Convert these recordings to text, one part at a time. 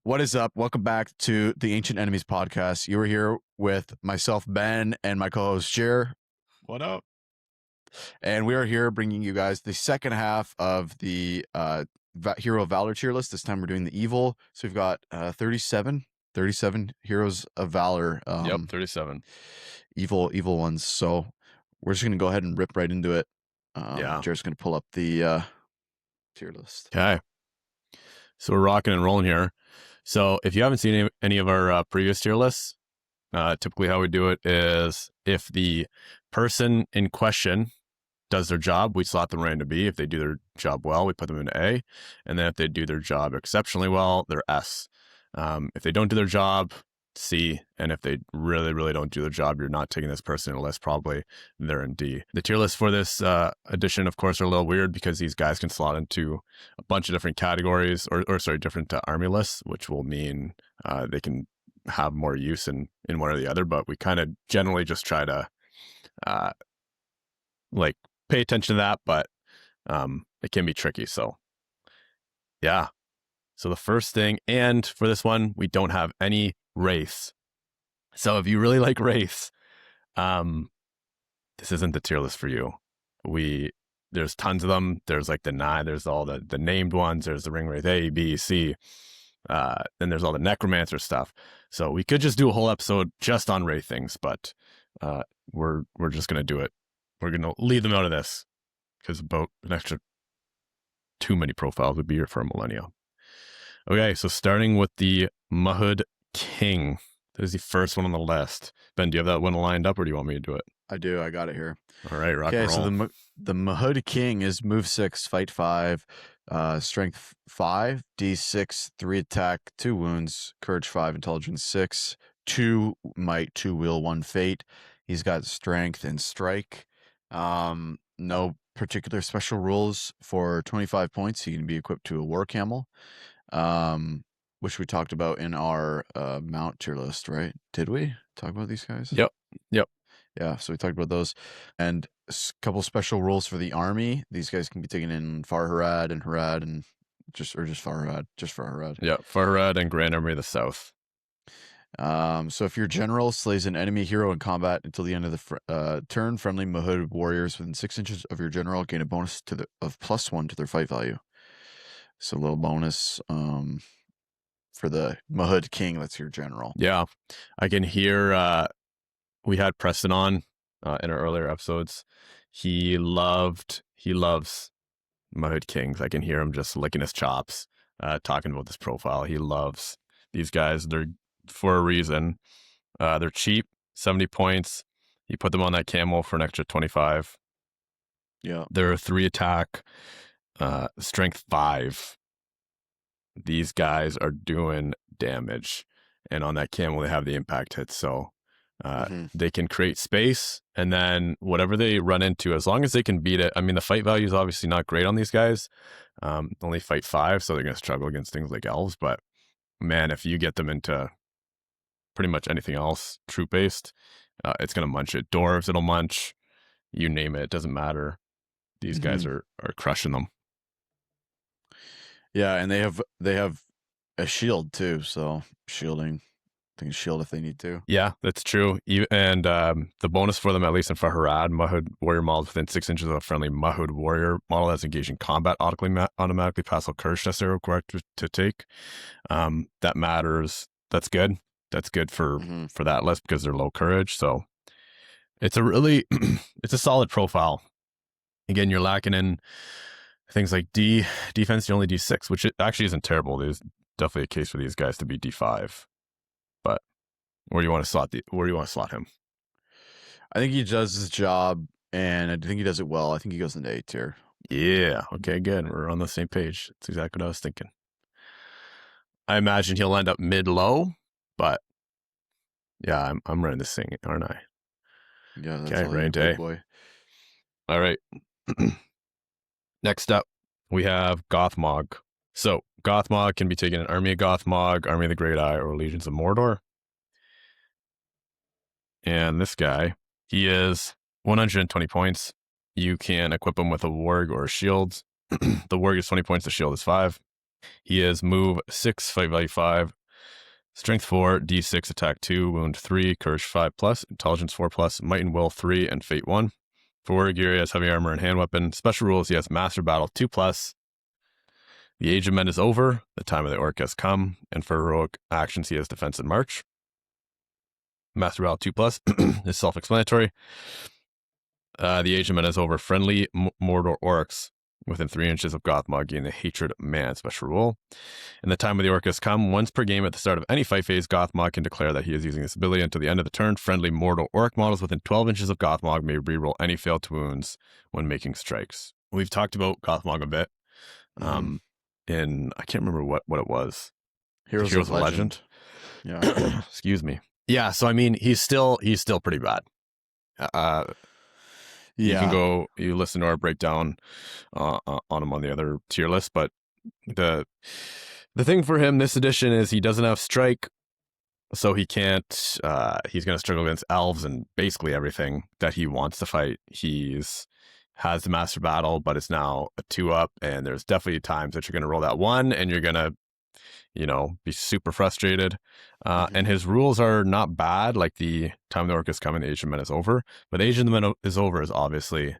What is up? Welcome back to the Ancient Enemies podcast. You are here with myself, Ben, and my co-host, Jer. What up? And we are here bringing you guys the second half of the Hero of Valor tier list. This time we're doing the evil. So we've got 37 Heroes of Valor. Yep, 37. Evil ones. So we're just going to go ahead and rip right into it. Yeah. Jer's going to pull up the tier list. Okay. So we're rocking and rolling here. So if you haven't seen any of our previous tier lists, typically how we do it is if the person in question does their job, we slot them right into B. If they do their job well, we put them into A. And then if they do their job exceptionally well, they're S. If they don't do their job, C. And if they really, really don't do their job, you're not taking this person in the list, probably they're in D. The tier lists for this edition, of course, are a little weird because these guys can slot into a bunch of different categories different army lists, which will mean they can have more use in one or the other. But we kind of generally just try to pay attention to that, but it can be tricky. So yeah. So the first thing, and for this one, we don't have any wraiths. So if you really like wraiths, this isn't the tier list for you. There's tons of them. There's like the 9, there's all the named ones. There's the ring wraith A, B, C. Then there's all the necromancer stuff. So we could just do a whole episode just on wraith things, but we're just gonna do it. We're gonna leave them out of this because about an extra too many profiles would be here for a millennia. Okay, so starting with the Mahud King. That is the first one on the list. Ben, do you have that one lined up, or do you want me to do it? I do. I got it here. All right, rock and roll. So the Mahud King is move 6, fight 5, strength 5, D6, 3 attack, 2 wounds, courage 5, intelligence 6, 2 might, 2 will, 1 fate. He's got strength and strike. No particular special rules. For 25 points, he can be equipped to a war camel, which we talked about in our mount tier list, right? Did we talk about these guys? Yep. Yeah, so we talked about those. And a couple special rules for the army. These guys can be taken in Farharad and Harad and just Farharad. Yeah, Farharad and Grand Army of the South. So if your general slays an enemy hero in combat until the end of the turn, friendly Mahud warriors within 6 inches of your general gain a bonus of +1 to their fight value. So a little bonus for the Mahud King. That's your general. Yeah, I can hear. We had Preston on in our earlier episodes. He loves Mahud Kings. I can hear him just licking his chops, talking about this profile. He loves these guys. They're for a reason. They're cheap, 70 points. You put them on that camel for an extra 25. Yeah. They're 3 attack, strength 5. These guys are doing damage. And on that camel, they have the impact hits. So they can create space, and then whatever they run into, as long as they can beat it. I mean, the fight value is obviously not great on these guys. Only fight 5, so they're going to struggle against things like elves. But man, if you get them into pretty much anything else troop-based, it's going to munch it. Dwarves, it'll munch. You name it, it doesn't matter. These guys are crushing them. Yeah, and they have a shield too, so shielding. They can shield if they need to. Yeah, that's true. And the bonus for them, at least in Farharad, Mahud warrior models within 6 inches of a friendly Mahud warrior model that's engaged in combat automatically pass all courage tests they're required to take. That matters. That's good. That's good for that list because they're low courage. So it's it's a solid profile. Again, you're lacking in things like defense. You're only D6, which actually isn't terrible. There's definitely a case for these guys to be D5. But where do you want to slot him? I think he does his job, and I think he does it well. I think he goes into A tier. Yeah. Okay, good. We're on the same page. That's exactly what I was thinking. I imagine he'll end up mid-low, but yeah, I'm running this thing, aren't I? Yeah, that's okay, right into A. Boy. All right. Next up, we have Gothmog. So Gothmog can be taken in Army of Gothmog, Army of the Great Eye, or Legions of Mordor. And this guy, he is 120 points. You can equip him with a warg or a shield. The warg is 20 points, the shield is 5. He is move 6, fight value 5, strength 4, d6, attack 2, wound 3, courage 5 plus, intelligence 4 plus, might and will 3, and fate 1. For warrior gear, he has heavy armor and hand weapon. Special rules, he has master battle 2 plus. The age of men is over. The time of the orc has come. And for heroic actions, he has defense and march. Master battle 2 plus is self-explanatory. The age of men is over. Friendly Mordor orcs within 3 inches of Gothmog gain the hatred man special rule. And the time of the orc has come. Once per game at the start of any fight phase, Gothmog can declare that he is using this ability until the end of the turn. Friendly Mordor orc models within 12 inches of Gothmog may reroll any failed wounds when making strikes. We've talked about Gothmog a bit. I can't remember what it was. Heroes of Legend. Yeah. Excuse me. Yeah, so I mean, he's still pretty bad. You can go, you listen to our breakdown on him on the other tier list, but the thing for him this edition is he doesn't have strike, so he can't. He's going to struggle against elves and basically everything that he wants to fight. Has the master battle, but it's now a 2-up, and there's definitely times that you're going to roll that 1, and you're going to, be super frustrated. And his rules are not bad. Like the time of the orc is coming, the age of men is over. But the age of the men is over is obviously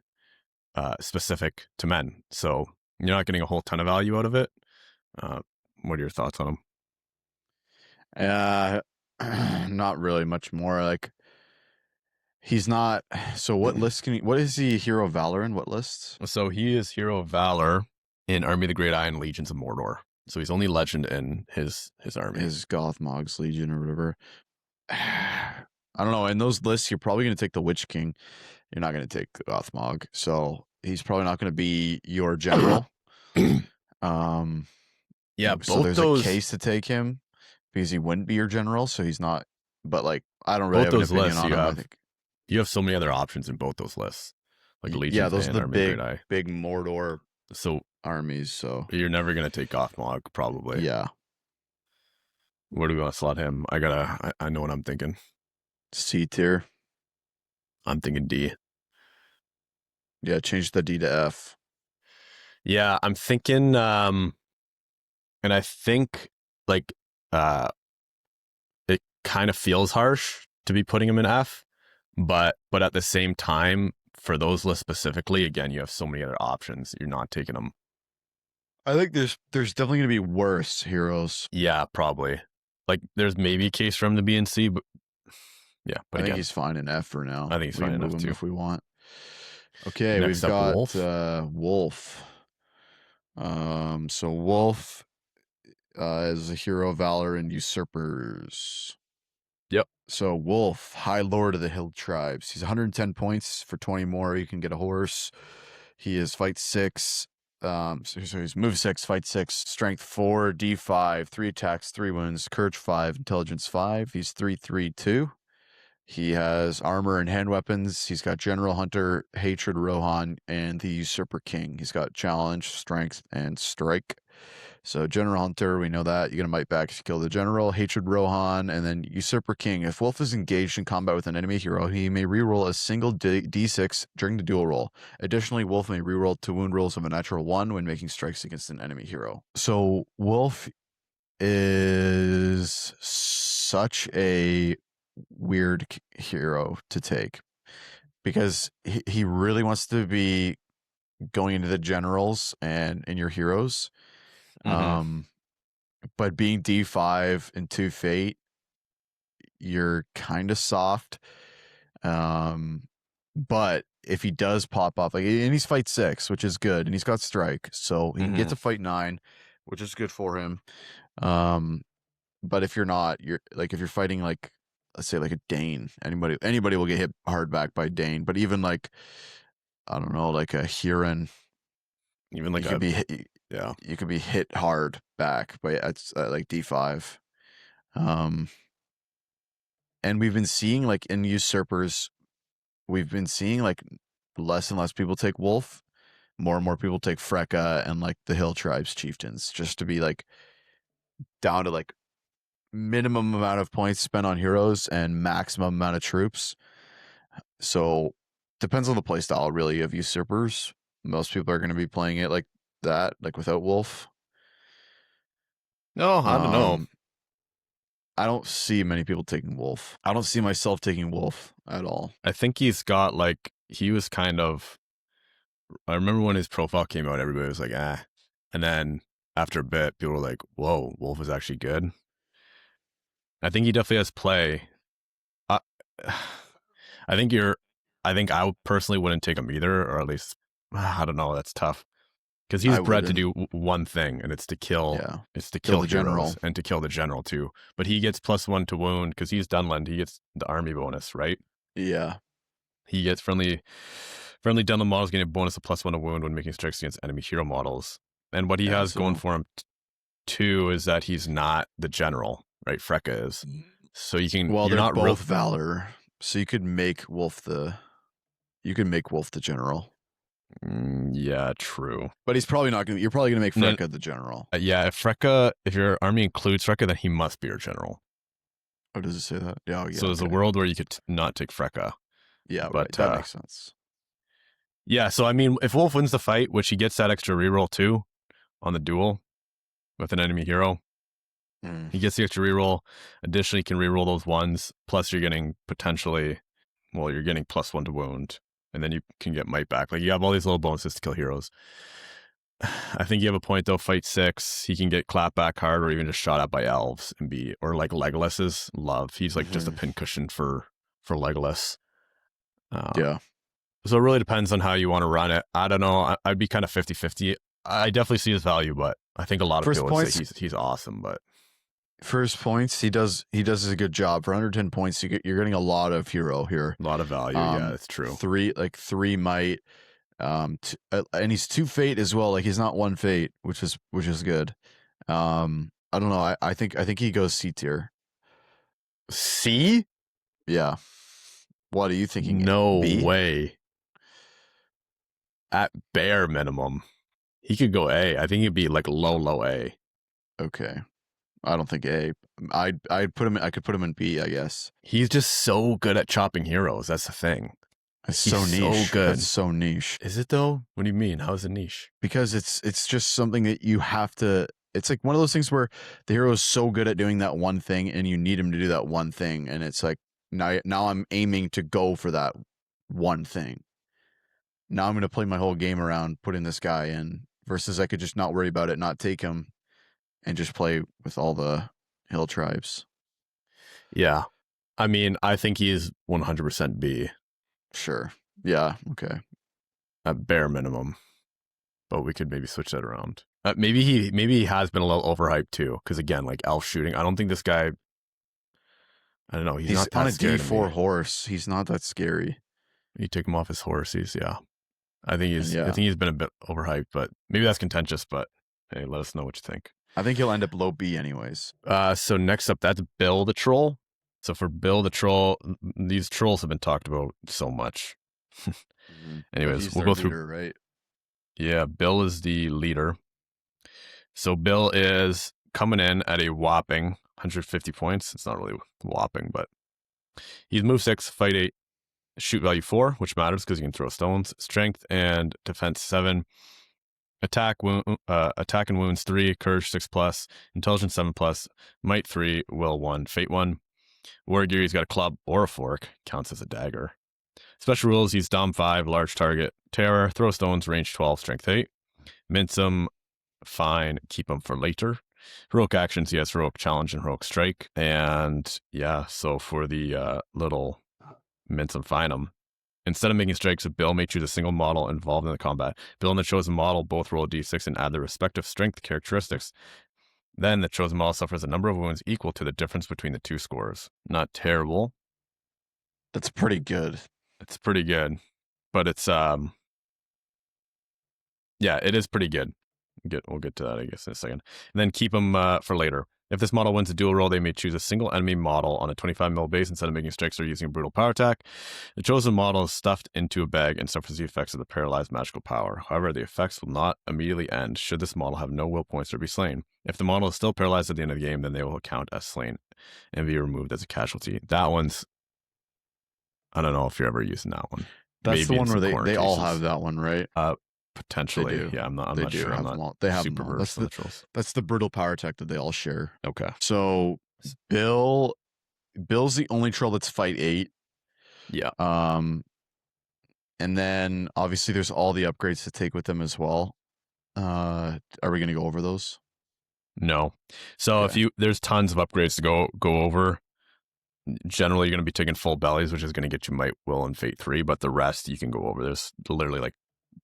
specific to men. So you're not getting a whole ton of value out of it. What are your thoughts on him? Not really much more. Like, he's not. So what list what is he Hero of Valor in? What lists? So he is Hero of Valor in Army of the Great Eye and Legions of Mordor. So he's only legend in his army. His Gothmog's Legion or whatever. I don't know. In those lists, you're probably going to take the Witch King. You're not going to take Gothmog. So he's probably not going to be your general. Yeah, so there's a case to take him because he wouldn't be your general. So he's not. But like, I don't really have an opinion on him. I think you have so many other options in both those lists, like Legion. Yeah, those are the big Mordor armies. So you're never gonna take Gothmog, probably. Yeah. Where do we want to slot him? I know what I'm thinking. C tier. I'm thinking D. Yeah, change the D to F. Yeah, I'm thinking. And I think like it kind of feels harsh to be putting him in F, but at the same time, for those lists specifically, again, you have so many other options. You're not taking them. I think there's definitely going to be worse heroes. Yeah, probably. Like there's maybe a case for him to be in C, but yeah. But I think he's fine in F for now. I think he's fine in F too if we want. Okay, we've got Wolf. So Wolf is a hero of valor and usurpers. Yep. So Wolf, High Lord of the Hill Tribes. He's 110 points. For 20 more, you can get a horse. He is fight 6. So he's move 6, fight 6, strength 4, D5, 3 attacks, 3 wounds, courage 5, intelligence 5. He's 3/3/2. He has armor and hand weapons. He's got General Hunter, Hatred Rohan, and the Usurper King. He's got challenge, strength, and strike. So General Hunter, we know that. You're going to might back to kill the General, Hatred Rohan, and then Usurper King. If Wolf is engaged in combat with an enemy hero, he may reroll a single D6 during the duel roll. Additionally, Wolf may reroll 2 wound rolls of a natural 1 when making strikes against an enemy hero. So Wolf is such a weird hero to take because he really wants to be going into the generals and in your heroes. But being D5 and 2 fate, you're kind of soft. But if he does pop up, like, and he's fight 6, which is good, and he's got strike, so he can get to fight 9, which is good for him. But if you're not, if you're fighting like, let's say like a Dane, anybody will get hit hard back by Dane. But even like, I don't know, like a Huron, even like you could be hit hard back by like D5. And we've been seeing like in usurpers, we've been seeing like less and less people take Wolf, more and more people take Freka and like the Hill Tribes chieftains, just to be like down to like minimum amount of points spent on heroes and maximum amount of troops. So depends on the playstyle really of usurpers. Most people are going to be playing it like that, like without Wolf. No, I don't know. I don't see many people taking Wolf. I don't see myself taking Wolf at all. I think he's got like, he was kind of, I remember when his profile came out, everybody was like, ah. And then after a bit, people were like, whoa, Wolf is actually good. I think he definitely has play. I, I think I personally wouldn't take him either, or at least, I don't know, that's tough. Because he's I bred to wouldn't. do one thing, and it's to kill. Yeah. It's to Kill kill the heroes general. and to kill the general too. But he gets +1 to wound because he's Dunland. He gets the army bonus, right? Yeah. He gets friendly Dunland models getting a bonus of +1 to wound when making strikes against enemy hero models. And what he Yeah. has going So for him too is that he's not the general, right? Freka is. So well, you're they're not real. both Valor, so you could make Wolf the general. Yeah, true. But he's probably not gonna. You're probably gonna make No, Freka the general. yeah, if your army includes Freka, then he must be your general. Oh, does it say that? Yeah. Oh, yeah. So there's a Okay. world where you could not take Freka. Yeah. Right. But That makes sense. yeah, so I mean, if Wolf wins the fight, which he gets that extra reroll too on the duel with an enemy hero, he gets the extra reroll. Additionally, he can reroll those ones. Plus, you're getting potentially, well, you're getting +1 to wound, and then you can get might back. Like you have all these little bonuses to kill heroes. I think you have a point though. Fight 6, he can get clapped back hard, or even just shot at by elves and be, or like Legolas's love. He's like just a pincushion for Legolas. Yeah. So it really depends on how you want to run it. I don't know. I'd be kind of 50-50. I definitely see his value, but I think a lot of First people would points. say he's awesome. But First points, he does a good job. For 110 points, you're getting a lot of hero here. a lot of value. Yeah, that's true. Three might, and he's 2 fate as well. Like he's not 1 fate, which is good. I don't know. I think he goes C tier. C? Yeah. What are you thinking? No B? way. At bare minimum, he could go A. I think he'd be like low A. Okay. I don't think A. I'd put him. I could put him in B, I guess. He's just so good at chopping heroes. That's the thing. It's He's so niche. so good. That's so niche. Is it though? What do you mean? How is it niche? Because it's just something that you have to. It's like one of those things where the hero is so good at doing that one thing, and you need him to do that one thing, and it's like now I'm aiming to go for that one thing. Now I'm going to play my whole game around putting this guy in, versus I could just not worry about it, not take him, and just play with all the hill tribes. Yeah. I mean, I think he's 100% B. Sure. Yeah. Okay. At bare minimum. But we could maybe switch that around. Maybe he has been a little overhyped too, because again, like elf shooting, I don't think this guy. I don't know. He's not that on a scary to D4 me. horse. He's not that scary. You take him off his horse. Yeah. I think Yeah. I think he's been a bit overhyped, but maybe that's contentious. But hey, let us know what you think. I think he'll end up low B anyways. So next up, that's Bill the Troll. So for Bill the Troll, these trolls have been talked about so much. Anyways, we'll go through. Leader, right? Yeah, Bill is the leader. So Bill is coming in at a whopping 150 points. It's not really whopping, but he's move 6, fight 8, shoot value 4, which matters because you can throw stones, strength and defense 7, attack and wounds 3, courage 6+, intelligence 7+, might 3, will 1, fate 1. War gear, he's got a club or a fork, counts as a dagger. Special rules, he's Dom 5, large target, terror, throw stones, range 12, strength 8. Mince him, fine, keep him for later. Heroic actions, he has heroic challenge and heroic strike. And yeah, so for the little mince him, fine him. Instead of making strikes, Bill may choose a single model involved in the combat. Bill and the chosen model both roll a d6 and add their respective strength characteristics. Then the chosen model suffers a number of wounds equal to the difference between the two scores. Not terrible. That's pretty good. It's pretty good. But it's yeah, it is pretty good. We'll get to that, I guess, in a second. And then keep them for later. If this model wins a dual roll, they may choose a single enemy model on a 25 base instead of making strikes or using a brutal power attack. The chosen model is stuffed into a bag and suffers the effects of the paralyzed magical power. However, the effects will not immediately end should this model have no will points or be slain. If the model is still paralyzed at the end of the game, then they will count as slain and be removed as a casualty. That one's, I don't know if you're ever using that one. That's Maybe the one where they all cases. have that one, right? They Potentially. do. Yeah, I'm They not do sure. I'm have not them all. They have them super all. versed on the trolls. That's the brutal power tech that they all share. Okay. So Bill's the only troll that's fight 8. Yeah. And then obviously there's all the upgrades to take with them as well. Are we going to go over those? No. So Okay. there's tons of upgrades to go over. Generally, you're going to be taking full bellies, which is going to get you Might, Will, and Fate 3, but the rest you can go over. There's literally like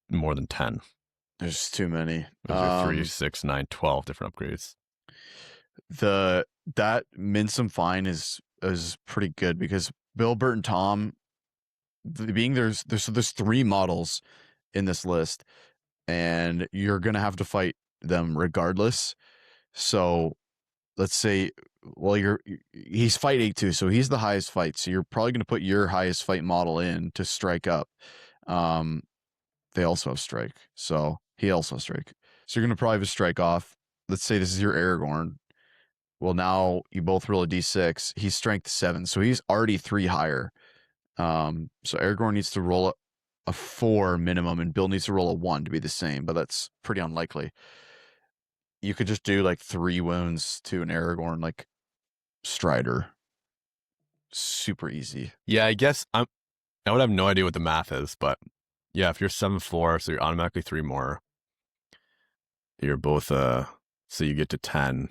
more than 10. There's too many. Those are 3, 6, 9, 12 different upgrades. That Minsum Fine is pretty good because Bill, Bert, and Tom, being there's 3 models in this list, and you're gonna have to fight them regardless. So let's say, well, he's fight 8 too, so he's the highest fight. So you're probably gonna put your highest fight model in to strike up. They also have strike, so he also has strike. So you're gonna probably have a strike off. Let's say this is your Aragorn. Well, now you both roll a d6. He's strength 7, so he's already 3 higher. So Aragorn needs to roll a 4 minimum, and Bill needs to roll a 1 to be the same, but that's pretty unlikely. You could just do like 3 wounds to an Aragorn, like Strider. Super easy. Yeah, I guess I would have no idea what the math is, but yeah, if you're 7-4, so you're automatically 3 more. You're both so you get to 10,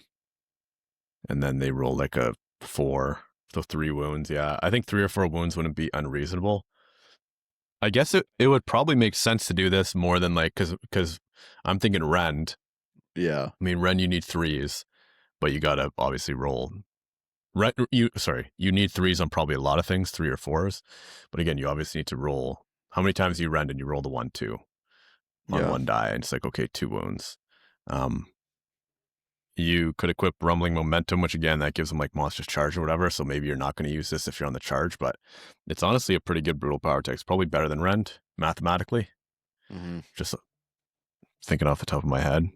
and then they roll like a 4, so 3 wounds. Yeah, I think 3 or 4 wounds wouldn't be unreasonable. I guess it would probably make sense to do this more than like because I'm thinking Rend. Yeah. I mean, Rend, you need 3s, but you gotta obviously roll. You need 3s on probably a lot of things, 3 or 4s, but again, you obviously need to roll. How many times do you Rend and you roll the 1, 2 on Yeah. one die, and it's like, okay, 2 wounds. You could equip Rumbling Momentum, which again, that gives them like Monstrous Charge or whatever. So maybe you're not going to use this if you're on the charge, but it's honestly a pretty good brutal power text. Probably better than Rend mathematically. Mm-hmm. Just thinking off the top of my head.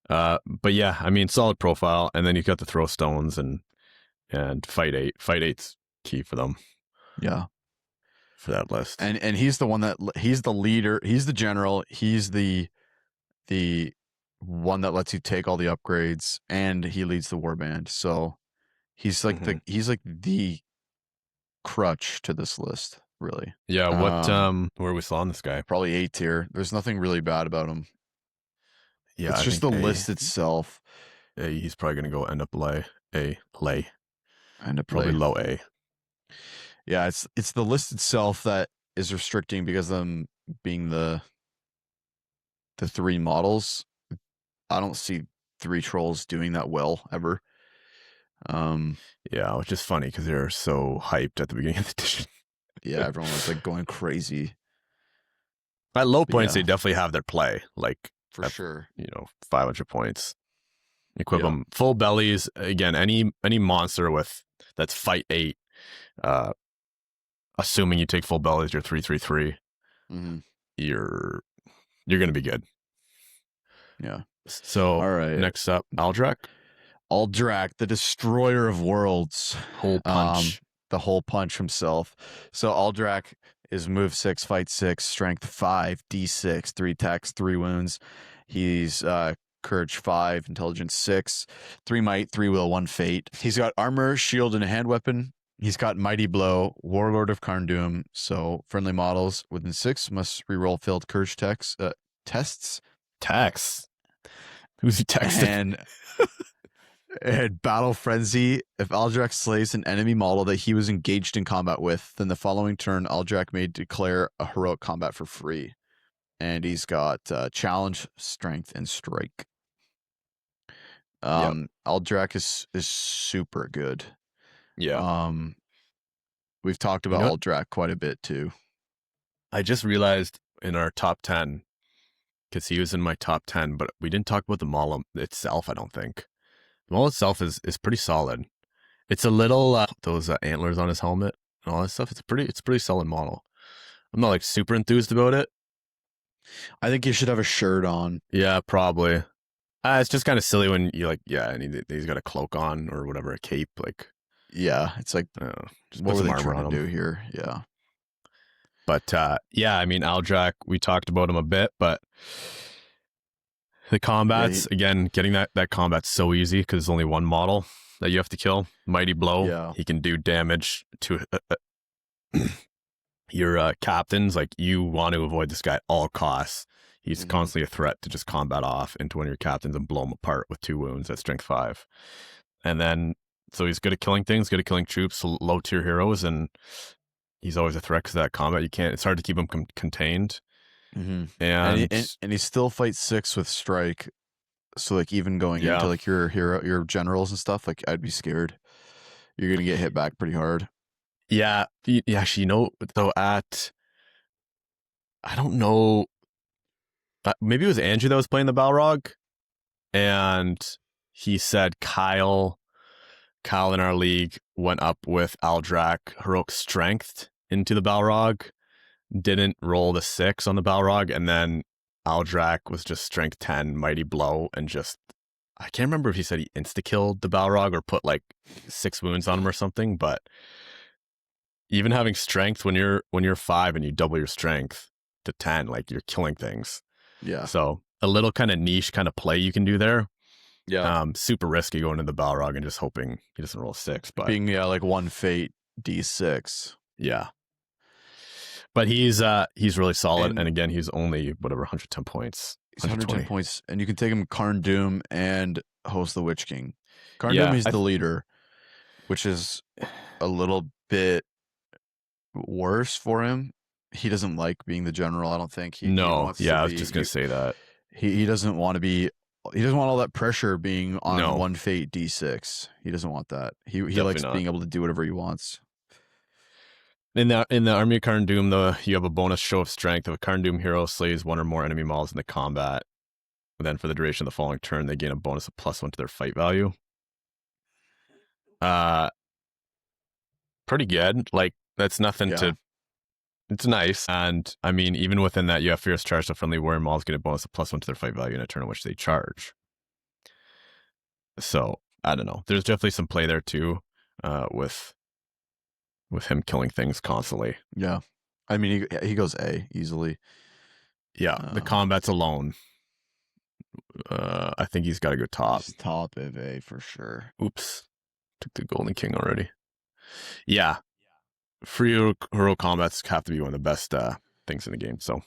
But yeah, I mean, solid profile. And then you've got the throw stones and fight 8. Fight 8's key for them. Yeah. For that list. And he's the one he's the leader. He's the general. He's the one that lets you take all the upgrades, and he leads the warband. So he's like the crutch to this list, really. Yeah, where are we on this guy? Probably A tier. There's nothing really bad about him. Yeah, it's I just think the A. list itself. He's probably gonna go end up lay. And probably low A. Yeah, it's the list itself that is restricting because of them being the 3 models. I don't see 3 trolls doing that well ever. Yeah, which is funny because they're so hyped at the beginning of the edition. Yeah, everyone was like going crazy. At low points, they definitely have their play, like for sure. 500 points. Equip them full bellies. Again, any monster that's fight 8, assuming you take full bellies, you're 3/3/3. Mm-hmm. You're gonna be good. Yeah. So all right. Next up, Aldrak. Aldrak, the destroyer of worlds. Hole punch. The hole punch himself. So Aldrak is move 6, fight 6, strength 5, d6, 3 attacks, 3 wounds. He's courage 5, intelligence 6, 3 might, 3 will, 1 fate. He's got armor, shield, and a hand weapon. He's got mighty blow, warlord of Carndoom. So friendly models within 6 must reroll failed courage tests. Tax. Who's he texting? And Battle Frenzy. If Aldrak slays an enemy model that he was engaged in combat with, then the following turn, Aldrak may declare a heroic combat for free. And he's got challenge, strength, and strike. Aldrak is super good. Yeah. We've talked about Aldrak quite a bit too. I just realized in our top 10, because he was in my top 10, but we didn't talk about the model itself, I don't think. The model itself is pretty solid. It's a little those antlers on his helmet and all that stuff. It's a pretty solid model. I'm not like super enthused about it. I think you should have a shirt on. Yeah, probably. It's just kind of silly when you like, and he's got a cloak on or whatever, a cape. Like, yeah, it's like, just what were they armor trying on to him. do here? Yeah. But yeah, I mean, Aldrak, we talked about him a bit, but the combats, again, getting that combat's so easy because there's only one model that you have to kill. Mighty Blow. Yeah. He can do damage to your captains. Like, you want to avoid this guy at all costs. He's constantly a threat to just combat off into one of your captains and blow him apart with 2 wounds at strength 5. And then, so he's good at killing things, good at killing troops, low tier heroes, and he's always a threat because of that combat. It's hard to keep him contained. And he still fights 6 with strike. So like even going into like your generals and stuff, like I'd be scared. You're gonna get hit back pretty hard. Yeah, actually, though I don't know. Maybe it was Andrew that was playing the Balrog, and he said Kyle in our league went up with Aldrak heroic strength into the Balrog, didn't roll the 6 on the Balrog, and then Aldrak was just strength 10 Mighty Blow, and just, I can't remember if he said he insta-killed the Balrog or put like 6 wounds on him or something, but even having strength when you're 5 and you double your strength to 10, like, you're killing things. Yeah. So a little kind of niche kind of play you can do there. Yeah. Super risky going to the Balrog and just hoping he doesn't roll a 6. But being like 1 fate D6. Yeah. But he's really solid, and again, he's only 110 points. He's 110 points, and you can take him Karn Doom and host the Witch King. Karn Doom, he's the leader, which is a little bit worse for him. He doesn't like being the general, I don't think. I was just going to say that. He doesn't want to be, he doesn't want all that pressure being on 1 fate D6. He doesn't want that. He likes being able to do whatever he wants. In the Army of Karn Doom, though, you have a bonus show of strength. If a Karn Doom hero slays 1 or more enemy models in the combat, then for the duration of the following turn, they gain a bonus of +1 to their fight value. Pretty good. Like, that's nothing to... It's nice. And, I mean, even within that, you have Fierce Charge, so friendly warrior models get a bonus of +1 to their fight value in a turn in which they charge. So, I don't know. There's definitely some play there, too, with him killing things constantly. Yeah. I mean, he goes A easily. Yeah, the combats alone. I think he's got to go top. He's top of A for sure. Oops. Took the Golden King already. Yeah. Free hero combats have to be one of the best things in the game. So,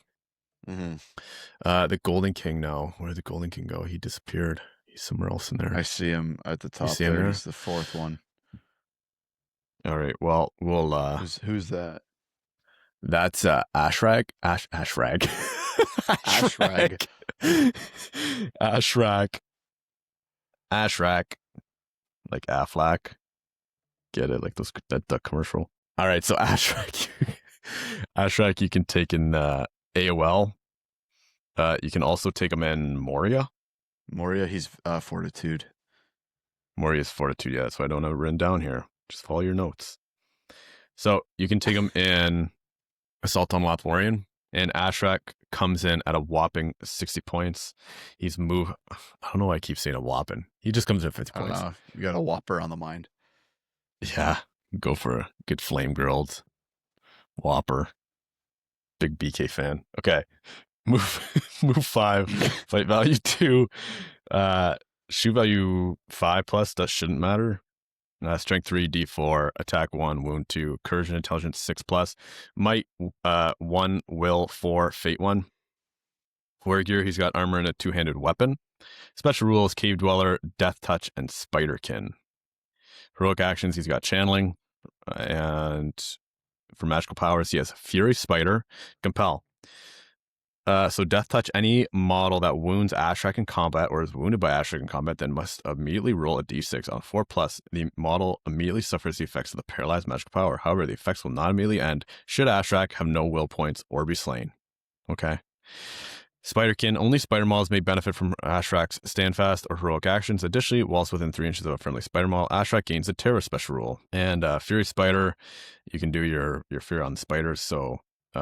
the Golden King now. Where did the Golden King go? He disappeared. He's somewhere else in there. I see him at the top there. He's the 4th one. All right. Well, we'll. Who's that? That's Ashrag. Ashrag. Ashrag. Ashrag. Like Aflac. Get it? Like that duck commercial. All right. So Ashrag. Ashrag, you can take in AOL. You can also take him in Moria. Moria, he's Fortitude. Moria's Fortitude. Yeah, that's why I don't have it written down here. Just follow your notes. So you can take him in Assault on Lothlorien, and Ashrak comes in at a whopping 60 points. He's I don't know why I keep saying a whopping. He just comes in at 50 points. You got a whopper on the mind. Yeah, go for a good flame grilled whopper. Big BK fan. Okay, move 5, fight value 2, shoot value 5+. That shouldn't matter. Strength 3, D4, attack 1, wound 2, courage and intelligence 6+, might 1, will 4, fate 1. Warrior gear, he's got armor and a 2-handed weapon. Special rules: Cave Dweller, Death Touch, and Spiderkin. Heroic actions, he's got channeling, and for magical powers, he has Fury Spider, Compel. So Death Touch, any model that wounds Ashrak in combat or is wounded by Ashrak in combat then must immediately roll a d6 on 4+. The model immediately suffers the effects of the paralyzed magical power. However, the effects will not immediately end should Ashrak have no will points or be slain. Okay. Spiderkin, only spider models may benefit from Ashrak's standfast or heroic actions. Additionally, whilst within 3 inches of a friendly spider model, Ashrak gains a terror special rule. And Fury Spider, you can do your fear on spiders, so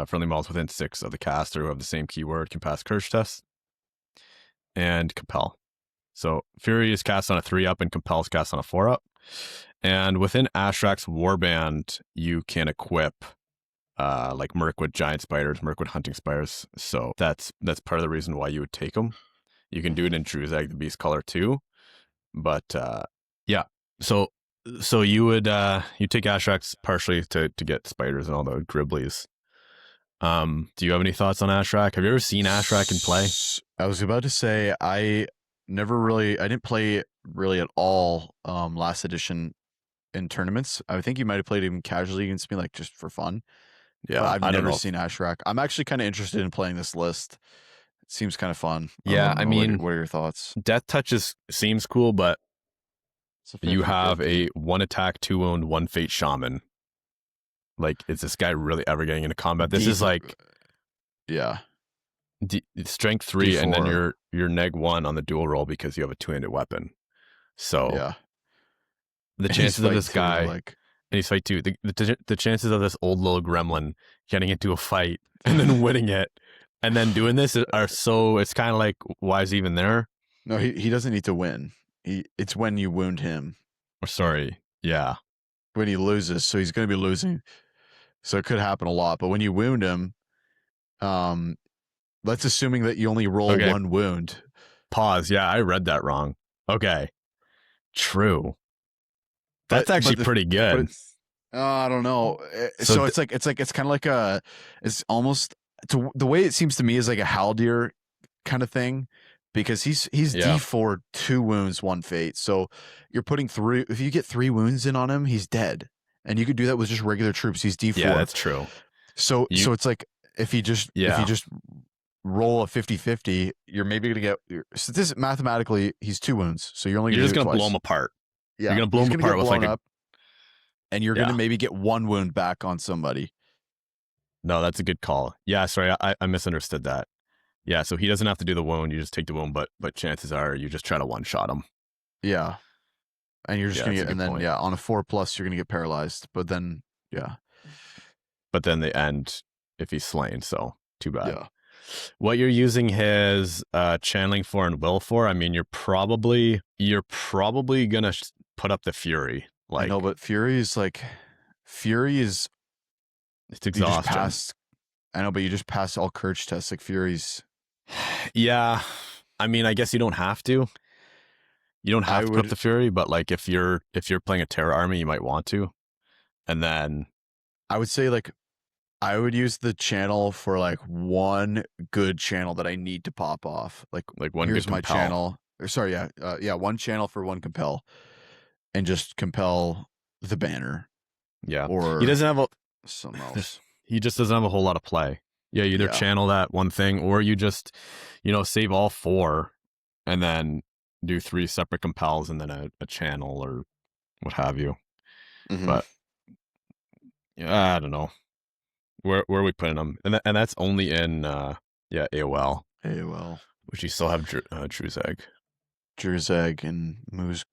friendly models within 6 of the caster who have the same keyword can pass courage tests. And Compel. So Fury is cast on a 3-up and Compel is cast on a 4-up. And within Ashrak's warband, you can equip like Mirkwood giant spiders, Mirkwood hunting spiders. So that's part of the reason why you would take them. You can do it in Druzag, the beast color too, but yeah. So you would you take Ashrax partially to get spiders and all the Gribblies. Do you have any thoughts on Ashrak? Have you ever seen Ashrak in play? I was about to say I didn't play really at all last edition in tournaments. I think you might have played him casually against me, like just for fun. But Yeah, I've I don't never know. seen Ashrak. I'm actually kind of interested in playing this list. It seems kind of fun. I Yeah, don't I know. mean, What are your thoughts? Death Touches seems cool, but It's a you have 50-50. a 1 attack, 2 wound, 1 fate shaman. Like, is this guy really ever getting into combat? This is D4. like Yeah. strength 3, and then D4. you're neg 1 on the dual roll because you have a 2-handed weapon. So Yeah. the And he's chances of fight this too. guy, Like, and he's fight 2, the chances of this old little gremlin getting into a fight and then winning it and then doing this are so, it's kind of like, why is he even there? no, he doesn't need to win. It's when you wound him. Or sorry. Yeah. When he loses, so he's going to be losing. So it could happen a lot. But when you wound him, um, let's assuming that you only roll Okay. one wound. Pause. Yeah, I read that wrong. Okay. True. That's actually pretty But good. it's, I don't know. So it's kind of like it's almost the way it seems to me is like a Haldir kind of thing, because he's Yeah. D4 2 wounds 1 fate. So you're putting 3, if you get 3 wounds in on him, he's dead. And you could do that with just regular troops. He's D4. Yeah, that's true. So it's like if you just roll a 50-50, you're maybe going to get, so this mathematically he's 2 wounds. So you're only you're going just to going to blow him apart. Yeah. You're going to blow him apart with like up, and you're going to maybe get 1 wound back on somebody. No, that's a good call. Yeah, sorry, I misunderstood that. Yeah, so he doesn't have to do the wound. You just take the wound, but chances are you just try to one-shot him. Yeah. And you're just going to get, and then, point. on a 4+, you're going to get paralyzed. But then, yeah. But then they end if he's slain, so too bad. Yeah. What you're using his channeling for and will for, I mean, you're probably going to put up the Fury. Like, I know, but Fury is, it's exhausting. I know, but you just pass all courage tests. Like, Fury's. Yeah. I mean, I guess you don't have to. You don't have to put up the Fury, but like if you're playing a Terror army, you might want to. And then I would say, like, I would use the channel for like one good channel that I need to pop off. Like one here's good my compel. channel. Or sorry, yeah, one channel for one compel, and just compel the banner. Yeah, or he doesn't have something else. He just doesn't have a whole lot of play. Yeah, you either channel that one thing, or you just save all 4, and then do 3 separate compels and then a channel or what have you. Mm-hmm. But yeah, I don't know. Where are we putting them? And that's only in AOL. AOL. Which you still have Druzag. Druzag and Musgur?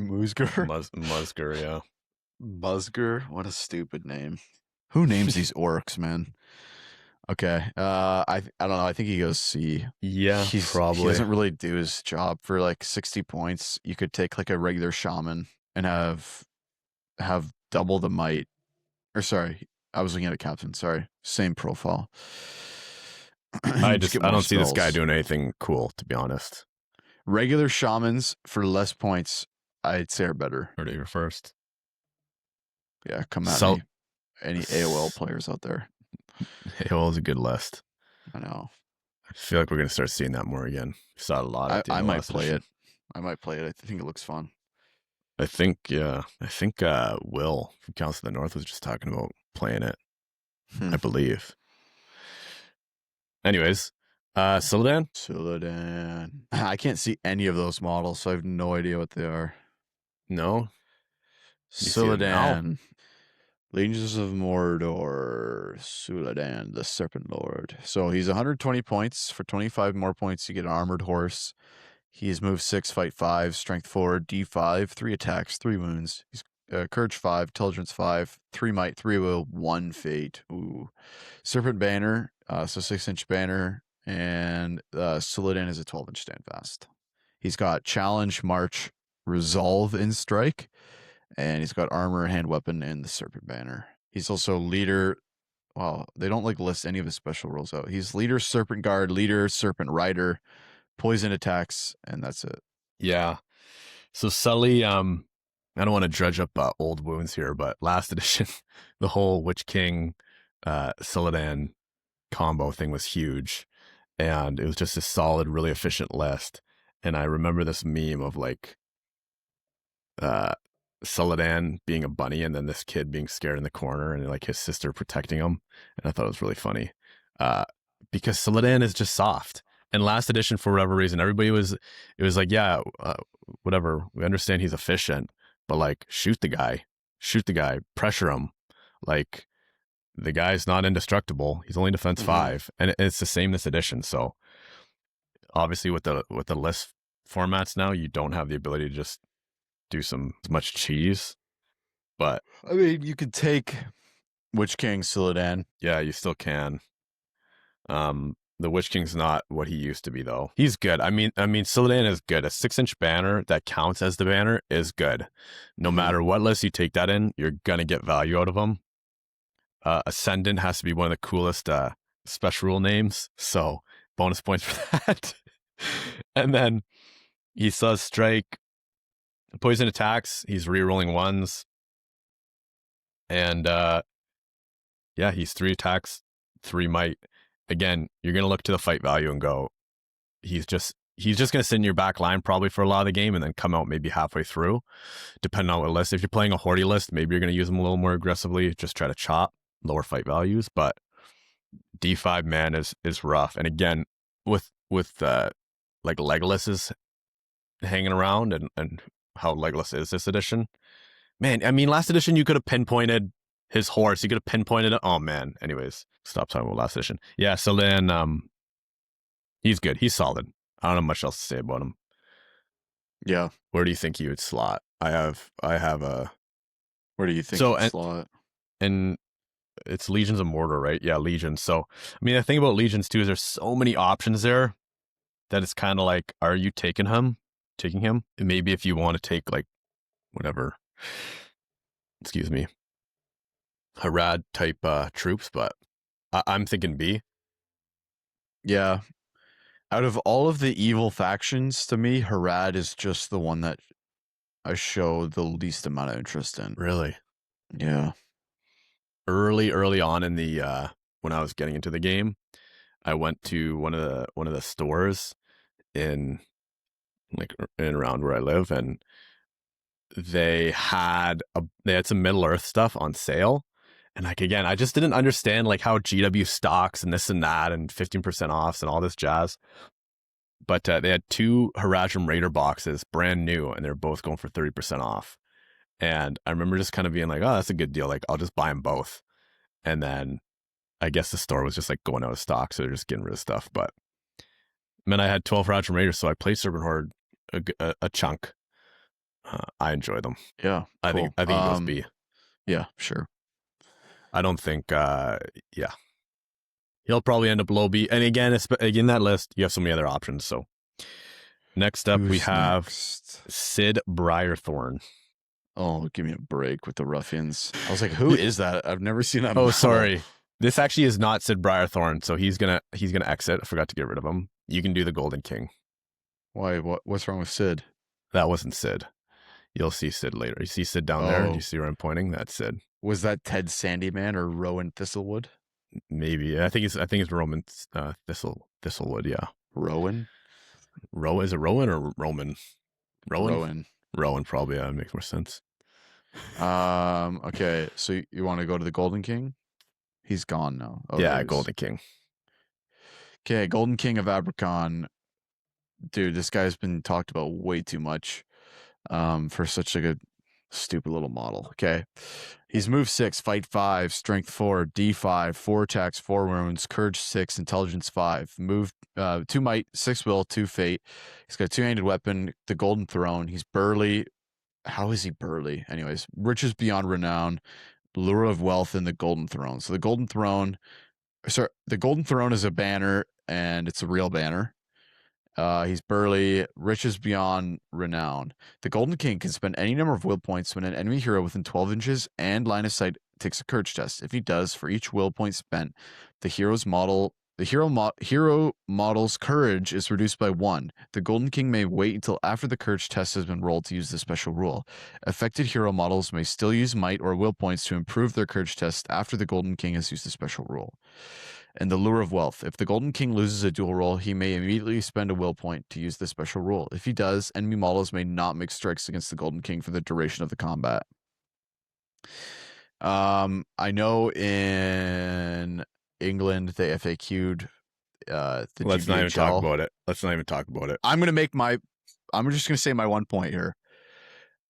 Musgur, yeah. Musgur? What a stupid name. Who names these orcs, man? Okay. I don't know. I think he goes C. Yeah, probably. He doesn't really do his job. For like 60 points, you could take like a regular shaman and have double the might. Or sorry, I was looking at a captain. Sorry, same profile. I don't see this guy doing anything cool, to be honest. Regular shamans for less points, I'd say, are better. Heard it here first. Yeah, come at me. Any AOL players out there? AOL is a good list. I know. I feel like we're gonna start seeing that more again. Saw a lot. I might play it. I might play it. I think it looks fun. I think Will from Council of the North was just talking about playing it. I believe. Anyways, Sylvadan? Sylvadan. I can't see any of those models, so I have no idea what they are. No? Sylvadan. Legions of Mordor. Sylvadan, the Serpent Lord. So he's 120 points. For 25 more points, you get an armored horse. He's move 6, fight 5, strength 4, D5, 3 attacks, 3 wounds. He's courage 5, intelligence 5, 3 might, 3 will, 1 fate. Ooh. Serpent banner, so 6-inch banner, and Sylvadan is a 12-inch standfast. He's got challenge, march, resolve, and strike, and he's got armor, hand weapon, and the serpent banner. He's also leader. Well, they don't like list any of his special rules out. He's leader, serpent guard, leader, serpent rider, poison attacks, and that's it. Yeah. So Sully, I don't want to dredge up old wounds here, but last edition, the whole Witch King, Suladan combo thing was huge, and it was just a solid, really efficient list. And I remember this meme of like uh Suladan being a bunny and then this kid being scared in the corner and like his sister protecting him. And I thought it was really funny. Uh because Suladan is just soft. And last edition, for whatever reason, it was like, yeah, whatever. We understand he's efficient, but like shoot the guy, pressure him. Like the guy's not indestructible. He's only defense 5. And it's the same this edition. So obviously with the list formats now, you don't have the ability to just do some as much cheese, but I mean, you could take Witch King Siladan. yeah, you still can. The Witch King's not what he used to be though. He's good. I mean, Siladan is good. A 6-inch banner that counts as the banner is good. No matter what list you take that in, you're gonna get value out of him. Ascendant has to be one of the coolest special rule names, so bonus points for that. And then he says strike, poison attacks. He's re-rolling 1s, and yeah, he's 3 attacks, 3 might. Again, you're gonna look to the fight value and go, he's just gonna sit in your back line probably for a lot of the game and then come out maybe halfway through, depending on what list. If you're playing a Horty list, maybe you're gonna use him a little more aggressively, just try to chop lower fight values. But D5 man is rough. And again, with like Legolas is hanging around and how Legolas is this edition. Man, I mean, last edition you could have pinpointed his horse. You could have pinpointed it. Oh man. Anyways, stop talking about last edition. Yeah. So then, he's good. He's solid. I don't have much else to say about him. Yeah. Where do you think he would slot? I have a. Where do you think So he'd slot? and it's Legions of Mordor, right? Yeah, Legions. So I mean, the thing about Legions too is there's so many options there that it's kind of like, are you taking him? And maybe if you want to take like whatever, excuse me, Harad type troops, but I'm thinking B. Yeah. Out of all of the evil factions, to me, Harad is just the one that I show the least amount of interest in. Really? Yeah. Early on in the when I was getting into the game, I went to one of the stores in around where I live, and they had some Middle Earth stuff on sale. And like, again, I just didn't understand like how GW stocks and this and that and 15% offs and all this jazz. But they had 2 Haradrim Raider boxes, brand new, and they're both going for 30% off. And I remember just kind of being like, oh, that's a good deal. Like, I'll just buy them both. And then I guess the store was just like going out of stock, so they're just getting rid of stuff. But man, I had 12 Haradrim Raiders, so I played Serpent Horde a chunk. I enjoy them. Yeah. I Cool. think it goes B. Yeah, sure. I don't think, yeah. He'll probably end up low B. And again, in that list, you have so many other options. So next up, we have Sid Briarthorn. Oh, give me a break with the ruffians. I was like, who is that? I've never seen that. Oh, model. sorry. This actually is not Sid Briarthorn, so he's gonna exit. I forgot to get rid of him. You can do the Golden King. Why? What's wrong with Sid? That wasn't Sid. You'll see Sid later. You see Sid down there? Do you see where I'm pointing? That's Sid. Was that Ted Sandyman or Rowan Thistlewood? Maybe. I think it's Roman Thistlewood. Yeah. Rowan. Is it Rowan or Roman? Rowan. Rowan probably. Yeah, makes more sense. Okay. So you want to go to the Golden King? He's gone now. Oh, yeah, Golden King. Okay, Golden King of Abercon. Dude, this guy's been talked about way too much for such a good, stupid little model. Okay. He's move 6, fight 5, strength 4, D5, 4 attacks, 4 wounds, courage 6, intelligence 5, move 2 might, 6 will, 2 fate. He's got a 2-handed weapon, the Golden Throne. He's burly. How is he burly? Anyways, riches beyond renown, lure of wealth, and the Golden Throne. So the Golden Throne is a banner, and it's a real banner. He's burly, riches beyond renown. The Golden King can spend any number of will points when an enemy hero within 12 inches and line of sight takes a courage test. If he does, for each will point spent, the hero model's courage is reduced by 1. The Golden King may wait until after the courage test has been rolled to use the special rule. Affected hero models may still use might or will points to improve their courage test after the Golden King has used the special rule. And the Lure of Wealth. If the Golden King loses a duel roll, he may immediately spend a will point to use the special rule. If he does, enemy models may not make strikes against the Golden King for the duration of the combat. I know in England they FAQ'd the Let's not even talk GBHL. about it. Let's not even talk about it. I'm just gonna say my one point here.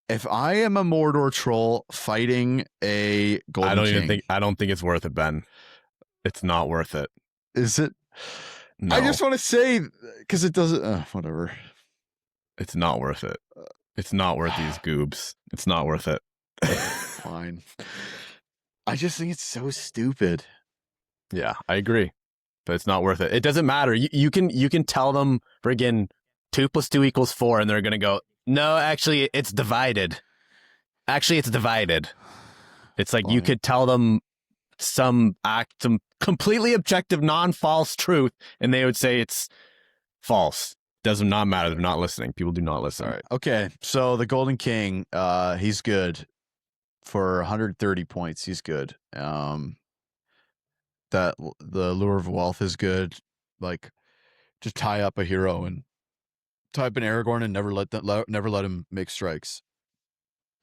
If I am a Mordor troll fighting a Golden King, I don't think it's worth it, Ben. It's not worth it. Is it? No. I just want to say, because it doesn't. Whatever. It's not worth it. It's not worth these goobs. It's not worth it. Fine. I just think it's so stupid. Yeah, I agree, but it's not worth it. It doesn't matter. You can tell them friggin' 2 + 2 = 4, and they're gonna go, no, actually, it's divided. Actually, it's divided. It's like you could tell them some completely objective, non-false truth, and they would say it's false. Does not matter. They're not listening. People do not listen. All right. Okay. So the Golden King, he's good for 130 points. He's good. That the Lure of Wealth is good. Like, just tie up a hero and tie up an Aragorn and never let him make strikes.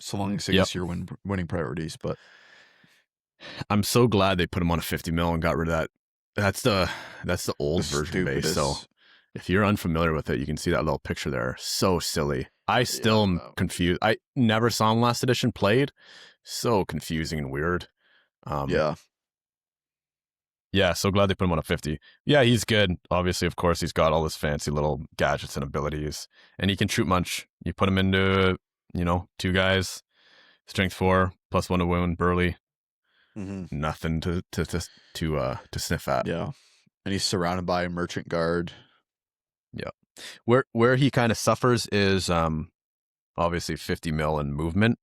So long as it's your winning priorities. But I'm so glad they put him on a 50 mil and got rid of that. That's the old version base. So if you're unfamiliar with it, you can see that little picture there. So silly. I still am confused. I never saw him last edition played. So confusing and weird. Yeah, so glad they put him on a 50. Yeah, he's good. Obviously, of course, he's got all his fancy little gadgets and abilities. And he can shoot munch. You put him into, 2 guys, strength 4, +1 to wound, burly. Mm-hmm. Nothing to sniff at. Yeah. And he's surrounded by a merchant guard. Yeah. Where he kind of suffers is obviously 50 mil in movement.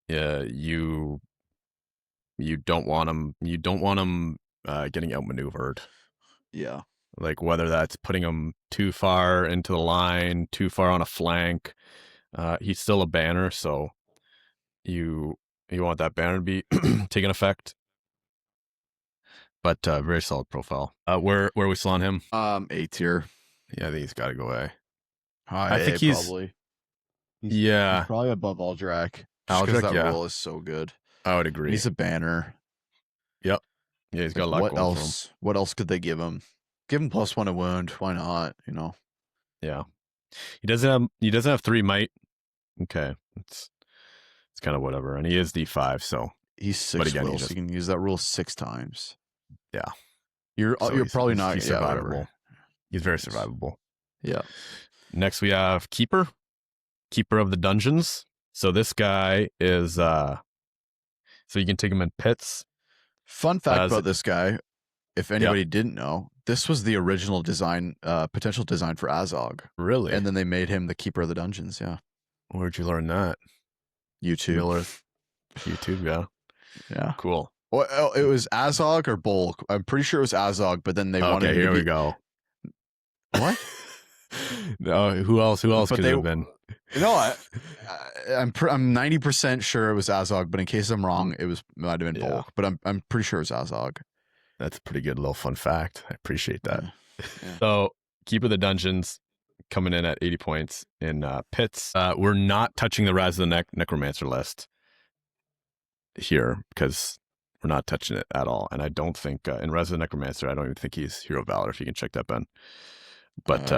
You don't want him getting outmaneuvered. Yeah. Like whether that's putting him too far into the line, too far on a flank. He's still a banner, so you want that banner to be taking effect. But very solid profile. Where we still on him? A tier. Yeah, I think he's got to go A. I think he's probably. He's probably above Aldrak. Because that role is so good. I would agree. He's a banner. Yep. Yeah, he's got a lot what going else? for him. What else could they give him? Give him +1 a wound. Why not? Yeah. He doesn't have 3 might. Okay. It's kind of whatever. And he is D5, so he's 6 will, so you can use that rule 6 times. Yeah. You're probably not. He's survivable. He's very survivable. Yeah. Next we have Keeper of the Dungeons. So this guy is so you can take him in pits. Fun fact about this guy, if anybody didn't know, this was the original design, potential design for Azog. Really? And then they made him the Keeper of the Dungeons. Yeah. Where'd you learn that? YouTube. YouTube, yeah. Yeah. Cool. Well, it was Azog or Bulk. I'm pretty sure it was Azog, but then they wanted. Okay, here we go. What? No, who else could it have been? I'm 90% sure it was Azog, but in case I'm wrong, might have been Bulk. But I'm pretty sure it was Azog. That's a pretty good little fun fact. I appreciate that. Yeah. So, Keeper of the Dungeons coming in at 80 points in pits. We're not touching the Rise of the Necromancer list here because we're not touching it at all. And I don't think in Rise of the Necromancer, I don't even think he's Hero of Valor, if you can check that, Ben. But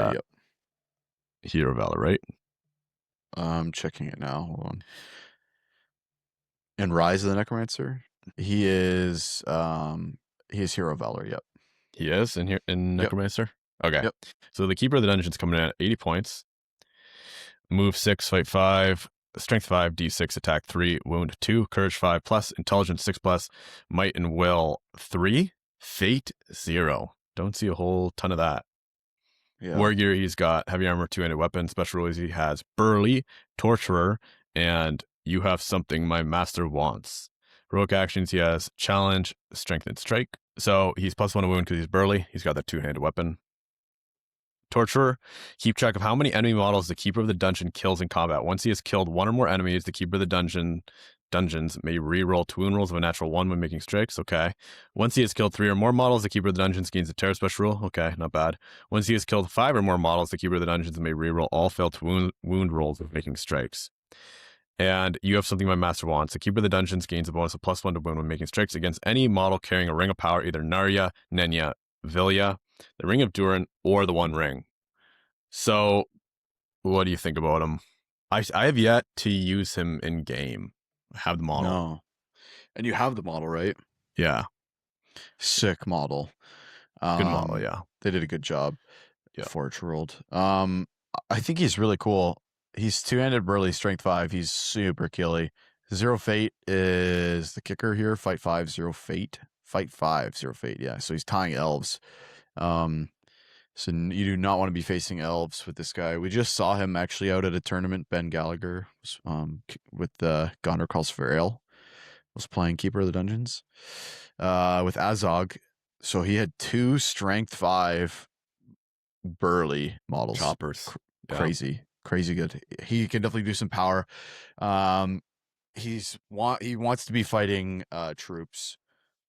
Hero of Valor, right? I'm checking it now. Hold on. In Rise of the Necromancer, he is Hero of Valor. Yep. He is in Necromancer. Yep. Okay. Yep. So the Keeper of the Dungeon's coming in at 80 points. Move 6, fight 5, strength 5, D6, attack 3, wound 2, courage 5 plus, intelligence 6 plus, might and will 3, fate 0. Don't see a whole ton of that. Yeah. War gear, he's got heavy armor, 2-handed weapon. Special rules, he has burly, torturer, and you have something my master wants. Heroic actions, he has challenge, strength, and strike. So he's +1 to wound because he's burly. He's got that 2-handed weapon. Torturer, keep track of how many enemy models the keeper of the dungeon kills in combat. Once he has killed one or more enemies, the keeper of the dungeons may re-roll 2 wound rolls of a natural 1 when making strikes. Okay. Once he has killed 3 or more models, the keeper of the dungeons gains a terror special rule. Okay, not bad. Once he has killed 5 or more models, the keeper of the dungeons may re-roll all failed wound rolls of making strikes. And you have something my master wants. The keeper of the dungeons gains a bonus of +1 to wound when making strikes against any model carrying a ring of power, either Narya, Nenya, Vilya, the Ring of Durin, or the One Ring. So, what do you think about him? I have yet to use him in game. I have the model. No. And you have the model, right? Yeah. Sick model. Good model, yeah. They did a good job. Yeah. Forge World. I think he's really cool. He's 2-handed burly, strength 5. He's super killy. 0 fate is the kicker here. Fight 5, 0 fate. Fight 5, 0 fate. Yeah, so he's tying elves. So you do not want to be facing elves with this guy. We just saw him actually out at a tournament. Ben Gallagher with the Gondor Calls for Ale was playing Keeper of the Dungeons with Azog. So he had 2 strength 5 burly models. Choppers. Crazy good. He can definitely do some power. He wants to be fighting troops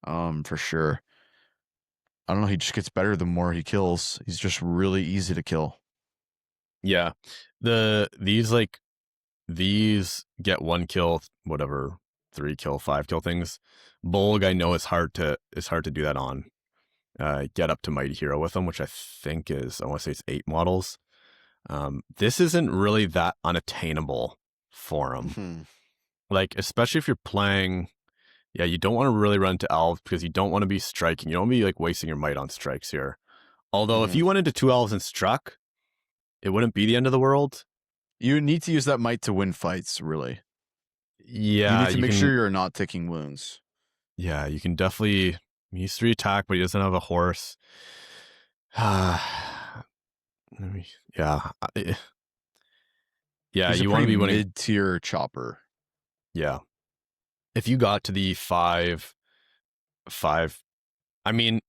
for sure. I don't know, he just gets better the more he kills. He's just really easy to kill. Yeah. These get 1 kill, whatever, 3 kill, 5 kill things. Bolg, I know is hard to do that on. Get up to Mighty Hero with them, which I think is, I want to say it's 8 models. This isn't really that unattainable for him. Mm-hmm. Like, especially if you're playing, you don't want to really run to elves because you don't want to be striking. You don't want to be like wasting your might on strikes here. Although if you went into 2 elves and struck, it wouldn't be the end of the world. You need to use that might to win fights, really. Yeah. You need to make sure you're not taking wounds. Yeah, you can definitely, he's 3 attack, but he doesn't have a horse. Yeah. Yeah, He's you want to be winning. Mid-tier chopper. Yeah. If you got to the 5, I mean,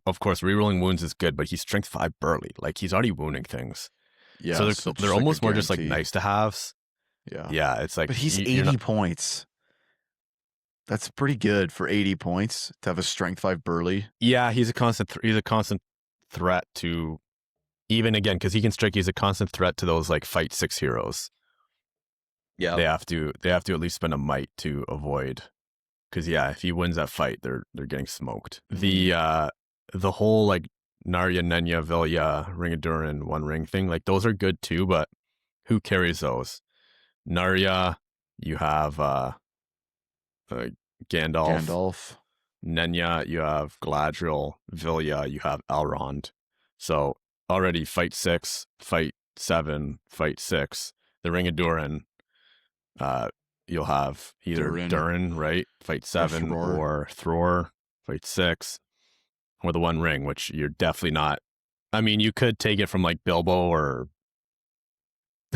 of course, rerolling wounds is good, but he's strength 5 burly. Like, he's already wounding things. Yeah. So they're almost more just like nice to haves. Yeah. Yeah, it's like. But he's 80 points. That's pretty good for 80 points to have a strength 5 burly. Yeah, he's a constant threat to, even again, because he can strike, he's a constant threat to those like fight 6 heroes. Yeah. They have to at least spend a might to avoid, because if he wins that fight, they're getting smoked. Mm-hmm. The whole like Narya, Nenya, Vilya, Ring of Durin, One Ring thing, like those are good too, but who carries those? Narya, you have Gandalf. Nenya, you have Galadriel. Vilya, you have Elrond. So already fight 6, fight 7, fight 6. The Ring of Durin, you'll have either Durin, right? Fight 7, or Thror, fight 6, or the One Ring, which you're definitely not. I mean, you could take it from like Bilbo or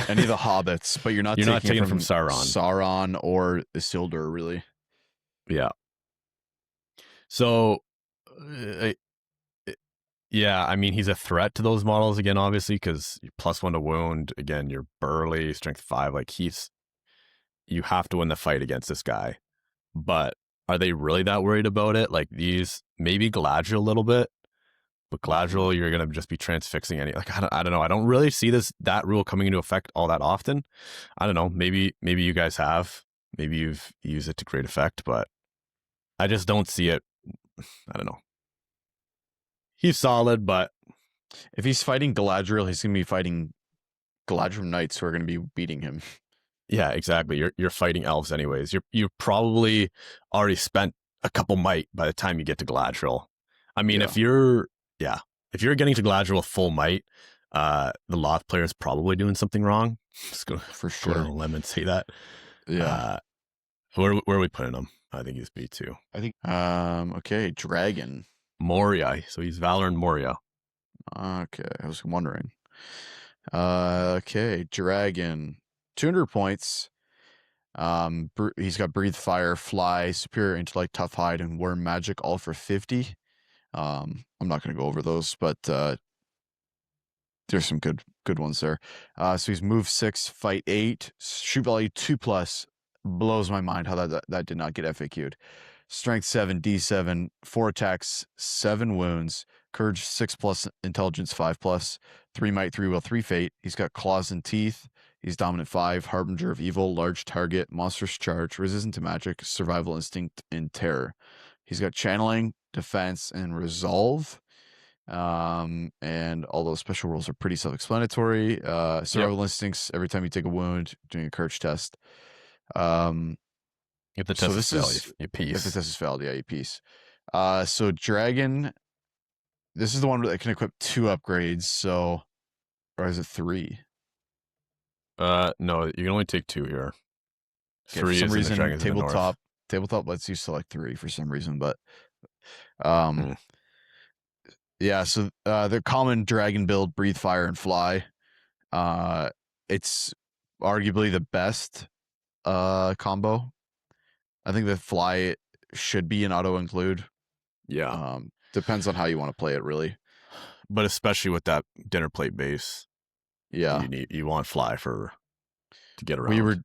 any of the hobbits, but you're not taking it from Sauron or Isildur, really. Yeah. So, I mean, he's a threat to those models again, obviously, because you're +1 to wound. Again, you're burly, strength 5. Like, you have to win the fight against this guy. But are they really that worried about it? Like, these, maybe Galadriel a little bit, but Galadriel, you're going to just be transfixing any. Like, I don't know. I don't really see that rule coming into effect all that often. I don't know. Maybe you guys have. Maybe you've used it to great effect, but I just don't see it. I don't know. He's solid, but if he's fighting Galadriel, he's going to be fighting Galadriel Knights who are going to be beating him. Yeah, exactly. You're fighting elves anyways. You probably already spent a couple might by the time you get to Galadriel. I mean, if you're getting to Galadriel full might, the Loth player is probably doing something wrong. Just go for sure. Go on a limb and say that. Yeah. Where are we putting him? I think he's B2. I think okay, Dragon. Moria. So he's Valour and Moria. Okay, I was wondering. Okay, Dragon. 200 points. He's got Breathe Fire, Fly, Superior Intellect, Tough Hide, and Worm Magic, all for 50. I'm not going to go over those, but there's some good ones there. So he's move 6, fight 8, shoot value 2+. Blows my mind how that did not get FAQ'd. Strength 7, D7, 4 attacks, 7 wounds, Courage 6+, Intelligence 5+, 3 Might, 3 Will, 3 Fate. He's got Claws and Teeth. He's Dominant 5, Harbinger of Evil, Large Target, Monstrous Charge, Resistant to Magic, Survival Instinct, and Terror. He's got Channeling, Defense, and Resolve. And all those special rules are pretty self-explanatory. Survival Instincts, every time you take a wound, doing a Courage test. If the test is failed, you piece. If the test is failed, yeah, you piece. So Dragon, this is the one that can equip 2 upgrades, so, or is it 3? No, you can only take 2 here. Okay, 3 for some is reason, in the Dragons in the North. tabletop lets you select 3 for some reason, but yeah, so the common dragon build, Breathe Fire and Fly. It's arguably the best combo. I think the Fly should be an auto include. Yeah. Depends on how you want to play it, really. But especially with that dinner plate base, yeah, you want Fly to get around.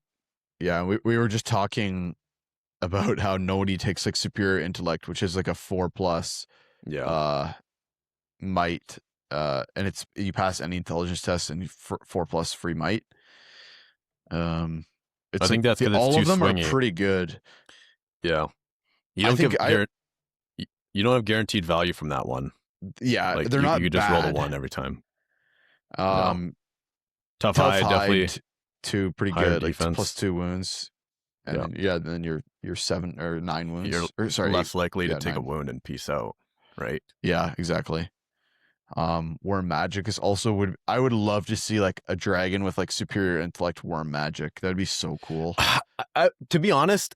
We were just talking about how nobody takes like Superior Intellect, which is like a 4+. Might, and it's you pass any intelligence test and 4+ free might. I think that's good. All of them are pretty good. Yeah, you don't have guaranteed value from that one. Yeah, like, they're not. You just roll the 1 every time. Tough Hide, definitely 2 pretty good. Defense. Like +2 wounds, and then you're 7 or 9 wounds. You're less likely to take 9. A wound and peace out, right? Yeah, exactly. Worm Magic is also I would love to see like a dragon with like Superior Intellect Worm Magic. That'd be so cool. To be honest,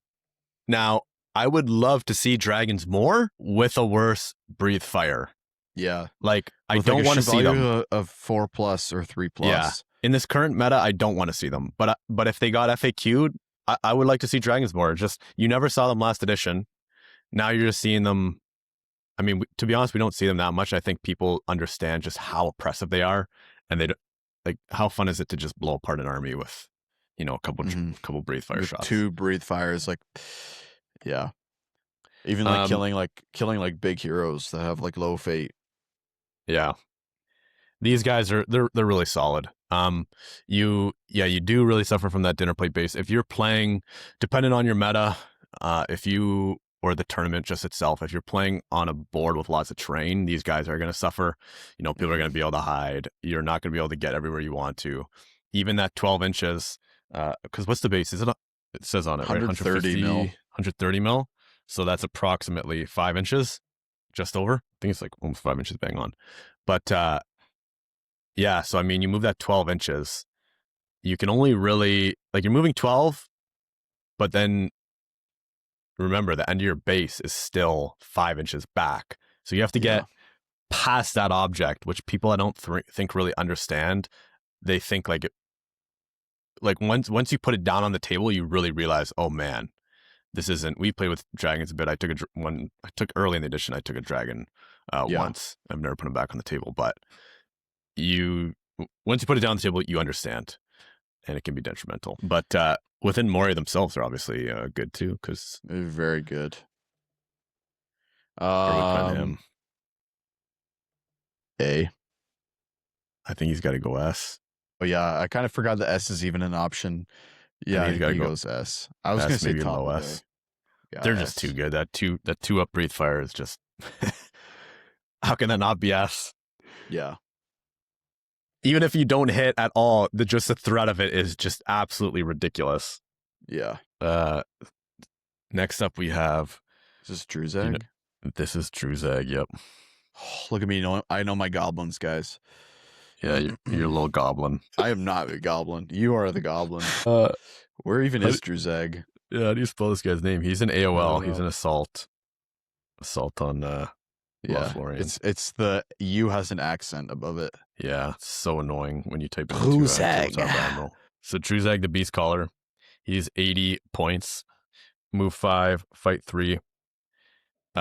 now I would love to see dragons more with a worse Breathe Fire. Yeah, like I don't want to see them of 4+ or 3+. Yeah, in this current meta, I don't want to see them. But if they got FAQ'd, I would like to see dragons more. Just you never saw them last edition. Now you're just seeing them. I mean, to be honest, we don't see them that much. I think people understand just how oppressive they are, and they like how fun is it to just blow apart an army with, a couple Breathe Fire shots. 2 Breathe Fires, like, yeah, even like killing like big heroes that have like low fate. Yeah, these guys they're really solid. You do really suffer from that dinner plate base if you're playing, depending on your meta, or the tournament just itself. If you're playing on a board with lots of terrain, these guys are going to suffer. People are going to be able to hide. You're not going to be able to get everywhere you want to. Even that 12 inches, because what's the base? It says on it, 130 right? mil. 130 mil. So that's approximately 5 inches, just over. I think it's like almost 5 inches bang on. But yeah, so I mean, you move that 12 inches, you can only really, like, you're moving 12, but then remember, the end of your base is still 5 inches back. So you have to get past that object, which people I don't think really understand. They think like once you put it down on the table, you really realize, oh man, this isn't. We play with dragons a bit. I took early in the edition. I took a dragon once. I've never put him back on the table, but once you put it down on the table, you understand, and it can be detrimental. But within Moria themselves are obviously good too, because they're very good. Him. A. I think he's got to go S. Oh yeah, I kind of forgot the S is even an option. Yeah, he goes S. I was going to say top low S. Yeah, they're just too good. That two up Breathe Fire is just how can that not be S? Yeah. Even if you don't hit at all, just the threat of it is just absolutely ridiculous. Yeah. Next up we have, is this Druzag? This is Druzag. Yep. Look at me. I know my goblins, guys. Yeah, you're a little goblin. I am not a goblin. You are the goblin. Where even is Druzag? Yeah, how do you spell this guy's name? He's an AOL. He's an assault. Assault on Lothlorien. It's the U has an accent above it. Yeah, it's so annoying when you type in Druzag. So Druzag the Beast Caller. He's 80 points. Move 5, fight 3,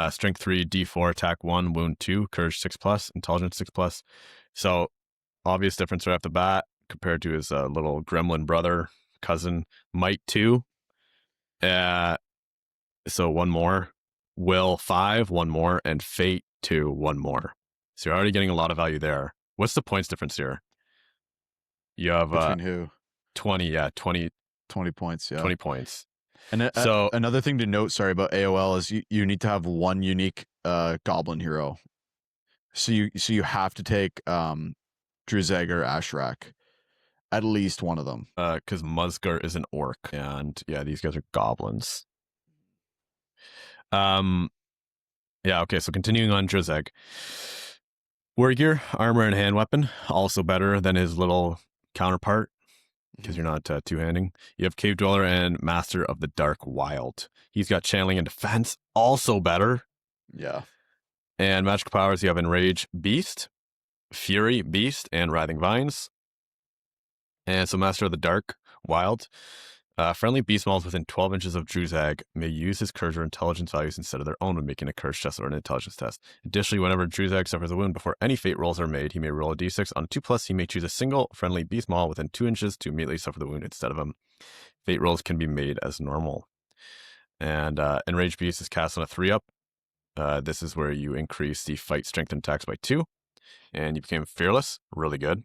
strength 3, D4, attack 1, wound 2, courage 6+, intelligence 6+. So obvious difference right off the bat compared to his little gremlin brother, cousin, might 2. So 1 more. Will 5, 1 more, and fate 2, 1 more. So you're already getting a lot of value there. What's the points difference here? You have Between who? 20, 20 points, yeah. 20 points. And So another thing to note, sorry, about AOL is you need to have one unique goblin hero. So you have to take Druzeg or Ashrak, at least one of them. because Musgar is an orc, and yeah, these guys are goblins. Yeah, okay, so continuing on Druzeg. War gear, armor, and hand weapon, also better than his little counterpart, because you're not two-handing. You have Cave Dweller and Master of the Dark Wild. He's got channeling and defense, also better. Yeah. And magical powers, you have Enrage Beast, Fury Beast, and Writhing Vines. And so Master of the Dark Wild. Friendly beast models within 12 inches of Druzag may use his courage or intelligence values instead of their own when making a courage test or an intelligence test. Additionally, whenever Druzag suffers a wound before any fate rolls are made, he may roll a d6. On a 2+, he may choose a single friendly beast model within 2 inches to immediately suffer the wound instead of him. Fate rolls can be made as normal. And Enraged Beast is cast on a 3-up. This is where you increase the fight strength and attacks by 2. And you became Fearless. Really good.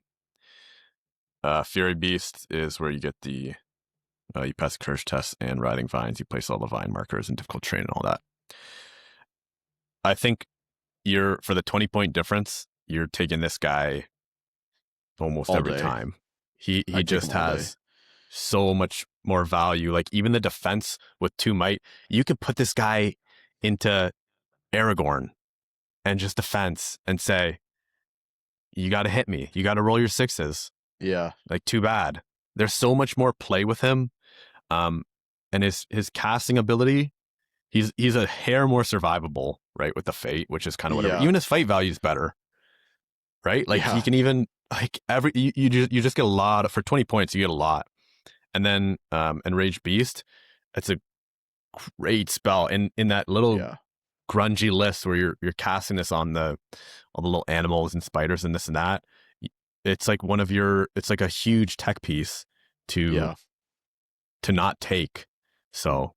Fury Beast is where you get the... you pass the courage test and Writhing Vines. You place all the vine markers and difficult terrain and all that. I think for the 20-point difference, you're taking this guy almost All every day. time. He I'd take just him all has so much more value. Like even the defense with 2 might, you could put this guy into Aragorn and just defense and say, you got to hit me. You got to roll your 6s. Yeah. Like too bad. There's so much more play with him. And his casting ability, he's a hair more survivable, right? With the fate, which is kind of whatever. Yeah. Even his fight value is better, right? Like Yeah. he can even like you just get a lot for 20 points. You get a lot, and then Enraged Beast, it's a great spell in that little grungy list where you're casting this on all the little animals and spiders and this and that. It's like it's like a huge tech piece to not take, so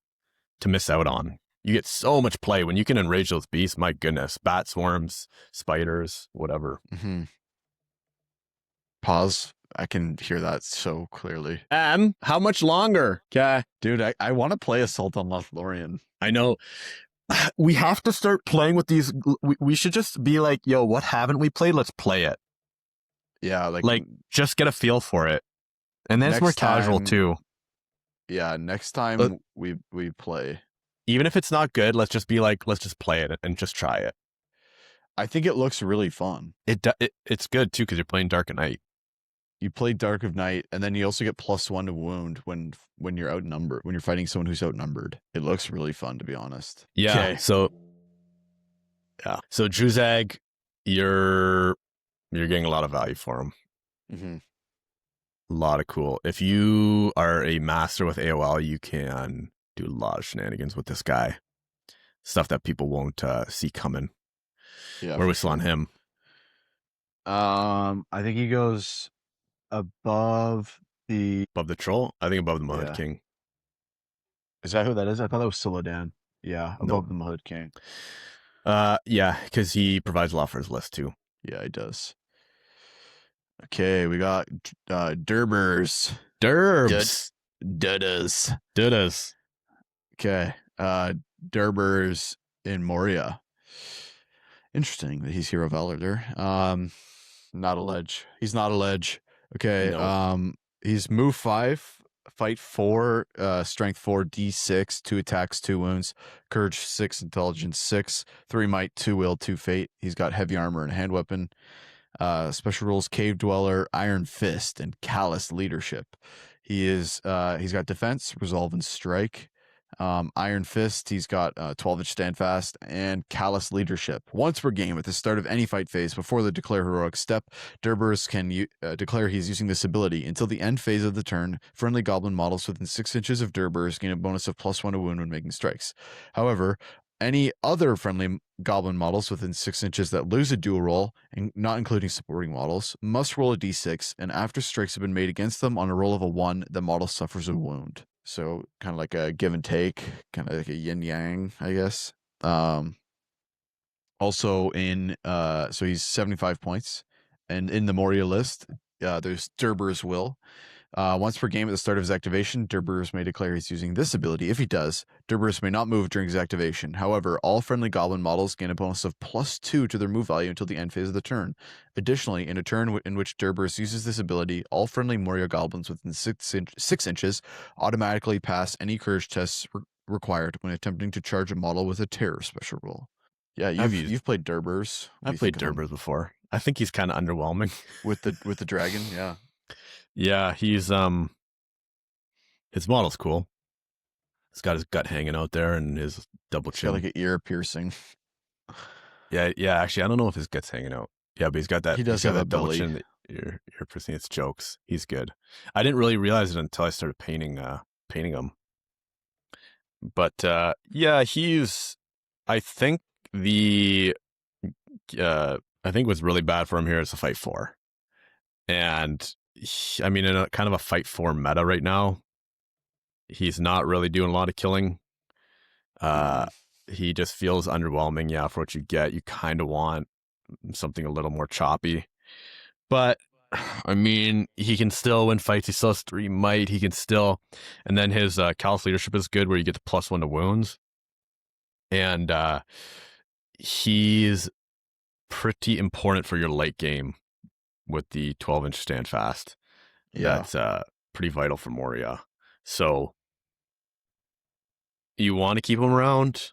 to miss out on. You get so much play when you can enrage those beasts. My goodness, bat swarms, spiders, whatever. Mm-hmm. Pause. I can hear that so clearly. How much longer? Okay, dude, I want to play Assault on Lothlorien. I know. We have to start playing with these. We should just be like, yo, what haven't we played? Let's play it. Yeah, like just get a feel for it, and then it's more casual too. Yeah, next time we play, even if it's not good, let's just be like, let's just play it and just try it. I think it looks really fun. It's good too because you're playing Dark of Night. You play Dark of Night, and then you also get +1 to wound when you're outnumbered. When you're fighting someone who's outnumbered, it looks really fun, to be honest. Yeah. Okay. So Druzag, you're getting a lot of value for him. Mm-hmm. A lot of cool. If you are a master with AOL, you can do a lot of shenanigans with this guy. Stuff that people won't see coming. Yeah. Where we still on him? I think he goes above the troll. I think above the Mahud King. Is that who that is? I thought that was Silodan. Yeah, above the Mahud King. Yeah, because he provides a lot for his list too. Yeah, he does. Okay, we got Durbs. Dudas. Okay. Durbers in Moria. Interesting that he's Hero Valor there. Not a ledge. He's not a ledge. Okay. No. He's move 5, fight 4, strength 4, D6, 2 attacks, 2 wounds, courage 6, intelligence 6, 3 might, 2 will, 2 fate. He's got heavy armor and hand weapon. Special rules: Cave Dweller, Iron Fist, and Callous Leadership. He's got defense, resolve, and strike. Iron Fist, he's got 12-inch stand fast, and Callous Leadership. Once per game at the start of any fight phase before the declare heroic step, Durburst can declare he's using this ability. Until the end phase of the turn, friendly goblin models within 6 inches of Durburst gain a bonus of +1 to wound when making strikes. However, any other friendly goblin models within 6 inches that lose a dual roll, and not including supporting models, must roll a d6, and after strikes have been made against them on a roll of a 1, the model suffers a wound. So kind of like a give and take, kind of like a yin yang, I guess. Also so he's 75 points, and in the Moria list, there's Durbur's Will. Once per game at the start of his activation, Durburst may declare he's using this ability. If he does, Durburst may not move during his activation. However, all friendly goblin models gain a bonus of +2 to their move value until the end phase of the turn. Additionally, in a turn in which Durburst uses this ability, all friendly Moria goblins within 6 inches automatically pass any courage tests required when attempting to charge a model with a terror special roll. Yeah, you've played Durburst. I've played Durburst before. I think he's kind of underwhelming with the dragon. Yeah. Yeah, he's his model's cool. He's got his gut hanging out there and his double chin. Got like an ear piercing. Yeah. Actually, I don't know if his gut's hanging out. Yeah, but he's got that. He does have that double belly. chin. Ear piercing. It's jokes. He's good. I didn't really realize it until I started painting him. But yeah, he's. I think what's really bad for him here is the fight 4. And I mean, in a kind of a fight 4 meta right now, he's not really doing a lot of killing. He just feels underwhelming. Yeah, for what you get, you kind of want something a little more choppy. But I mean, he can still win fights. He still has 3 might. He can still, and then his Callous Leadership is good, where you get the +1 to wounds, and he's pretty important for your late game with the 12-inch stand fast. Yeah, that's pretty vital for Moria. So you want to keep him around,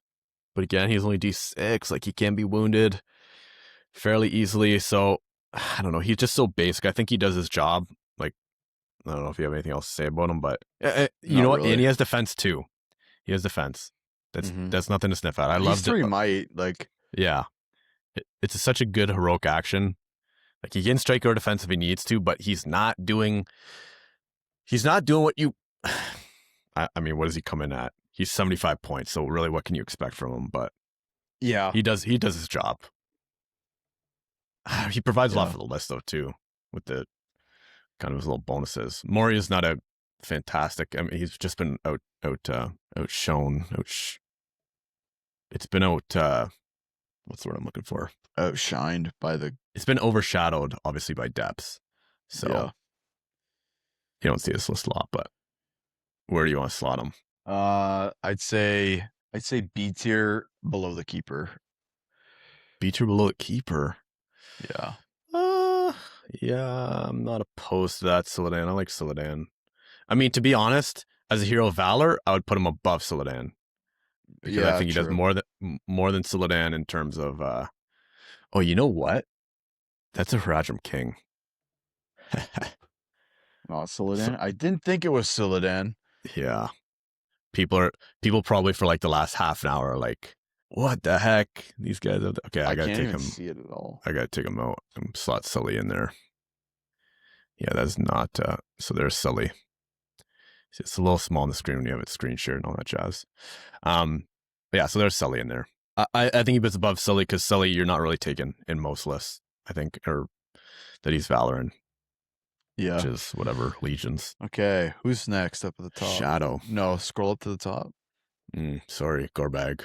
but again, he's only D6. Like, he can be wounded fairly easily. So I don't know. He's just so basic. I think he does his job. Like, I don't know if you have anything else to say about him, but you know what? Really. And he has defense too. He has defense. That's nothing to sniff at. I love 3 might, like, yeah. It's such a good heroic action. Like, he can strike or defense if he needs to, but he's not doing what you. I mean, what does he come in at? He's 75 points. So really, what can you expect from him? But yeah, he does his job. He provides a lot for the list, though, too, with the kind of his little bonuses. Moria's not a fantastic. I mean, he's just been outshone. It's been what's the word I'm looking for? Outshined by the. It's been overshadowed, obviously, by depths. So you don't see this list a lot, but where do you want to slot him? I'd say B tier below the keeper. B tier below the keeper. Yeah. Yeah, I'm not opposed to that, Siladan. I like Siladan. I mean, to be honest, as a hero of Valour, I would put him above Siladan. Because I think he does more than Siladan in terms of oh, you know what? That's a Haradrim King. Oh, Siladan? I didn't think it was Siladan. Yeah. People probably for like the last half an hour are like, what the heck? These guys are okay, I gotta take him. See it at all. I gotta take him out and slot Sully in there. Yeah, that's not so there's Sully. It's a little small on the screen when you have it screen shared and all that jazz. Yeah, so there's Sully in there. I think he puts above Sully because Sully you're not really taking in most lists, I think, or that he's Valorant. Yeah. Which is whatever, legions. Okay, who's next up at the top? Shadow. No, scroll up to the top. Sorry, Gorbag.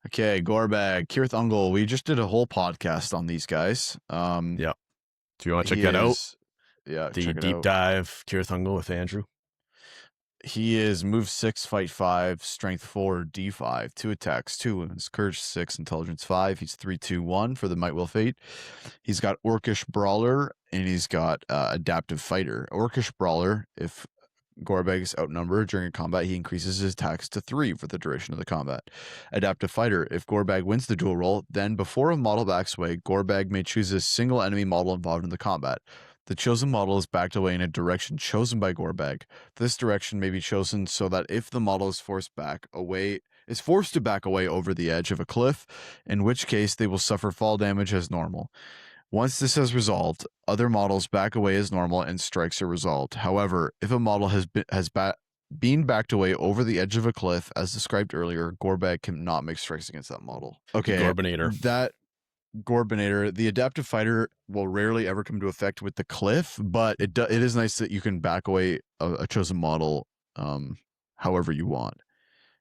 Okay, Gorbag, Kirith Ungol. We just did a whole podcast on these guys. Yeah. Do you want to check that out? Yeah, the deep dive Kirith Ungol with Andrew. He is move 6, fight 5, strength 4, D5, 2 attacks, 2 wounds, courage 6, intelligence 5. He's 3-2-1 for the Might Will Fate. He's got Orcish Brawler and he's got Adaptive Fighter. Orcish Brawler, if Gorbag is outnumbered during a combat, he increases his attacks to 3 for the duration of the combat. Adaptive Fighter, if Gorbag wins the duel roll, then before a model backs away, Gorbag may choose a single enemy model involved in the combat. The chosen model is backed away in a direction chosen by Gorbag. This direction may be chosen so that if the model is forced to back away over the edge of a cliff, in which case they will suffer fall damage as normal. Once this has resolved, other models back away as normal and strikes are resolved. However, if a model has been backed away over the edge of a cliff, as described earlier, Gorbag cannot make strikes against that model. Okay, Gorbinator. that Gorbinator, the adaptive fighter will rarely ever come to effect with the cliff, but it is nice that you can back away a chosen model however you want.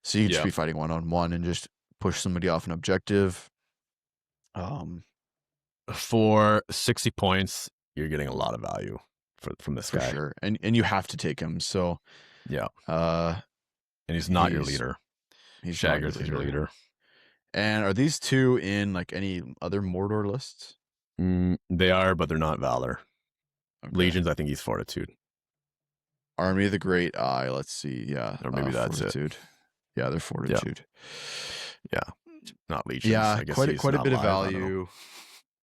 So you could just be fighting 1-on-1 and just push somebody off an objective. For 60 points, you're getting a lot of value from this guy. For sure. And you have to take him. So yeah. And he's not your leader. He's Shagger's your leader. And are these two in like any other Mordor lists? They are, but they're not Valour. Okay. Legions, I think he's Fortitude. Army of the Great Eye, let's see. Yeah. Or maybe that's Fortitude. Yeah, they're Fortitude. Yeah. Not Legions. Yeah, I guess quite a bit of value.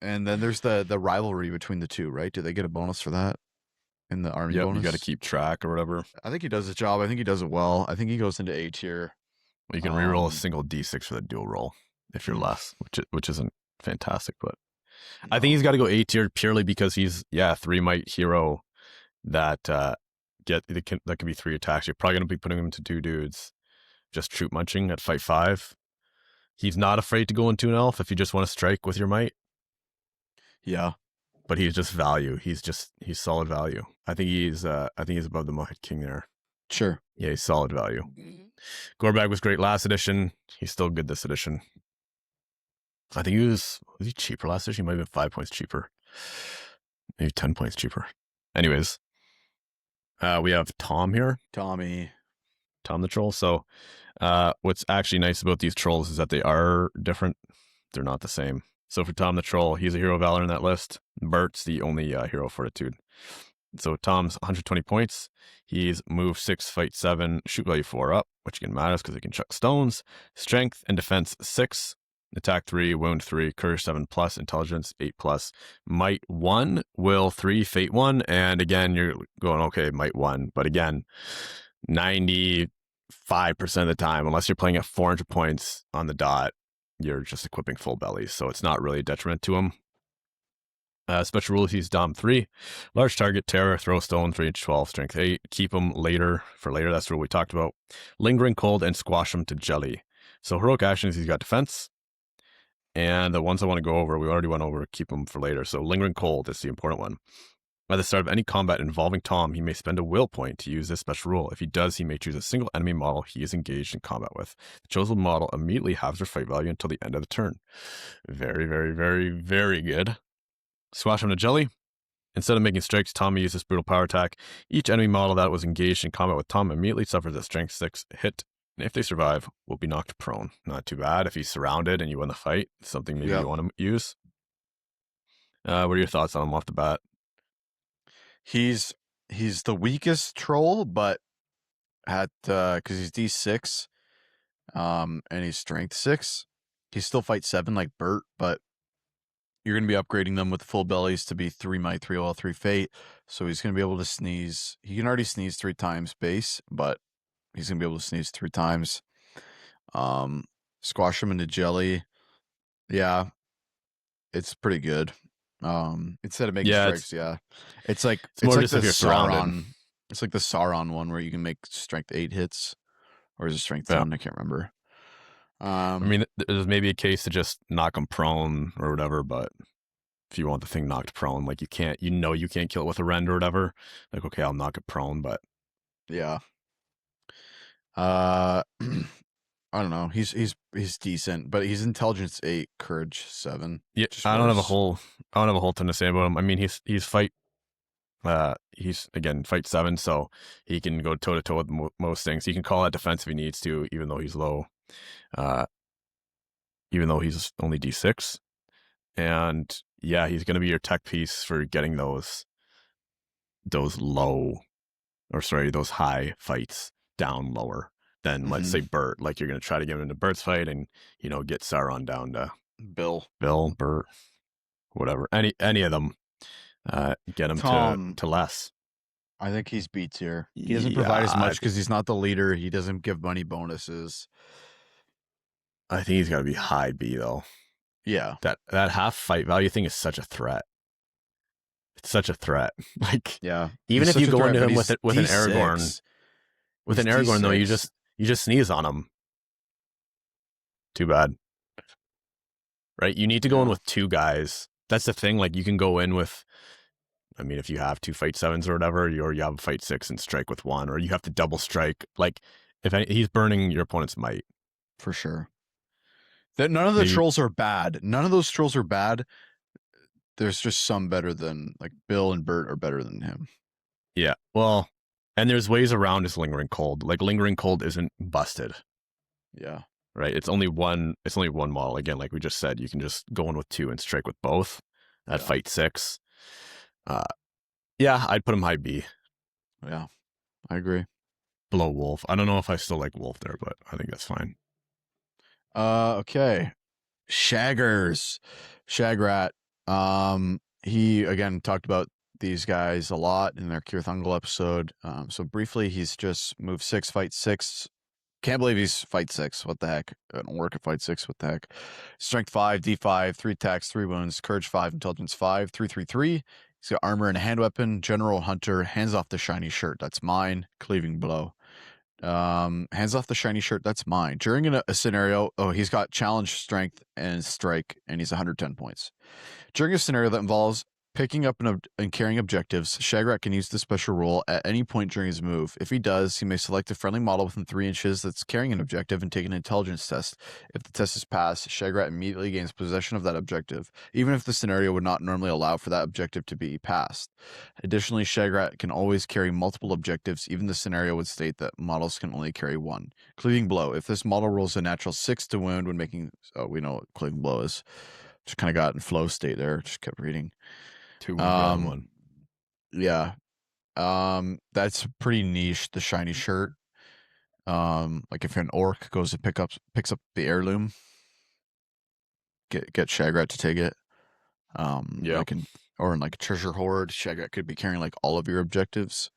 And then there's the rivalry between the two, right? Do they get a bonus for that in the army bonus? You got to keep track or whatever. I think he does the job. I think he does it well. I think he goes into A tier. Well, you can reroll a single D6 for the dual roll if you're less, which isn't fantastic, but I think he's got to go A tier purely because he's 3 might hero that that can be 3 attacks. You're probably going to be putting him to 2 dudes, just troop munching at fight 5. He's not afraid to go into an elf if you just want to strike with your might. Yeah, but he's just value. He's solid value. I think he's above the Mohit King there. Sure. Yeah, he's solid value. Gorbag was great last edition. He's still good this edition. I think was he cheaper last edition? He might have been 5 points cheaper. Maybe 10 points cheaper. Anyways, we have Tom here. Tom the troll. So what's actually nice about these trolls is that they are different. They're not the same. So for Tom the Troll, he's a hero of Valor in that list. Bert's the only hero of Fortitude. So Tom's 120 points. He's move 6, fight 7, shoot value 4 up, which again matters because he can chuck stones. Strength and defense 6, attack 3, wound 3, courage 7+, intelligence 8+, might 1, will 3, fate 1. And again, you're going, okay, might 1. But again, 95% of the time, unless you're playing at 400 points on the dot, you're just equipping full bellies, so it's not really a detriment to him. Special rules, he's Dom 3. Large target, terror, throw stone, 3-12, strength 8. Keep him for later, that's the rule we talked about. Lingering cold and squash him to jelly. So heroic actions, he's got defense. And the ones I want to go over, we already went over, keep him for later. So lingering cold is the important one. At the start of any combat involving Tom, he may spend a will point to use this special rule. If he does, he may choose a single enemy model he is engaged in combat with. The chosen model immediately halves their fight value until the end of the turn. Very, very, very, very good. Squash him to jelly. Instead of making strikes, Tom may use this brutal power attack. Each enemy model that was engaged in combat with Tom immediately suffers a strength 6 hit, and if they survive, will be knocked prone. Not too bad. If he's surrounded and you win the fight, something maybe you want to use. What are your thoughts on him off the bat? He's the weakest troll, but at because he's D6, and he's strength 6. He still fights 7 like Bert, but you're going to be upgrading them with full bellies to be 3 might, 3 will, 3 fate. So he's going to be able to sneeze. He can already sneeze 3 times base, but he's going to be able to sneeze 3 times. Squash him into jelly. Yeah, it's pretty good. Instead of making strikes, it's like the Sauron. It's like the Sauron one where you can make strength 8 hits, or is it strength 10? I can't remember. I mean, there's maybe a case to just knock him prone or whatever, but if you want the thing knocked prone, like you can't kill it with a rend or whatever. Like, okay, I'll knock it prone, but yeah. I don't know. He's decent, but he's intelligence 8, courage 7. Yeah, I don't have a whole ton to say about him. I mean, he's fight 7, so he can go toe to toe with most things. He can call out defense if he needs to, even though he's low. Even though he's only D6, and he's going to be your tech piece for getting those high fights down lower than let's say Bert. Like you're going to try to get him into Bert's fight and get Sauron down to Bill, Bert, whatever. Any of them. get him Tom, to less. I think he's B tier. He doesn't Yeah, provide as much because he's not the leader. He doesn't give money bonuses. I think he's got to be high B though. Yeah. That half fight value thing is such a threat. It's such a threat. Like Yeah. even He's if such you a go threat, into but him he's with an Aragorn, D6. He's though, D6. you just sneeze on him. Too bad. Right? You need to go in Yeah, with two guys. That's the thing. Like you can go in with, I mean, if you have two fight sevens or whatever, or you have a fight six and strike with one, or you have to double strike. Like if he's burning your opponent's might. for sure. That none of the Maybe, trolls are bad. None of those trolls are bad. There's just some better than like Bill and Bert are better than him. yeah. Well, and there's ways around his lingering cold. Like lingering cold isn't busted, Yeah. right? It's only one. It's only one model. Again, like we just said, you can just go in with two and strike with both. At Yeah. fight six. Uh, yeah, I'd put him high B. Yeah. I agree. Below Wolf. I don't know if I still like Wolf there, but I think that's fine. Okay. Shaggers. Shagrat. He again talked about these guys a lot in their Kirthungal episode. So briefly, he's just move 6, fight 6. Can't believe he's fight 6. What the heck? Don't work at fight 6. What the heck? Strength 5, D5, 3 attacks, 3 wounds, courage 5, intelligence 5, 333. He's got armor and a hand weapon, general hunter, hands off the shiny shirt. That's mine. Cleaving blow. Hands off the shiny shirt. That's mine. During a scenario, he's got challenge, strength, and strike, and he's 110 points. During a scenario that involves picking up and carrying objectives, Shagrat can use the special rule at any point during his move. If he does, he may select a friendly model within 3 inches that's carrying an objective and take an intelligence test. If the test is passed, Shagrat immediately gains possession of that objective, even if the scenario would not normally allow for that objective to be passed. Additionally, Shagrat can always carry multiple objectives, even the scenario would state that models can only carry one. Cleaving blow. If this model rolls a natural 6 to wound when making... Oh, we know what cleaving blow is. Just kind of got in flow state there. Just kept reading. 2 wounds rather than one. Yeah. That's pretty niche, the shiny shirt. Like if an orc goes to picks up the heirloom, get Shagrat to take it. Yeah. Like or in like a treasure hoard, Shagrat could be carrying like all of your objectives.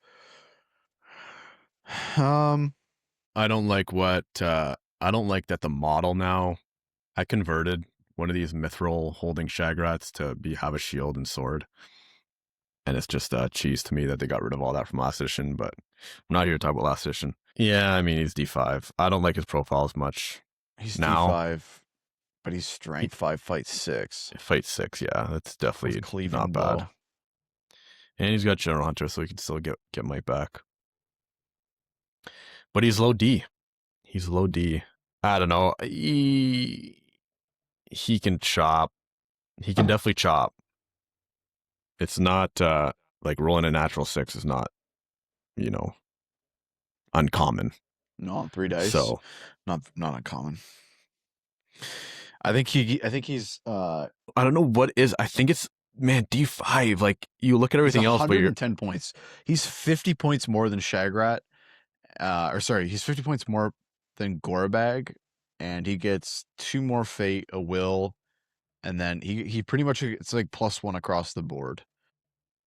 I don't like I don't like that the model now. I converted one of these mithril holding Shagrats to have a shield and sword. And it's just cheese to me that they got rid of all that from last edition, but I'm not here to talk about last edition. Yeah, I mean, he's D5. I don't like his profile as much. He's now. D5, but he's strength 5, fight 6. Fight 6, yeah. That's definitely not blow. bad. And he's got General Hunter, so he can still get might back. But he's low D. He's low D. I don't know. He can chop. He can definitely chop. It's not like rolling a natural 6 is not, uncommon. No, on 3 dice. So not uncommon. I think he's I don't know what is. I think it's D5. Like you look at everything else, but you're 110 points. He's 50 points more than Shagrat. He's 50 points more than Gorbag, and he gets 2 more fate, a will, and then he pretty much, it's like +1 across the board.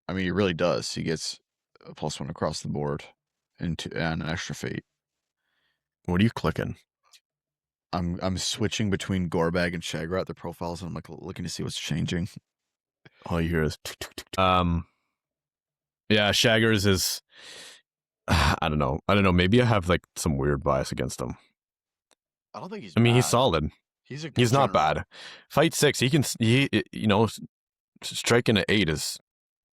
I mean, he really does. He gets a +1 across the board and an extra fate. What are you clicking? I'm switching between Gorbag and Shagrat, the profiles, and I'm like looking to see what's changing. All you hear is yeah, Shaggers is I don't know. Maybe I have like some weird bias against him. I don't think he's I mean, bad. he's solid. He's not bad. Fight 6, striking an 8 is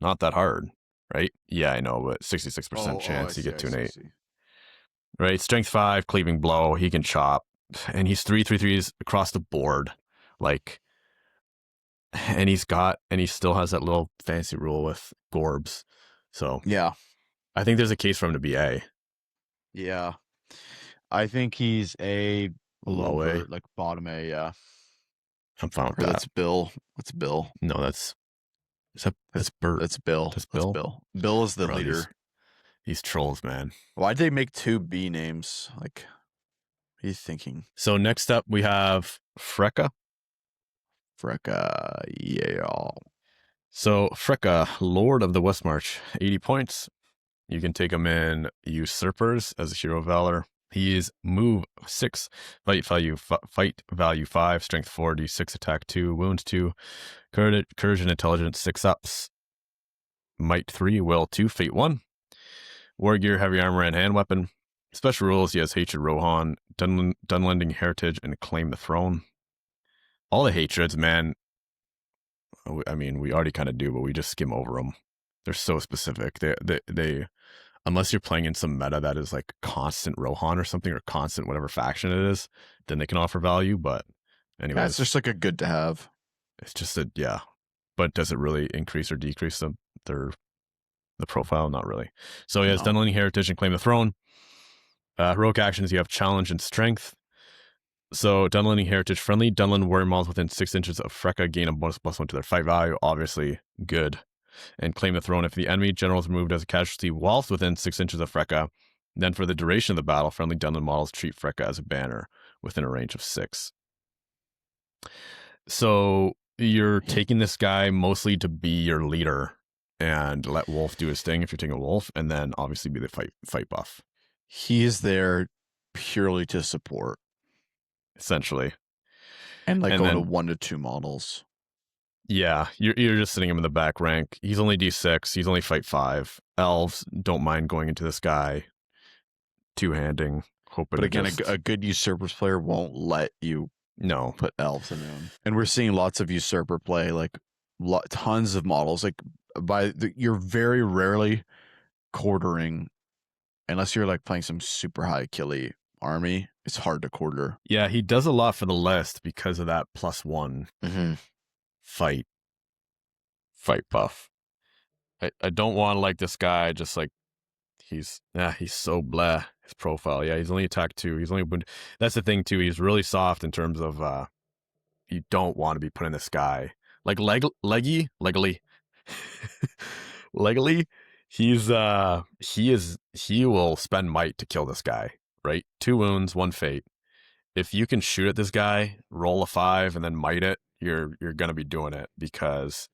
not that hard, right? Yeah, I know, but 66% chance you get to an 8. Right? Strength 5, cleaving blow, he can chop. And he's 3/3/3s across the board. Like, and he still has that little fancy rule with Gorbs. So yeah, I think there's a case for him to be A. Yeah, I think he's a Low A, like bottom A. Yeah, I'm fine with that. That's Bill. That's Bill. No, that's Bert. That's Bill. That's Bill. Bill is the leader. These trolls, man. Why'd they make 2 B names? Like, what are you thinking? So next up we have Freka. Freka, yeah. So Fricka, Lord of the West March, 80 points. You can take him in Usurpers as a hero of Valor. He is move 6, fight value 5, strength 4, d6 attack 2, wounds 2, courage and intelligence 6 ups, might 3, will 2, fate 1. War gear, heavy armor, and hand weapon. Special rules: he has Hatred Rohan, Dunlending Heritage, and Claim the Throne. All the hatreds, man. I mean, we already kind of do, but we just skim over them. They're so specific. They unless you're playing in some meta that is like constant Rohan or something, or constant whatever faction it is, then they can offer value. But anyways, Yeah, it's just like a good to have. It's just a, yeah. But does it really increase or decrease the profile? Not really. So he has Dunlending Heritage and Claim the Throne. Heroic actions, you have Challenge and Strength. So Dunlending Heritage friendly. Dunland warrior models within 6 inches of Freka gain a bonus +1 to their fight value. Obviously good. And Claim the Throne. If the enemy general is removed as a casualty whilst within 6 inches of Freka, then for the duration of the battle, friendly Dunland models treat Freka as a banner within a range of 6. So you're taking this guy mostly to be your leader and let Wolf do his thing if you're taking a Wolf, and then obviously be the fight buff. He is there purely to support, essentially, and like going to 1 to 2 models. Yeah, you're just sitting him in the back rank. He's only D6. He's only fight 5. Elves don't mind going into this guy, two-handing. But again, a good Usurpers player won't let you put elves in him. And we're seeing lots of Usurper play, like tons of models. Like you're very rarely quartering, unless you're like playing some super high killy army. It's hard to quarter. Yeah, he does a lot for the list because of that +1 fight buff. I don't want to like this guy. Just like he's so blah. His profile, he's only attack 2. He's only wound. That's the thing too. He's really soft in terms of you don't want to be putting this guy like legally. Legally, he will spend might to kill this guy, right? 2 wounds, 1 fate. If you can shoot at this guy, roll a 5 and then might it, you're gonna be doing it, because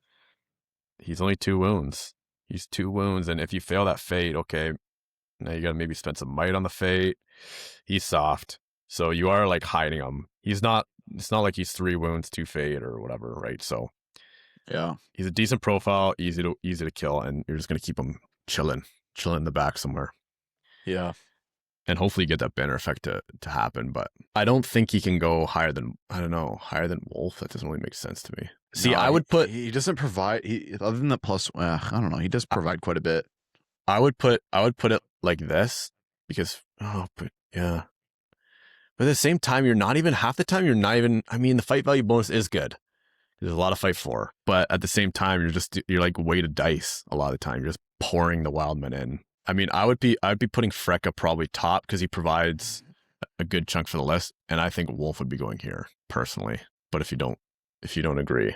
he's only 2 wounds. He's 2 wounds, and if you fail that fate, okay, now you gotta maybe spend some might on the fate. He's soft, so you are like hiding him. It's not like he's 3 wounds, 2 fate or whatever, right? So yeah, he's a decent profile, easy to kill, and you're just gonna keep him chilling in the back somewhere. Yeah. And hotfully get that banner effect to happen. But I don't think he can go higher than Wolf. That doesn't really make sense to me. See, I would put... He doesn't provide... other than the plus... I don't know. He does provide quite a bit. I would put it like this, because... But at the same time, half the time, I mean, the fight value bonus is good. There's a lot of fight for. But at the same time, you're like weighted dice a lot of the time. You're just pouring the Wildman in. I mean, I'd be putting Freka probably top, because he provides a good chunk for the list, and I think Wolf would be going here personally. But if you don't agree,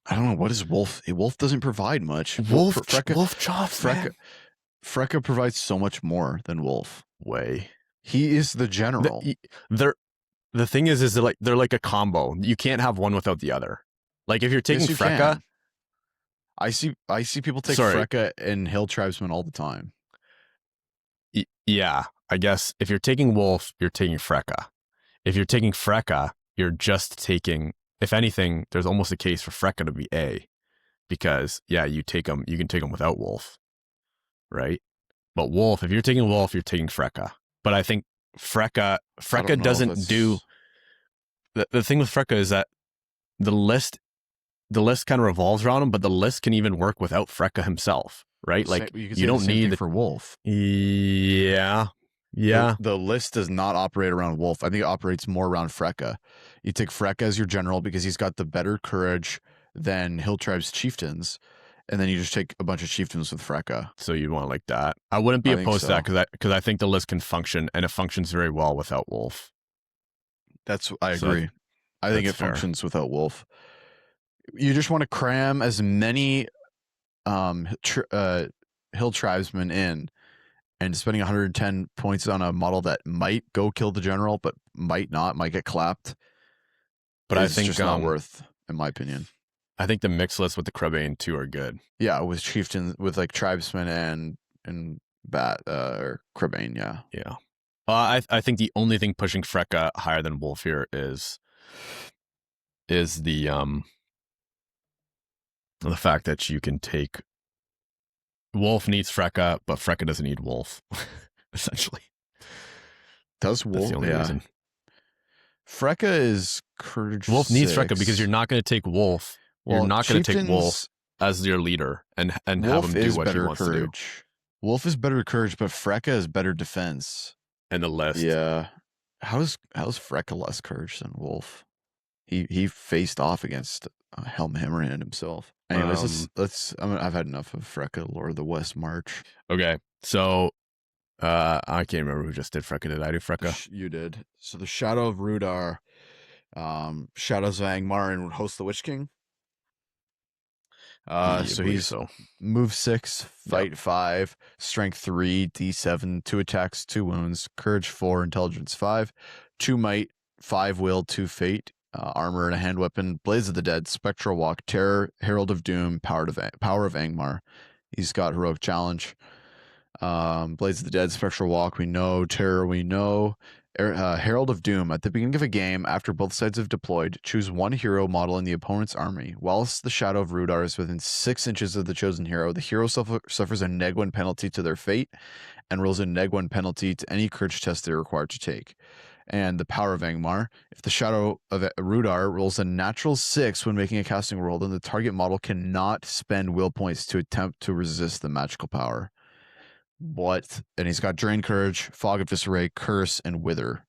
I don't know, what is Wolf. Wolf doesn't provide much. Wolf chops. Freka provides so much more than Wolf. Way. He is the general. The thing is they're like a combo. You can't have one without the other. Like if you're taking Freka. I see people take Freka and Hill Tribesmen all the time. Yeah, I guess if you're taking Wolf, you're taking Freka. If you're taking Freka, you're just taking, if anything, there's almost a case for Freka to be A, because you can take them without Wolf, right? But Wolf, if you're taking Wolf, you're taking Freka. But I think Freka doesn't do... The thing with Freka is that the list kind of revolves around him, but the list can even work without Freka himself, right? Like you don't need for Wolf. Yeah. The list does not operate around Wolf. I think it operates more around Freka. You take Freka as your general because he's got the better courage than Hill Tribe's chieftains, and then you just take a bunch of chieftains with Freka. So you want like that? I wouldn't be opposed to that, because I think the list can function, and it functions very well without Wolf. I agree. I think it functions without Wolf. You just want to cram as many Hill Tribesmen in, and spending 110 points on a model that might go kill the general, but might not, might get clapped. But I think it's just not worth, in my opinion. I think the mix list with the Crabane too are good. Yeah, with Chieftain, with like Tribesman and Bat or Crabane. Yeah, Yeah. I think the only thing pushing Freka higher than Wolf here is the fact that you can take Wolf needs Freka, but Freka doesn't need Wolf. Essentially, does that's Wolf? the only Yeah, reason. Freka is Courage Wolf needs Freka 6. because you're not going to take Wolf. You're Well, not going to take Wolf Chieftains. as your leader and have Wolf him do is what he better wants to do. Courage. Wolf is better Courage, but Freka is better defense. And the list. Yeah. How's Freka less Courage than Wolf? He faced off against Helm Hammerhand himself. Anyways, I've had enough of Freka Lord of the West March. Okay, so I can't remember who just did Freka. Did I do Freka? You did. So the Shadow of Rudar, Shadows of Angmar, and host the Witch King. So he's move 6, fight 5, strength 3, D7, 2 attacks, 2 wounds, courage 4, intelligence 5, 2 might, 5 will, 2 fate, armor and a hand weapon, Blaze of the Dead, spectral walk, terror, herald of doom, power of Angmar. He's got heroic challenge. Blaze of the Dead, spectral walk, we know. Terror, we know. Herald of Doom. At the beginning of a game, after both sides have deployed, choose one hero model in the opponent's army. Whilst the Shadow of Rudar is within 6 inches of the chosen hero, the hero suffers a -1 penalty to their fate and rolls a -1 penalty to any courage test they're required to take. And the Power of Angmar. If the Shadow of Rudar rolls a natural 6 when making a casting roll, then the target model cannot spend will points to attempt to resist the magical power. What? And he's got Drain Courage, Fog of Disarray, Curse, and Wither.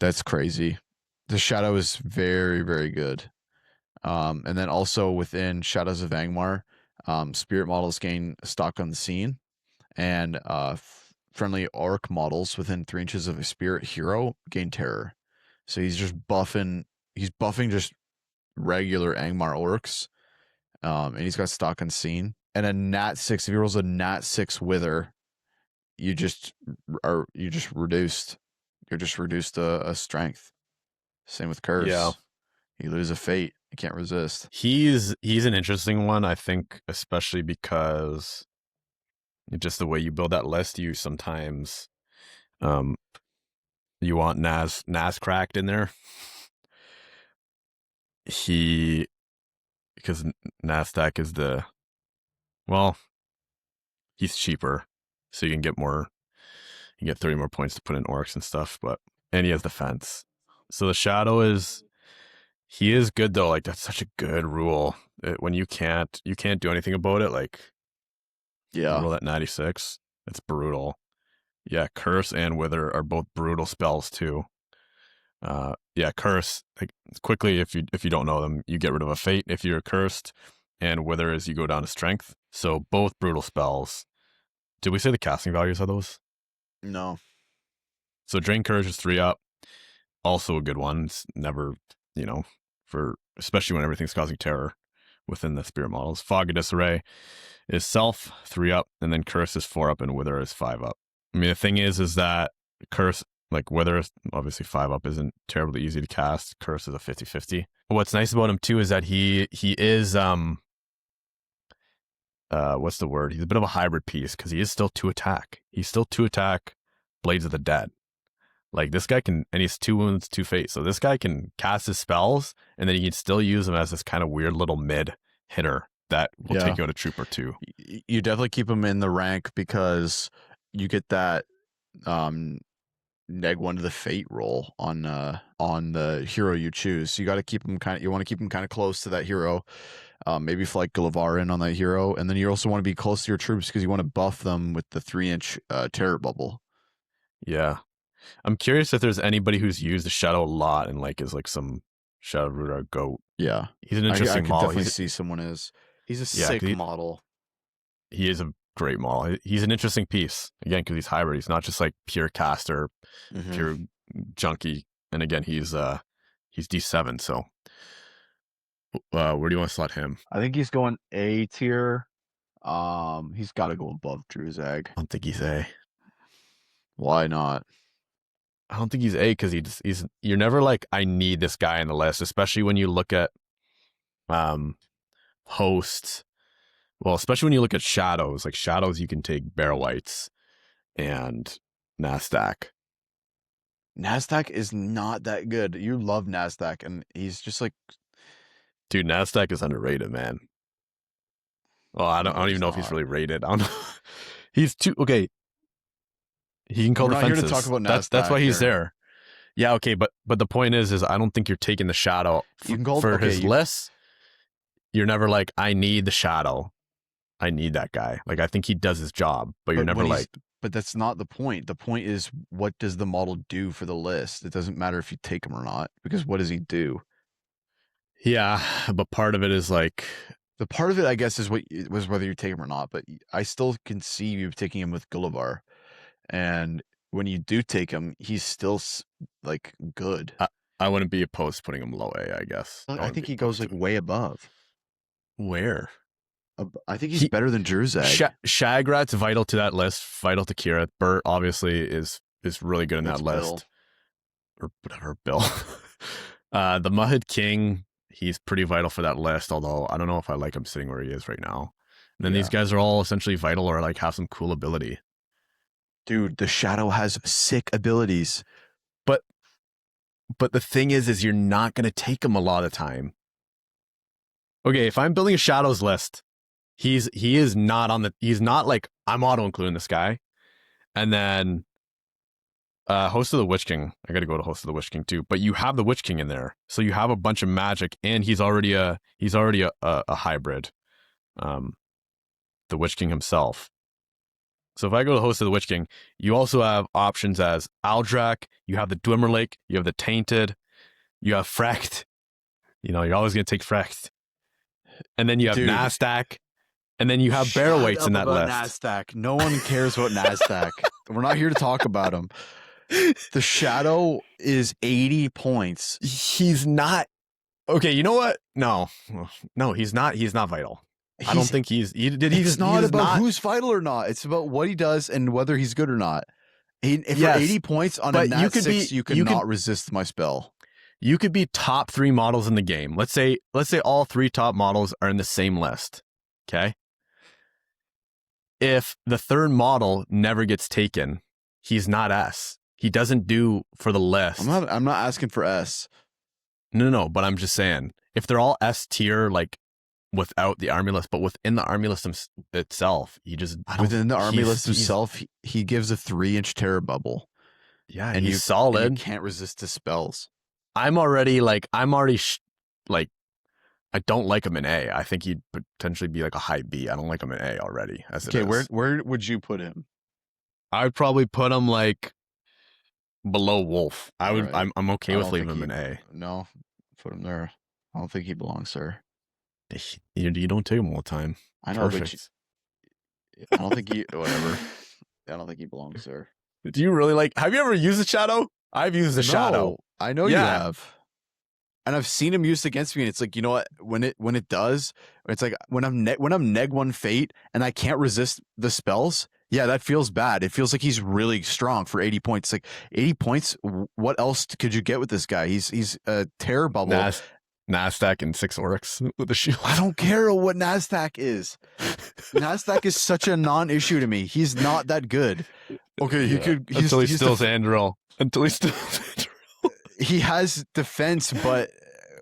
That's crazy. The Shadow is very, very good. And then also within Shadows of Angmar, spirit models gain stock on the scene, and friendly orc models within 3 inches of a spirit hero gain terror. So he's just buffing. He's buffing just regular Angmar orcs, and he's got stock on scene. And a Nat 6. If he rolls a Nat 6 Wither, you just reduced. You're just reduced a strength. Same with Curse. Yeah. You lose a fate. You can't resist. He's an interesting one, I think, especially because just the way you build that list, you sometimes you want Nas cracked in there. Because Nasdaq is he's cheaper, so you can get more. You get 30 more points to put in orcs and stuff, and he has defense. So the Shadow he is good though. Like, that's such a good rule. When you can't do anything about it. Like, roll that 96. It's brutal. Yeah, Curse and Wither are both brutal spells too. Curse, like, quickly, if you don't know them, you get rid of a fate if you're cursed, and Wither is you go down to strength. So both brutal spells. Did we say the casting values of those? No. So Drain Courage is 3 up. Also a good one. It's never, especially when everything's causing terror within the spirit models. Fog of Disarray is self 3 up, and then Curse is 4 up, and Wither is 5 up. I mean, the thing is that Curse, like, Wither is obviously 5 up, isn't terribly easy to cast. Curse is a 50-50. What's nice about him too is that he is what's the word? He's a bit of a hybrid piece because he is still 2 attack. He's still 2 attack Blades of the Dead. Like, this guy can, and he's 2 wounds, 2 fate. So this guy can cast his spells, and then you can still use him as this kind of weird little mid hitter that will take you out a troop or 2. You definitely keep him in the rank because you get that -1 to the fate roll on the hero you choose. So you got to keep him you want to keep him kind of close to that hero. Maybe flight Gullivarin on that hero, and then you also want to be close to your troops because you want to buff them with the 3-inch terror bubble. Yeah, I'm curious if there's anybody who's used the Shadow a lot and like is like some Shadow Rudar goat. Yeah, he's an interesting I model. Definitely see someone is. He's a sick model. He is a great model. He's an interesting piece again because he's hybrid. He's not just like pure caster, pure junkie. And again, he's D7. So where do you want to slot him? I think he's going A tier. He's got to go above Druzag. I don't think he's A. Why not? I don't think he's A because you're never like, I need this guy in the list, especially when you look at Host. Well, especially when you look at shadows, like shadows, you can take Barrow Whites and Nasdaq. Nasdaq is not that good. You love Nasdaq, and he's just like, Dude, Nasdaq is underrated, man. Well, I no, don't even he's know if he's not. really rated. I don't know. He's too okay. He can call We're not here to talk defenses. about That's why Nasdaq he's here. there. Yeah, okay, but the point is I don't think you're taking the shadow You can call for okay. his list. You're never like, I need the shadow. I need that guy. Like, I think he does his job, but you're But never when like, he's but that's not the point. The point is, what does the model do for the list? It doesn't matter if you take him or not, because what does he do? yeah. But part of it is like, The part of it, I guess, is was whether you take him or not. But I still can see you taking him with Gullivar, and when you do take him, he's still like good. I wouldn't be opposed to putting him low A. I guess I I wouldn't think be he goes opposed to like it. way above. Where I think he's better than Druzag. Shagrat's vital to that list. Vital to Kira. Bert obviously is really good in That's that Bill. list, or whatever. Bill. The Mahid King. He's pretty vital for that list. Although I don't know if I like him sitting where he is right now. And then these guys are all essentially vital or like have some cool ability. Dude, the Shadow has sick abilities. But the thing is you're not going to take him a lot of the time. Okay, if I'm building a shadows list, he is not on the. He's not like I'm auto including this guy, and then Host of the Witch King. I got to go to Host of the Witch King too. But you have the Witch King in there, so you have a bunch of magic, and he's already a hybrid, the Witch King himself. So if I go to Host of the Witch King, you also have options as Aldrak, you have the Dwimmerlake, you have the Tainted, you have Frecht. You know, you're always going to take Frecht. And then you have Nasdaq, and then you have Barrow Whites in that list. Nasdaq. No one cares about Nasdaq. We're not here to talk about him. The Shadow is 80 points. He's not. Okay, you know what? No, he's not. He's not vital. I don't think he's. It's not about who's vital or not. It's about what he does and whether he's good or not. For 80 points on a Nat 6, you cannot resist my spell. You could be top 3 models in the game. Let's say all 3 top models are in the same list. Okay. If the third model never gets taken, he's not S. He doesn't do for the list. I'm not asking for S. No, but I'm just saying, if they're all S tier, like without the army list, but within the army list itself, he just within the army list himself, he gives a 3-inch terror bubble. Yeah, and he's solid. And you can't resist his spells. I'm already I don't like him in A. I think he'd potentially be like a high B. I don't like him in A already. Okay, where would you put him? I'd probably put him like below Wolf. I'm okay with leaving him in A. No, put him there. I don't think he belongs there. You don't take him all the time. I know, but I don't think he. Whatever. I don't think he belongs there. Do you really like? Have you ever used a shadow? I've used a shadow. I know you have. And I've seen him used against me, and it's like, you know what? When it does, it's like when I'm neg 1 fate and I can't resist the spells. Yeah, that feels bad. It feels like he's really strong for 80 points. Like 80 points. What else could you get with this guy? He's a terror bubble. Nasdaq and 6 orcs with a shield. I don't care what Nasdaq is. Nasdaq is such a non-issue to me. He's not that good. Okay, until he steals Andril. Until he steals Andril. He has defense, but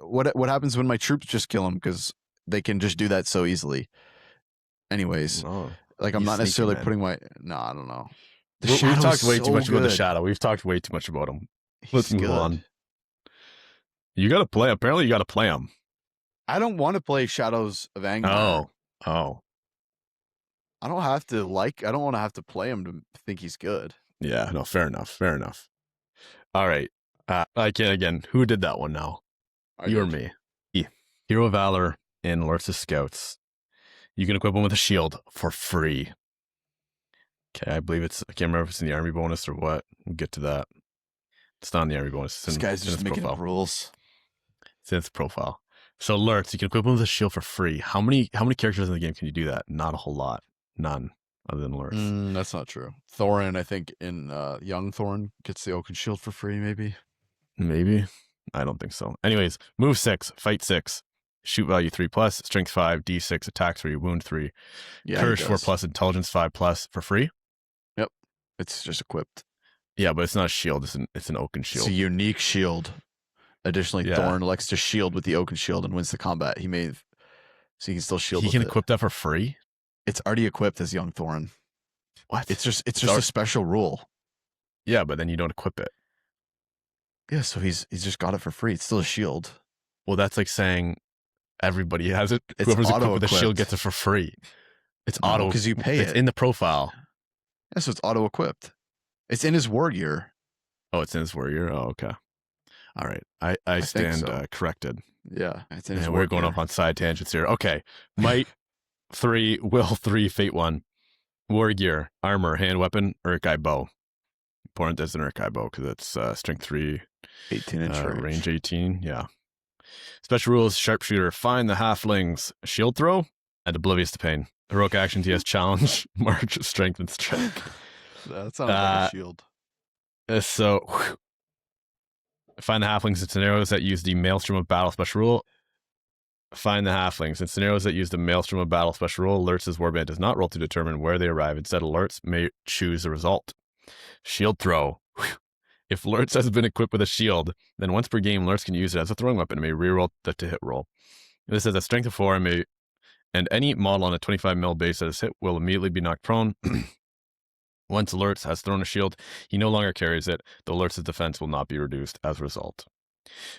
what happens when my troops just kill him, because they can just do that so easily. Anyways, like I'm not necessarily putting my. No, I don't know. We've talked way too much about the Shadow. We've talked way too much about him. Let's move on. You got to play. Apparently, you got to play him. I don't want to play Shadows of Anger. Oh. I don't want to have to play him to think he's good. Yeah. No. Fair enough. All right. Again, who did that one now? You or me? Hero of Valor in Lurtz's Scouts. You can equip him with a shield for free. Okay, I believe I can't remember if it's in the army bonus or what. We'll get to that. It's not in the army bonus. This guy's just making up rules. It's in its profile. So Lurtz, you can equip him with a shield for free. How many characters in the game can you do that? Not a whole lot. None. Other than Lurtz. That's not true. Thorin, I think in young Thorin gets the Oaken Shield for free, maybe. Maybe. I don't think so. Anyways, move 6, fight 6. shoot value 3+, strength 5, D6, attack 3, wound 3, Yeah, courage he 4+, does. intelligence 5+ for free. Yep, it's just equipped. Yeah, but it's not a shield. It's an oaken It's shield. a unique shield. Additionally, Yeah. Thorn elects to shield with the oaken shield and wins the combat. So he can still shield He with can it. equip that for free. It's already equipped as Young Thorn. What? It's just a special rule. Yeah, but then you don't equip it. Yeah, so he's just got it for free. It's still a shield. Well, that's like saying everybody has it. It's Whoever's equipped with the shield auto-equipped. gets it for free. It's No, auto 'cause you pay It's it. in the profile. Yeah, so it's auto equipped. It's in his war gear. Oh, it's in his warrior. Oh, okay. All right. I think stand so. corrected. Yeah, it's in his And war we're going gear. off on side tangents here. Okay. Might 3, will 3, fate 1. War gear, armor, hand weapon, Urkai bow. Important as an Urkai bow because it's strength 3, 18-inch range 18. Yeah. Special rules: sharpshooter, find the halflings, shield throw, and oblivious to pain. Heroic actions: he has challenge, march, strength, and strike. That sounds like a shield. So, find the halflings in scenarios that use the Maelstrom of Battle special rule. Find the halflings in scenarios that use the Maelstrom of Battle special rule. Alerts as warband does not roll to determine where they arrive. Instead, alerts may choose a result. Shield throw. If Lurtz has been equipped with a shield, then once per game, Lurtz can use it as a throwing weapon and may reroll the to hit roll. This is a strength of 4 and any model on a 25 mil base that is hit will immediately be knocked prone. Once Lurtz has thrown a shield, he no longer carries it. The Lurtz's defense will not be reduced as a result.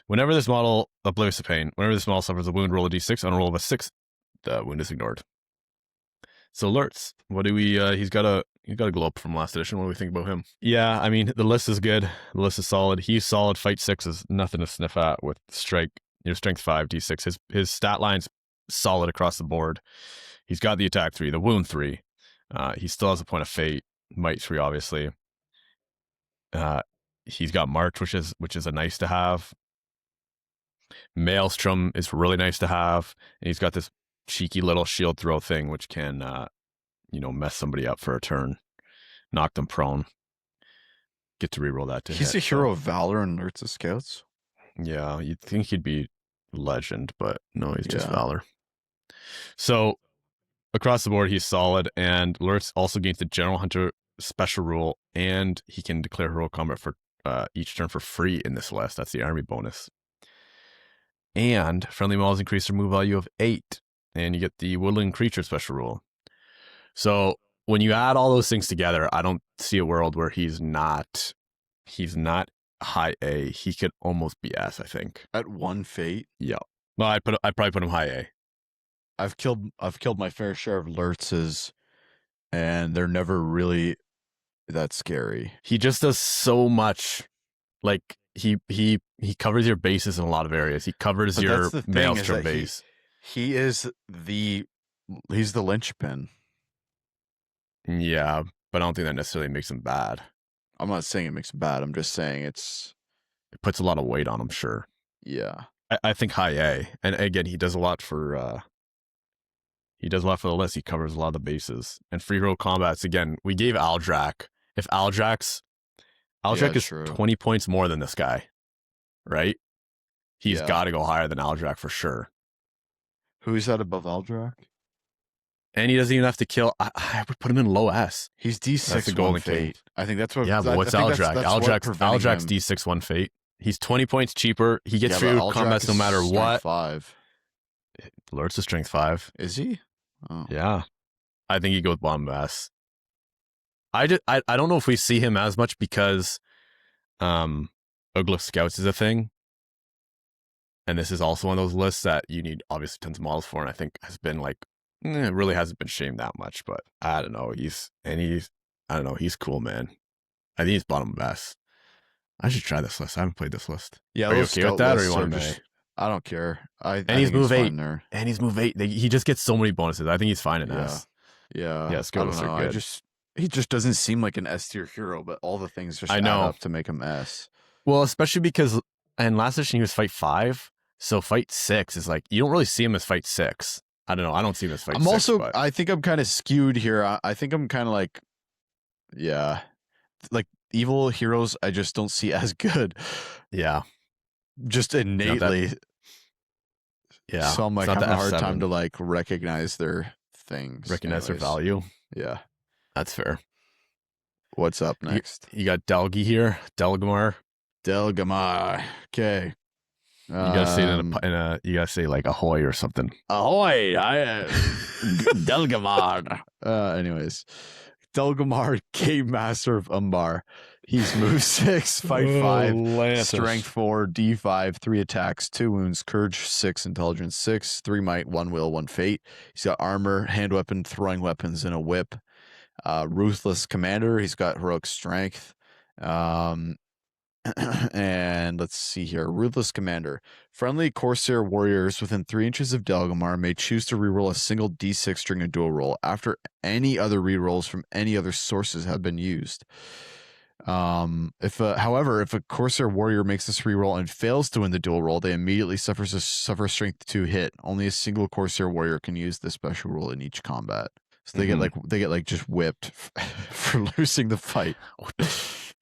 Whenever this model, oblivious to pain, whenever this model suffers a wound, roll a d6. On a roll of a 6, the wound is ignored. So Lurtz, what do we? He's got a glow up from last edition. What do we think about him? Yeah, I mean the list is good. The list is solid. He's solid. Fight 6 is nothing to sniff at with strike. Strength 5, d6. His stat line's solid across the board. He's got the attack 3, the wound 3. He still has a point of fate. Might 3, obviously. He's got march, which is a nice to have. Maelstrom is really nice to have, and he's got this cheeky little shield throw thing, which can, mess somebody up for a turn, knock them prone. Get to reroll that to He's hit. a hero of Valor and Lurtz of Scouts. Yeah, you'd think he'd be legend, but no, he's just Yeah. Valor. So across the board, he's solid, and Lurtz also gains the General Hunter special rule, and he can declare heroic combat for each turn for free in this list. That's the army bonus. And friendly models increase their move value of 8, and you get the woodland creature special rule. So when you add all those things together, I don't see a world where he's not high A. He could almost be S, I think. At 1 fate. Yeah. Well, I'd probably put him high A. I've killed my fair share of Lurtzes, and they're never really that scary. He just does so much. Like he covers your bases in a lot of areas. He covers But your that's the thing, Maelstrom is that base. he's the linchpin. Yeah, but I don't think that necessarily makes him bad. I'm not saying it makes him bad. I'm just saying It puts a lot of weight on him, sure. yeah. I think high A. And again, he does a lot for the list. He covers a lot of the bases. And free hero combats, again, we gave Aldrak. If Aldrak is true. 20 points more than this guy, right? He's Yeah. got to go higher than Aldrak for sure. Who's that above Aldrak? And he doesn't even have to kill. I would put him in low S. He's D6 That's the one Golden fate. King. I think that's what. Yeah, but what's I think Aldrak? that's what preventing Aldrak's him. D6 1 fate. He's 20 points cheaper. He gets Yeah, free but Aldrak combats no is matter strength what. 5. Lurtz is strength 5. Is he? Oh. Yeah. I think he goes bottom S. I don't know if we see him as much because Uglif Scouts is a thing. And this is also one of those lists that you need obviously tons of models for, and I think has been like it really hasn't been shamed that much, but I don't know. He's cool, man. I think he's bottom best. I should try this list. I haven't played this list. Yeah, Are you those okay with scout that, or lists you want are him just- I don't care. And I he's think move fine 8. there. And he's move 8. He just gets so many bonuses. I think he's fine in Yeah. S. Yeah. Yeah, scout lists are good. He just doesn't seem like an S tier hero, but all the things just add up to make him S. Well, especially because in last edition he was fight 5, so fight 6 is like you don't really see him as fight 6. I don't know. I don't see him as fight 6. But I think I'm kind of skewed here. I think I'm kind of like, yeah, like evil heroes. I just don't see as good. yeah, Just innately. Yeah. So I'm it's like not the having a hard F7. time to like recognize their things. Recognize their Anyways, value. yeah. That's fair. What's up next? You got Delgi here. Delgamar. Delgamar. Okay. You gotta say it in a you gotta say like ahoy or something. Ahoy! Delgamar. Anyways, Delgamar, Game Master of Umbar. He's move 6, fight 5, Atlantis. strength 4, D5, 3 attacks, 2 wounds, courage 6, intelligence 6, 3 might, 1 will, 1 fate. He's got armor, hand weapon, throwing weapons, and a whip. Ruthless commander. He's got heroic strength. And let's see here. Ruthless Commander. Friendly Corsair warriors within 3 inches of Delgamar may choose to reroll a single d6 during a dual roll after any other rerolls from any other sources have been used. However, if a Corsair warrior makes this reroll and fails to win the dual roll, they immediately suffer a strength 2 hit. Only a single Corsair warrior can use this special rule in each combat. So they get like just whipped for losing the fight.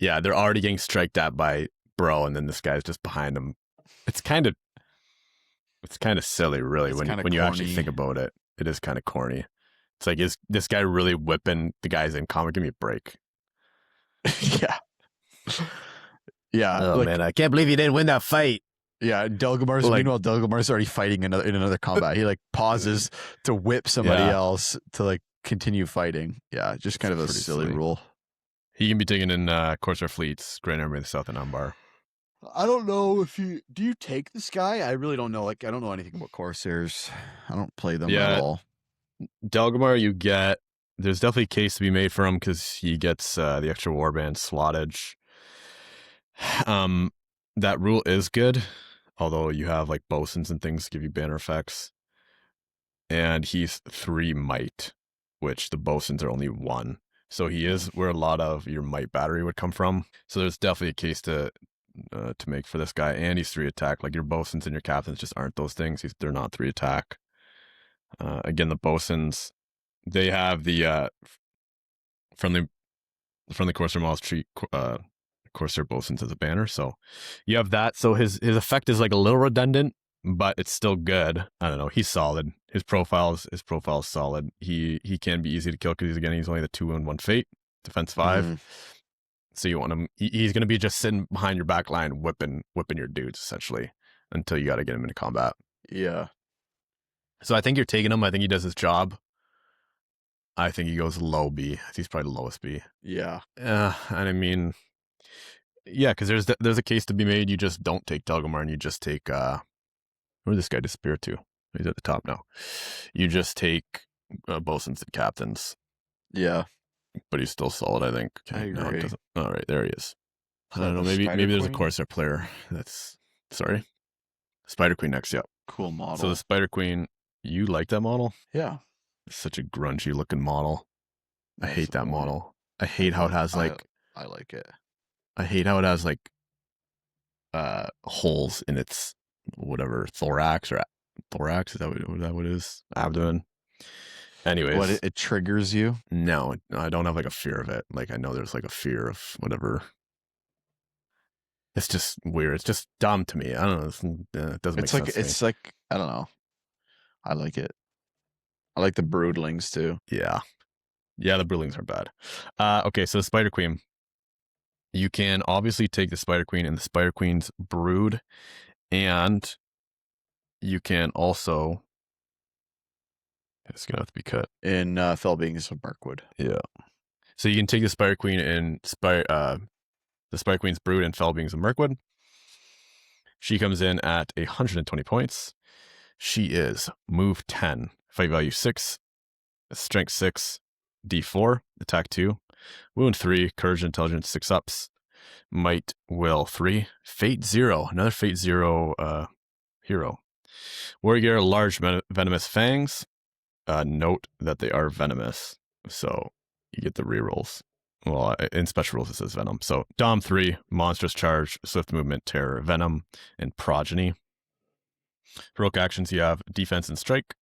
Yeah, they're already getting striked at by bro, and then this guy's just behind them. It's kind of silly, really, when you actually think about it. It is kind of corny. It's like, is this guy really whipping the guys in comic? Give me a break. Yeah. Yeah. Oh man, I can't believe you didn't win that fight. Yeah, meanwhile Delgamar's already fighting in another combat. He like pauses to whip somebody else to like continue fighting. Yeah, just kind of a silly rule. He can be taken in Corsair fleets, Grand Army of the South, and Umbar. I don't know if do you take this guy? I really don't know. Like, I don't know anything about Corsairs. I don't play them at all. Delgamar, there's definitely a case to be made for him because he gets the extra warband slottage. That rule is good, although you have like bosuns and things give you banner effects. And he's 3 might, which the bosuns are only 1. So he is where a lot of your might battery would come from. So there's definitely a case to make for this guy. And he's 3 attack. Like your bosuns and your captains just aren't those things. They're not 3 attack. Again, the bosuns, they have the friendly Corsair models treat Corsair bosuns as a banner. So you have that. So his effect is like a little redundant, but it's still good. I don't know. He's solid. His profile is solid. He can be easy to kill because he's only the 2 and 1 fate, defense 5. So you want him. He's going to be just sitting behind your back line, whipping your dudes essentially until you got to get him into combat. Yeah. So I think you're taking him. I think he does his job. I think he goes low B. He's probably the lowest B. Yeah. And I mean, yeah, because there's a case to be made. You just don't take Delgamar and you just take where did this guy disappear to? He's at the top now. You just take bosuns and captains. Yeah. But he's still solid, I think. I agree. No, it doesn't. All right, there he is. I don't know. Maybe there's a Corsair player. Sorry. Spider Queen next. Yep. Cool model. So the Spider Queen, you like that model? Yeah. It's such a grungy looking model. I hate that model. I hate how it has like. I like it. I hate how it has like holes in its whatever thorax. Is that what it is? Abdomen. Anyways, what it triggers you? No, I don't have like a fear of it. Like I know there's like a fear of whatever. It's just weird. It's just dumb to me. I don't know. It doesn't make sense. It's like I don't know. I like it. I like the broodlings too. Yeah, the broodlings are bad. Okay, so the Spider Queen. You can obviously take the Spider Queen and the Spider Queen's brood, and you can also. It's gonna have to be cut in Fell Beings of Mirkwood. Yeah. So you can take the Spider Queen and the Spider Queen's brood and Fell Beings of Mirkwood. She comes in at 120 points. She is move 10, fight value 6, strength 6, D4, attack 2, wound 3, courage, intelligence 6 ups, might, will 3, fate 0, another fate 0 hero. Warrior, large venomous fangs. Note that they are venomous, so you get the rerolls. Well, in special rules it says venom. So Dom 3, monstrous charge, swift movement, terror, venom, and progeny. Heroic actions you have defense and strike.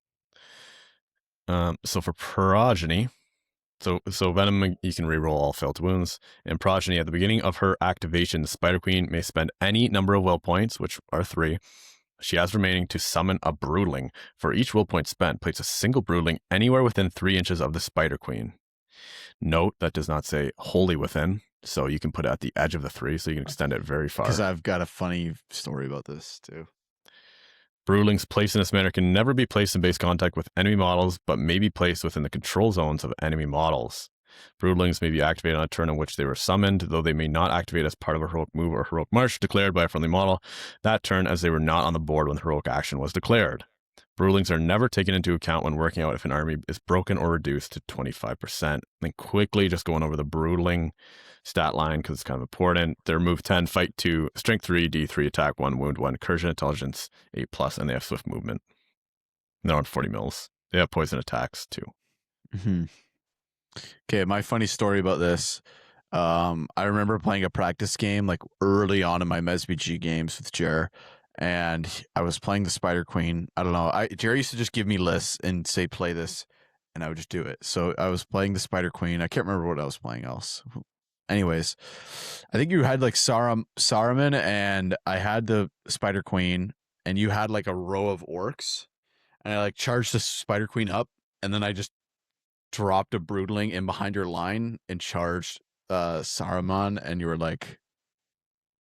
So for progeny, so venom you can reroll all failed wounds, and progeny at the beginning of her activation, the Spider Queen may spend any number of will points, which are 3, she has remaining to summon a Broodling. For each will point spent, place a single Broodling anywhere within 3 inches of the Spider Queen. Note that does not say wholly within, so you can put it at the edge of the 3, so you can extend it very far. Because I've got a funny story about this too. Broodlings placed in this manner can never be placed in base contact with enemy models, but may be placed within the control zones of enemy models. Broodlings may be activated on a turn in which they were summoned, though they may not activate as part of a heroic move or heroic march declared by a friendly model that turn, as they were not on the board when the heroic action was declared. Broodlings are never taken into account when working out if an army is broken or reduced to 25%. Then quickly just going over the Broodling stat line because it's kind of important. They're move 10, fight 2, strength 3, D3, attack 1, wound 1, incursion, intelligence 8+, and they have swift movement. And they're on 40 mils. They have poison attacks too. Mm-hmm. Okay, my funny story about this. I remember playing a practice game like early on in my MESBG games with Jer, and I was playing the Spider Queen. I don't know. Jer used to just give me lists and say play this, and I would just do it. So I was playing the Spider Queen. I can't remember what I was playing else. Anyways, I think you had like Saruman, and I had the Spider Queen, and you had like a row of orcs, and I like charged the Spider Queen up, and then I just dropped a Broodling in behind your line and charged Saruman, and you were like,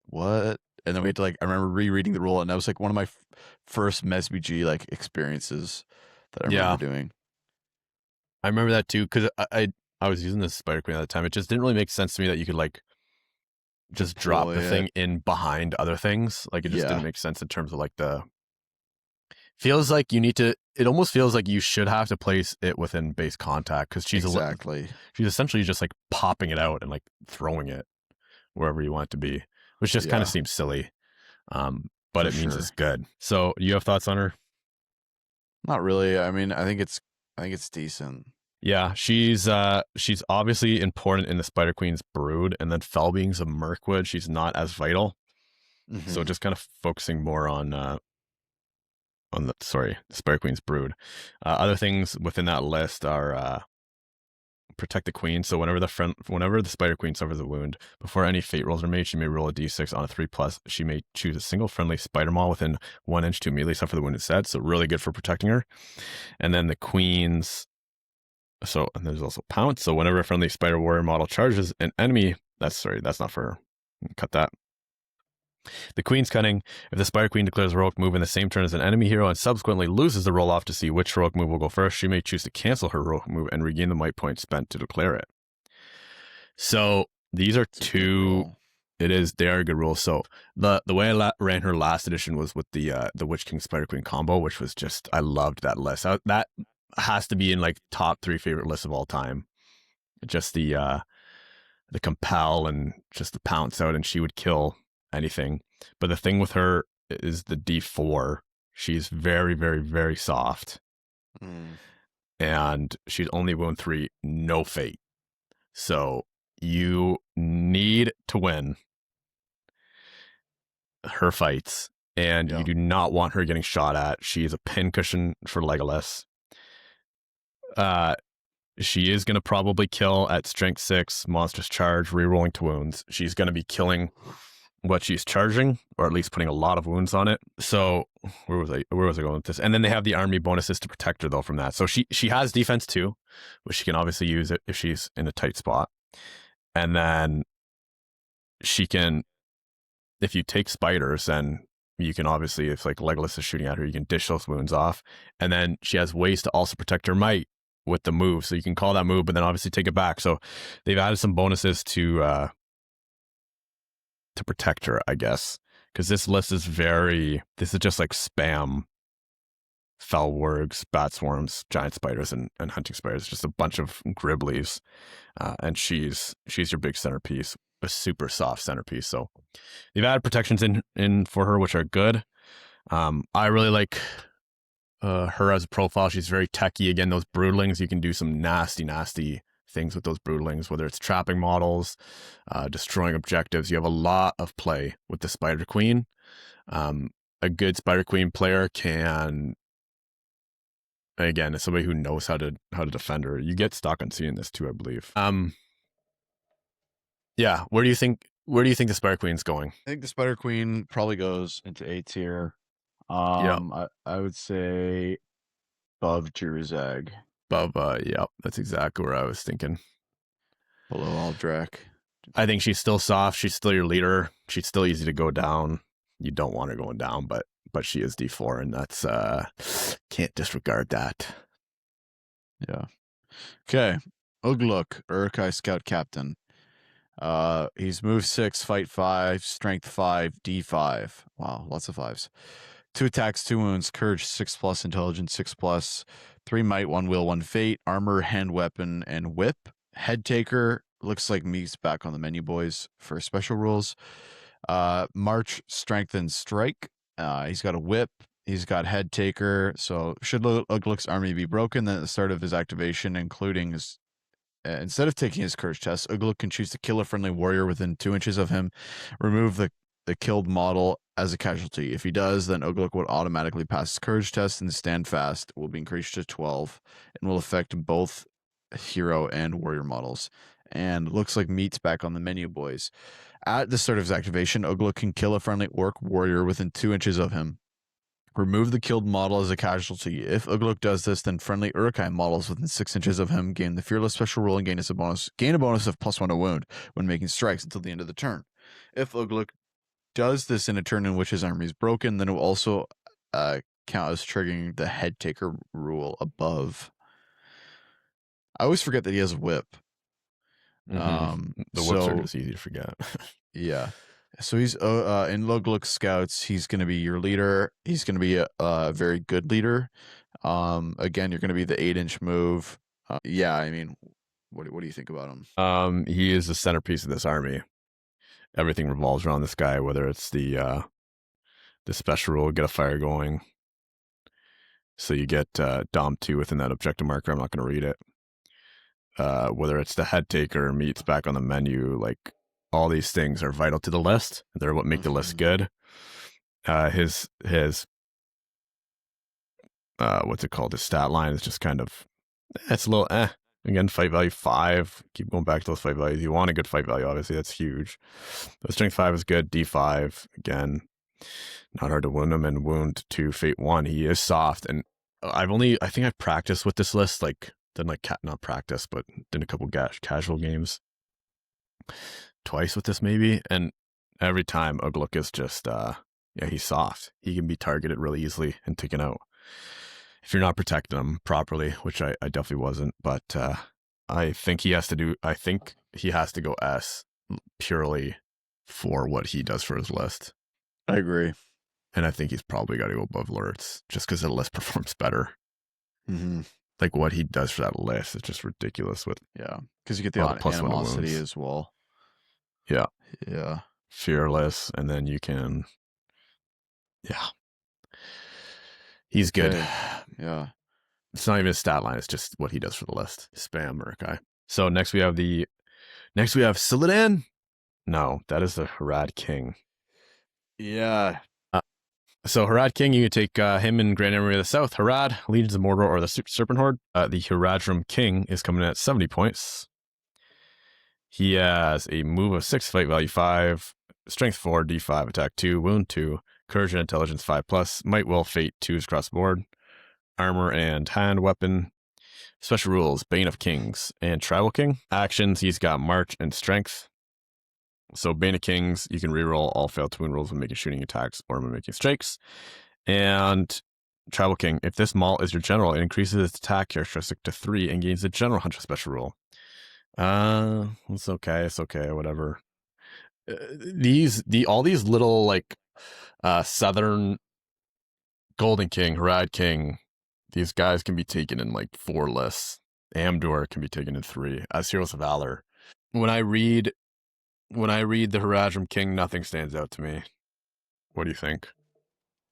what? And then we had to like, I remember rereading the rule, and that was like one of my first MESBG like experiences that I remember doing. I remember that too, because I was using this Spider Queen at the time. It just didn't really make sense to me that you could like just drop the thing in behind other things. Like it just didn't make sense in terms of like the feels like you need to, it almost feels like you should have to place it within base contact because she's she's essentially just like popping it out and like throwing it wherever you want it to be, which just kind of seems silly. But it means it's good. So you have thoughts on her? Not really. I mean, I think it's decent. Yeah, she's obviously important in the Spider Queen's brood, and then Fell Beings of Mirkwood, she's not as vital. Mm-hmm. So just kind of focusing more on the Spider Queen's brood. Other things within that list are protect the queen. So whenever the Spider Queen suffers a wound, before any fate rolls are made, she may roll a d6 on a 3+. She may choose a single friendly spider model within 1 inch to immediately suffer the wound instead. So really good for protecting her. And then the queen's and there's also pounce. So whenever a friendly spider warrior model charges an enemy, that's not for her. Cut that. The Queen's Cunning. If the Spider Queen declares a heroic move in the same turn as an enemy hero and subsequently loses the roll off to see which heroic move will go first, she may choose to cancel her heroic move and regain the might point spent to declare it. So these are they are good rules. So the way I ran her last edition was with the Witch King Spider Queen combo, which was just, I loved that list. That has to be in like top 3 favorite lists of all time. Just the compel and just the pounce out, and she would kill anything. But the thing with her is the D4. She's very, very, very soft. And she's only wound 3, no fate. So you need to win her fights, and you do not want her getting shot at. She is a pincushion for Legolas. She is going to probably kill at strength 6, monstrous charge, rerolling to wounds. She's going to be killing what she's charging, or at least putting a lot of wounds on it. So where was I going with this? And then they have the army bonuses to protect her though from that. So she has defense too, which she can obviously use it if she's in a tight spot. And then she can, if you take spiders, then you can obviously, if like Legolas is shooting at her, you can dish those wounds off. And then she has ways to also protect her might with the move. So you can call that move, but then obviously take it back. So they've added some bonuses to protect her, I guess. Because this list is just like spam fell wargs, bat swarms, giant spiders, and hunting spiders. Just a bunch of Griblies. And she's your big centerpiece, a super soft centerpiece. So they've added protections in for her, which are good. I really like her as a profile. She's very techy. Again, those broodlings, you can do some nasty things with those broodlings, whether it's trapping models, destroying objectives. You have a lot of play with the Spider Queen. A good Spider Queen player can, again, as somebody who knows how to defend her. You get stuck on seeing this too, I believe. Yeah, where do you think the Spider Queen's going? I think the Spider Queen probably goes into A tier. Yep. I would say above Jirzag, Bubba, yep. That's exactly where I was thinking. below Aldrak. I think she's still soft. She's still your leader. She's still easy to go down. You don't want her going down, but she is D4, and that's can't disregard that. Yeah. Okay. Ugluk, Urukai Scout Captain. He's move 6, fight 5, strength 5, D5. Wow, lots of fives. 2 attacks, 2 wounds, courage 6 plus, intelligence 6 plus, 3 might, 1 will, 1 fate, armor, hand weapon, and whip. Head taker looks like me's back on the menu, boys, for special rules. March, strength, and strike. He's got a whip. He's got head taker. So should Ugluk's army be broken, then at the start of his activation, including his instead of taking his courage test, Ugluk can choose to kill a friendly warrior within 2 inches of him, remove the killed model as a casualty. If he does, then Ugluk would automatically pass his courage test, and stand fast will be increased to 12 and will affect both hero and warrior models. And looks like meat's back on the menu, boys. At the start of his activation, Ugluk can kill a friendly orc warrior within 2 inches of him. Remove the killed model as a casualty. If Ugluk does this, then friendly Urukai models within 6 inches of him gain the Fearless special rule and gain a bonus of +1 to wound when making strikes until the end of the turn. If Ugluk does this in a turn in which his army is broken, then it will also count as triggering the head taker rule above. I always forget that he has a whip. The whips are just easy to forget. Yeah. So he's in Ugluk Scouts. He's going to be your leader. He's going to be a very good leader. Again, you're going to be the 8-inch move. Yeah, I mean, what do you think about him? He is the centerpiece of this army. Everything revolves around this guy, whether it's the special rule, get a fire going. So you get Dom 2 within that objective marker. I'm not going to read it. Whether it's the head taker, meat's back on the menu, like all these things are vital to the list. They're what make the list good. His what's it called? His stat line is just kind of, it's a little Again, fight value 5. Keep going back to those fight values. You want a good fight value, obviously. That's huge. But strength 5 is good. D5, again, not hard to wound him. And wound to fate 1. He is soft. And I think I've practiced with this list, like, not practice, but did a couple casual games twice with this maybe. And every time Ugluk is just, he's soft. He can be targeted really easily and taken out if you're not protecting him properly, which I definitely wasn't. But I think he has to go S purely for what he does for his list. I agree. And I think he's probably got to go above Lurtz just because the list performs better. Mm-hmm. Like what he does for that list is just ridiculous. Because you get the animosity as well. Yeah. Fearless, and then you can, he's good. Yeah. It's not even a stat line. It's just what he does for the list. Spam Urukai. So next we have Siladan. No, that is the Harad King. Yeah. So Harad King, you can take him in Grand Army of the South. Harad, Legions of Mordor, or the Serpent Horde. The Haradrim King is coming in at 70 points. He has a move of 6, fight value 5, strength 4, D5, attack 2, wound 2, courage and intelligence 5+, might, will, fate 2s across the board, armor and hand weapon. Special rules, Bane of Kings and Tribal King. Actions, he's got march and strength. So Bane of Kings, you can reroll all failed to wound rolls when making shooting attacks or when making strikes. And Tribal King, if this mall is your general, it increases its attack characteristic to 3 and gains the general hunter special rule. It's okay, whatever. All these little like Southern Golden King, Harad King, these guys can be taken in like 4 lists. Amdor can be taken in 3 as heroes of valor. When I read the Haradrim King, nothing stands out to me. What do you think?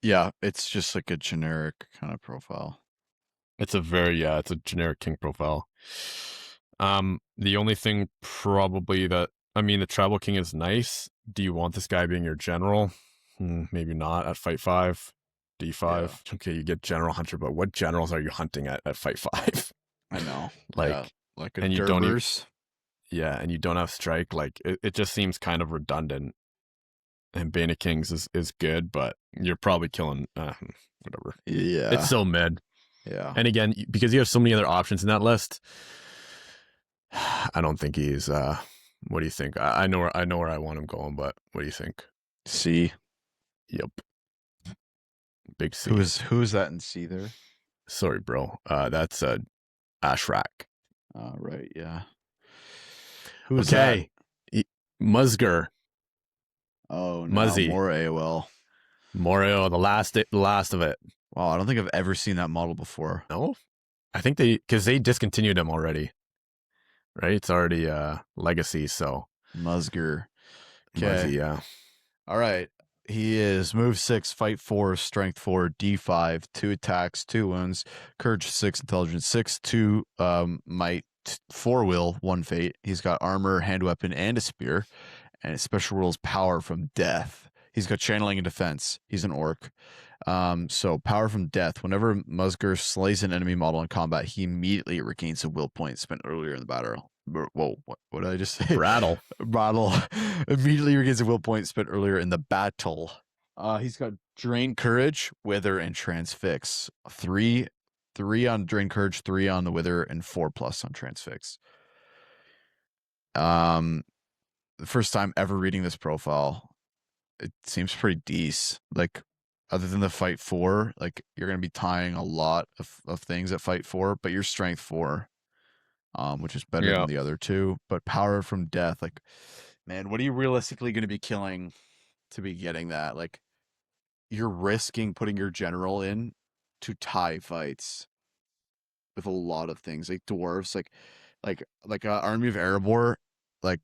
Yeah, it's just like a generic kind of profile. It's a generic king profile. The only thing probably the Tribal King is nice. Do you want this guy being your general? Maybe not at fight 5. D5. Yeah. Okay, you get General Hunter, but what generals are you hunting at fight 5? I know. like a and you Durbers. And you don't have strike. Like it just seems kind of redundant. and Bane of Kings is good, but you're probably killing whatever. Yeah. It's so mid. Yeah. And again, because you have so many other options in that list, I don't think he's. What do you think? I know where I want him going, but what do you think? C. Yep. Big C. Who is that in C there? Sorry, bro. That's Ashrak. Right. Yeah. Who is that? Musger. Oh no, Muzzy. more AOL. Morio, the last of it. Wow, I don't think I've ever seen that model before. No, I think because they discontinued him already. Right, it's already legacy. So Musger. Muzzy, Okay. yeah. All right. He is move 6, fight 4, strength 4, D5, 2 attacks, 2 wounds, courage 6, intelligence 6, 2 might, 4 will, 1 fate. He's got armor, hand weapon, and a spear, and his special rules power from death. He's got channeling and defense. He's an orc. So power from death. Whenever Musger slays an enemy model in combat, he immediately regains a will point spent earlier in the battle. Whoa, what did I just say? Rattle. Immediately regains a will point spent earlier in the battle. He's got drain courage, wither, and transfix. Three on drain courage, 3 on the wither, and 4+ on transfix. The first time ever reading this profile, it seems pretty decent. Like, other than the fight 4, like, you're gonna be tying a lot of things at fight 4, but you're strength 4. Which is better than the other 2. But power from death, like, man, what are you realistically going to be killing to be getting that? Like, you're risking putting your general in to tie fights with a lot of things, like dwarves, like Army of Erebor, like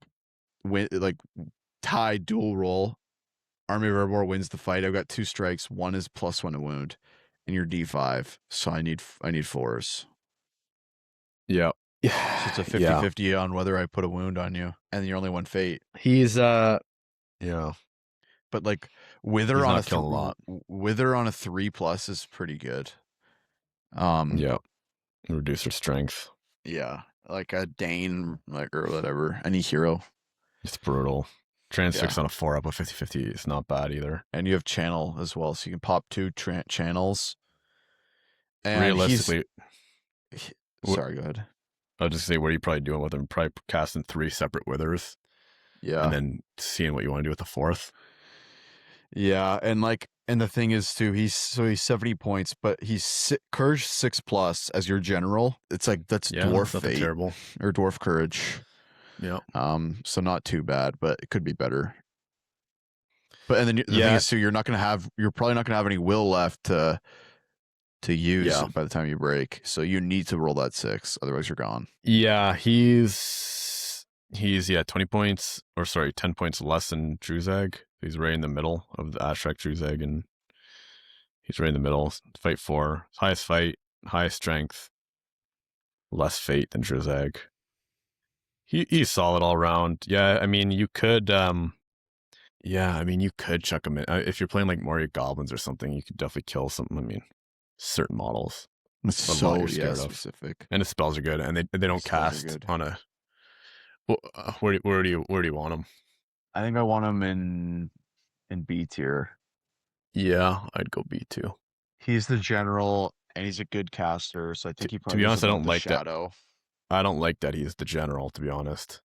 tie dual roll. Army of Erebor wins the fight. I've got 2 strikes. 1 is +1 to wound, and you're D5, so I need 4s. Yeah. So it's a 50-50 on whether I put a wound on you, and you're only 1 fate. He's yeah. But like wither He's on not killing a lot. Wither on a 3+ is pretty good. Yeah. Reduce her strength. Yeah. Like a Dane, like, or whatever. Any hero. It's brutal. Transfix on a 4-up with 50-50 is not bad either. And you have channel as well, so you can pop 2 channels. And realistically, sorry, go ahead. I'll just say, what are you probably doing with him? Probably casting 3 separate withers. Yeah. And then seeing what you want to do with the 4th. Yeah, and the thing is too, he's 70 points, but he's courage 6+ as your general. It's like that's dwarf fate terrible. Or dwarf courage. Yeah. So not too bad, but it could be better. But and then the thing is too, you're probably not gonna have any will left to use by the time you break. So you need to roll that 6, otherwise you're gone. Yeah, he's 20 points, or sorry, 10 points less than Druzag. He's right in the middle of the Ashrak Druzag, and he's right in the middle. Fight 4, highest fight, highest strength, less fate than Druzag. He's solid all around. Yeah, I mean, you could chuck him in. If you're playing like Moria Goblins or something, you could definitely kill something. I mean, certain models. It's so specific. And the spells are good, and they don't cast on a. Where do you want them? I think I want him in B tier. Yeah, I'd go B too. He's the general, and he's a good caster, so I think he probably. To be honest, I don't like Shadow. that. I don't like that he's the general, to be honest,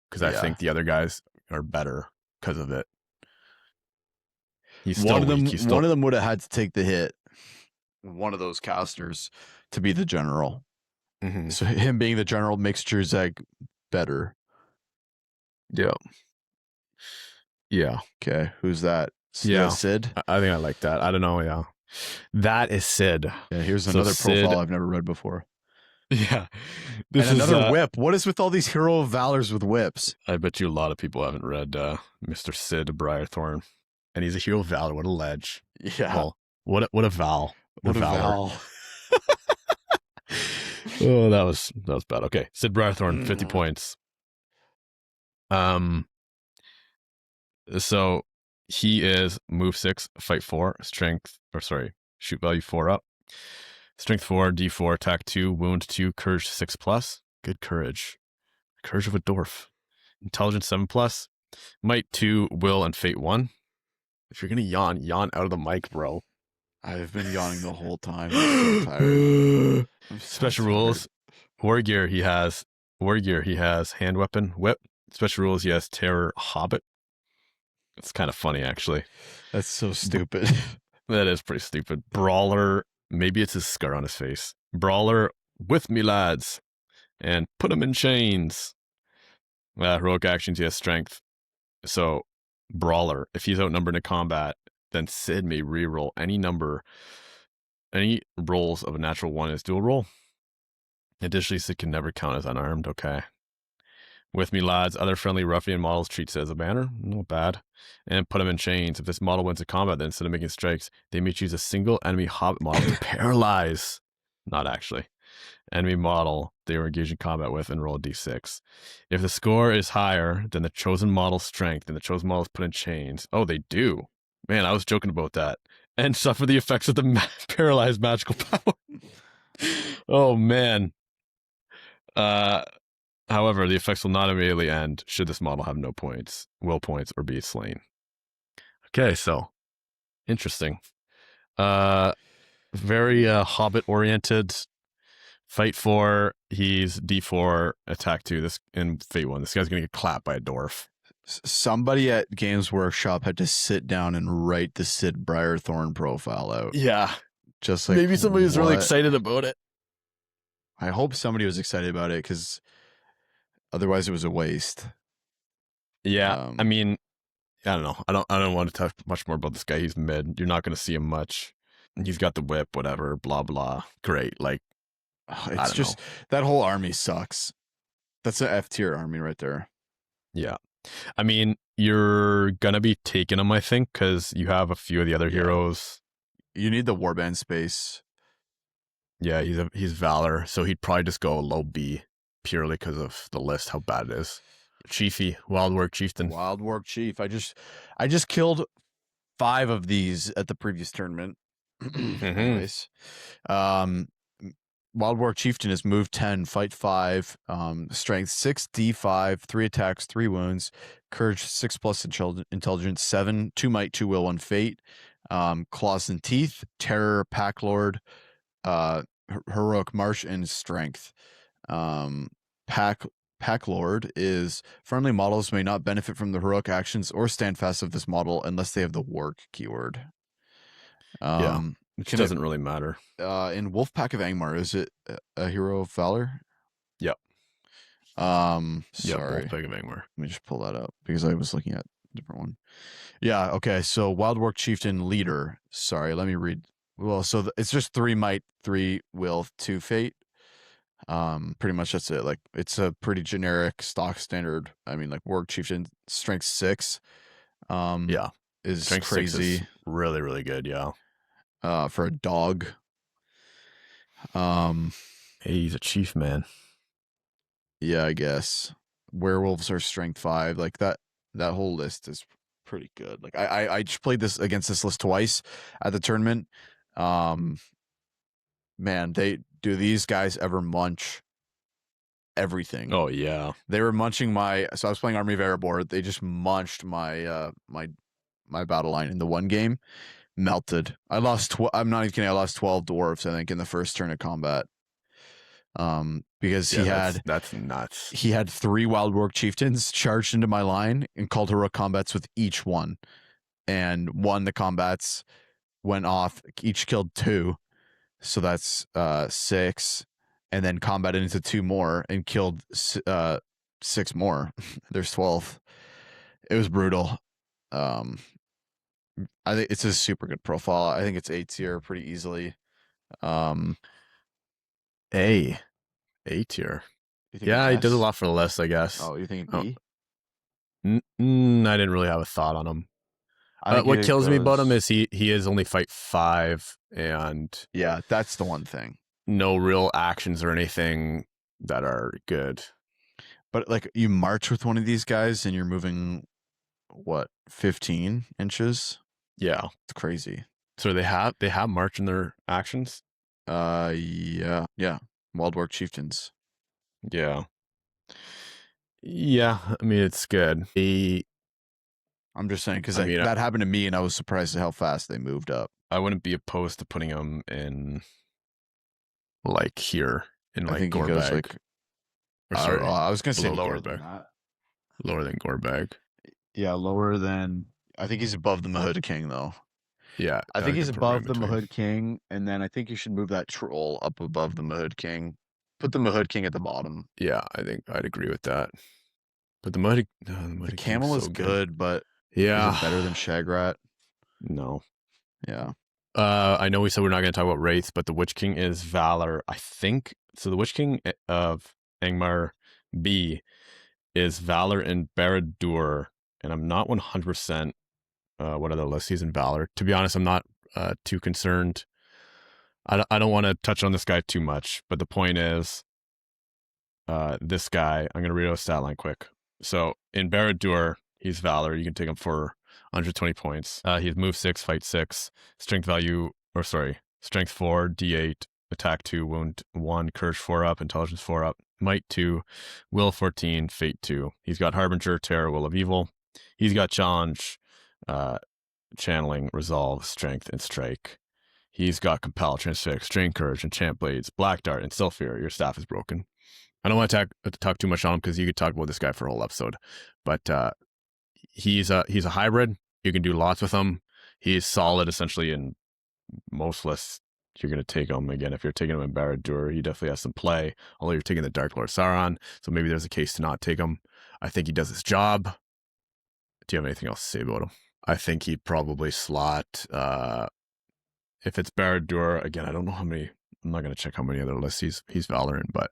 because I think the other guys are better because of it. He's still weak. One of them would have had to take the hit. One of those casters to be the general. Mm-hmm. So him being the general makes Druzag better. Yeah. Yeah. Okay. Who's that? Yeah. Sid? I think I like that. I don't know. Yeah. That is Sid. Yeah. Here's another profile I've never read before. Yeah. This is another whip. What is with all these Hero of Valors with whips? I bet you a lot of people haven't read Mr. Sid Briarthorn. And he's a Hero of Valor. What a ledge. Yeah. Well, what a Val. What a Val. Oh, that was bad. Okay. Sid Briarthorn, 50 points. So he is move 6, fight 4, shoot value 4 up. Strength 4, D4, attack 2, wound 2, courage 6+. Good courage. Courage of a dwarf. Intelligence 7+. Might 2, will, and fate 1. If you're gonna yawn, yawn out of the mic, bro. I've been yawning the whole time. I'm so tired. I'm so Special tired. rules. War gear, he has. War gear, he has hand weapon, whip. Special rules, he has terror, hobbit. It's kind of funny, actually. That's so Br- stupid. that is pretty stupid. Brawler, maybe it's his scar on his face. Brawler, with me, lads, and put him in chains. Heroic actions, he has strength. So, Brawler, if he's outnumbered in combat, then Sid may reroll any number, any rolls of a natural one as dual roll. Additionally, Sid can never count as unarmed. Okay. With me, lads. Other friendly ruffian models treat Sid as a banner. Not bad. And put him in chains. If this model wins a combat, then instead of making strikes, they may choose a single enemy hobbit model to paralyze. Not actually. Enemy model they were engaged in combat with and roll a d6. If the score is higher than the chosen model's strength, then the chosen model is put in chains. Oh, they do. Man, I was joking about that. And suffer the effects of the paralyzed magical power. Oh, man. However, the effects will not immediately end should this model have no points, will points, or be slain. Okay, so interesting. Very Hobbit oriented. Fight 4, he's D4, attack 2. This in Fate 1. This guy's gonna get clapped by a dwarf. Somebody at Games Workshop had to sit down and write the Sid Briarthorn profile out. Yeah. Just like Maybe somebody was really what? excited about it. I hope somebody was excited about it because otherwise it was a waste. Yeah. I mean, I don't know. I don't want to talk much more about this guy. He's mid. You're not gonna see him much. He's got the whip, whatever, blah blah. Great. Like, it's just that whole army sucks. That's an F tier army right there. Yeah. I mean, you're gonna be taking him, I think, because you have a few of the other heroes. You need the warband space. Yeah, he's Valor, so he'd probably just go low B purely because of the list, how bad it is. Chiefy, Wild Work Chieftain. Wild Work Chief. I just killed 5 of these at the previous tournament. Anyways, Wild War Chieftain is move 10, fight 5, strength 6, D5, 3 attacks, 3 wounds, courage 6 plus intelligence 7, 2 might, 2 will, 1 fate, claws and teeth, terror, pack lord, heroic march, and strength. Pack Lord is friendly models may not benefit from the heroic actions or stand fast of this model unless they have the work keyword. Which doesn't really matter. In Wolfpack of Angmar, is it a hero of Valor? Yep. Sorry. Wolfpack of Angmar. Let me just pull that up because I was looking at a different one. Yeah, okay. So Wild Work Chieftain Leader. Sorry, let me read. Well, so it's just 3 might, 3 will, 2 fate. Pretty much that's it. Like, it's a pretty generic stock standard. I mean, like, Work Chieftain strength 6. Yeah. Is Strength crazy. 6 is really, really good, yeah. For a dog. Hey, he's a chief, man. Yeah, I guess. Werewolves are strength 5. Like, that whole list is pretty good. Like, I just played this against this list twice at the tournament. Man, these guys ever munch everything? Oh yeah. They were munching so I was playing Army of Erebor. They just munched my my battle line in the one game. Melted. I lost I'm not even kidding, I lost 12 dwarves, I think, in the first turn of combat. Because that's nuts. He had 3 Wild Work Chieftains charged into my line and called heroic combats with each one, and won the combats, went off, each killed 2, so that's 6, and then combated into 2 more and killed 6 more. There's 12. It was brutal. I think it's a super good profile. I think it's A tier pretty easily. A tier. Yeah, he does a lot for the list, I guess. Oh, you think B? I didn't really have a thought on him. What kills me about him is he is only fight 5, and yeah, that's the one thing. No real actions or anything that are good. But like, you march with one of these guys and you're moving what, 15 inches? Yeah, it's crazy. So they have march in their actions. Yeah. Wild Work Chieftains. Yeah. I mean, it's good. I'm just saying because I mean, that happened to me, and I was surprised at how fast they moved up. I wouldn't be opposed to putting him in like here in I like think he goes Gorbag. like. Or sorry, I was gonna say below lower than Gorbag. that. Lower than Gorbag. Yeah, lower than. I think he's above the Mahood King though. Yeah, I think I he's could put him right in above the between. Mahood King, and then I think you should move that troll up above the Mahood King. Put the Mahood King at the bottom. Yeah, I think I'd agree with that. But the Muddy The King's camel is so good. good, but is Yeah. it better than Shagrat? No. Yeah. I know we said we're not going to talk about wraiths, but the Witch King is Valor. I think so. The Witch King of Angmar B is Valor and Barad-dûr, and I'm not 100% what other lists he's in Valor. To be honest, I'm not too concerned. I don't want to touch on this guy too much, but the point is, this guy, I'm going to read out a stat line quick. So in Barad-dûr, he's Valor. You can take him for 120 points. He's move 6, fight 6, strength 4, d8, attack 2, wound 1, courage 4 up, intelligence 4 up, might 2, will 14, fate 2. He's got Harbinger, Terror, Will of Evil. He's got challenge, channeling, resolve, strength, and strike. He's got compel, transfix, strain courage, enchant blades, black dart, and still fear. Your staff is broken. I don't want to talk too much on him because you could talk about this guy for a whole episode, but he's a hybrid. You can do lots with him. He's solid essentially in most lists. You're going to take him again. If you're taking him in Barad-dûr, he definitely has some play. Although you're taking the Dark Lord Sauron, so maybe there's a case to not take him. I think he does his job. Do you have anything else to say about him? I think he'd probably slot. If it's Barad-dûr, again, I don't know how many. I'm not going to check how many other lists he's Valor in, but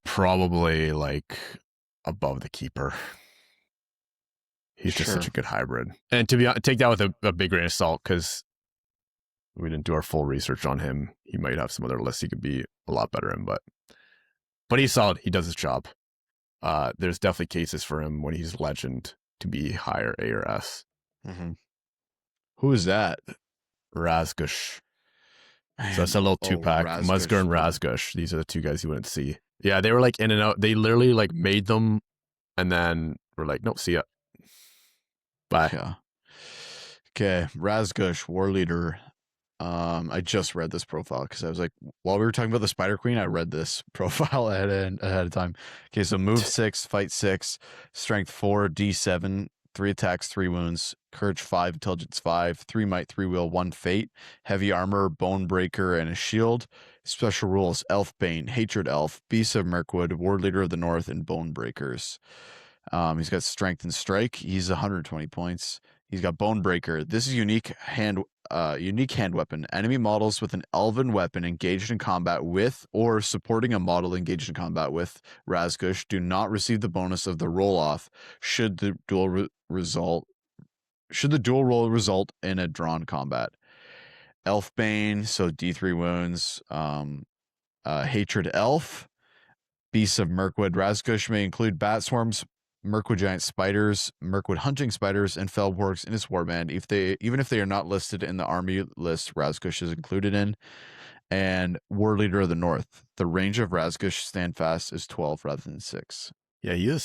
probably like above the Keeper. He's just such a good hybrid. And to be honest, take that with a big grain of salt because we didn't do our full research on him. He might have some other lists he could be a lot better in, but he's solid. He does his job. There's definitely cases for him when he's legend to be higher A or S. Mm-hmm. Who is that? Razgush. So that's a little 2-pack. Musgur and Razgush. These are the two guys you wouldn't see. Yeah, they were like in and out. They literally like made them and then were like, nope, see ya. Bye. Yeah. Okay. Razgush, war leader. I just read this profile because I was like, while we were talking about the Spider Queen, I read this profile ahead of time. Okay, so move 6, fight 6, strength 4, D7, 3 attacks, 3 wounds, courage 5, intelligence 5, 3 might, 3 will, 1 fate, heavy armor, bone breaker, and a shield. Special rules: Elfbane, Hatred Elf, Beast of Mirkwood, Ward Leader of the North, and Bone Breakers. He's got strength and strike. He's 120 points. He's got Bone Breaker. This is unique hand weapon. Enemy models with an elven weapon engaged in combat with or supporting a model engaged in combat with Razgush do not receive the bonus of the roll off should the duel roll result in a drawn combat. Elfbane, so D3 wounds. Hatred Elf, Beasts of Mirkwood. Razgush may include bat swarms, Mirkwood giant spiders, Mirkwood hunting spiders, and Felborgs in his warband. Even if they are not listed in the army list, Razgush is included in. And War Leader of the North. The range of Razgush Standfast is 12 rather than 6. Yeah, he's a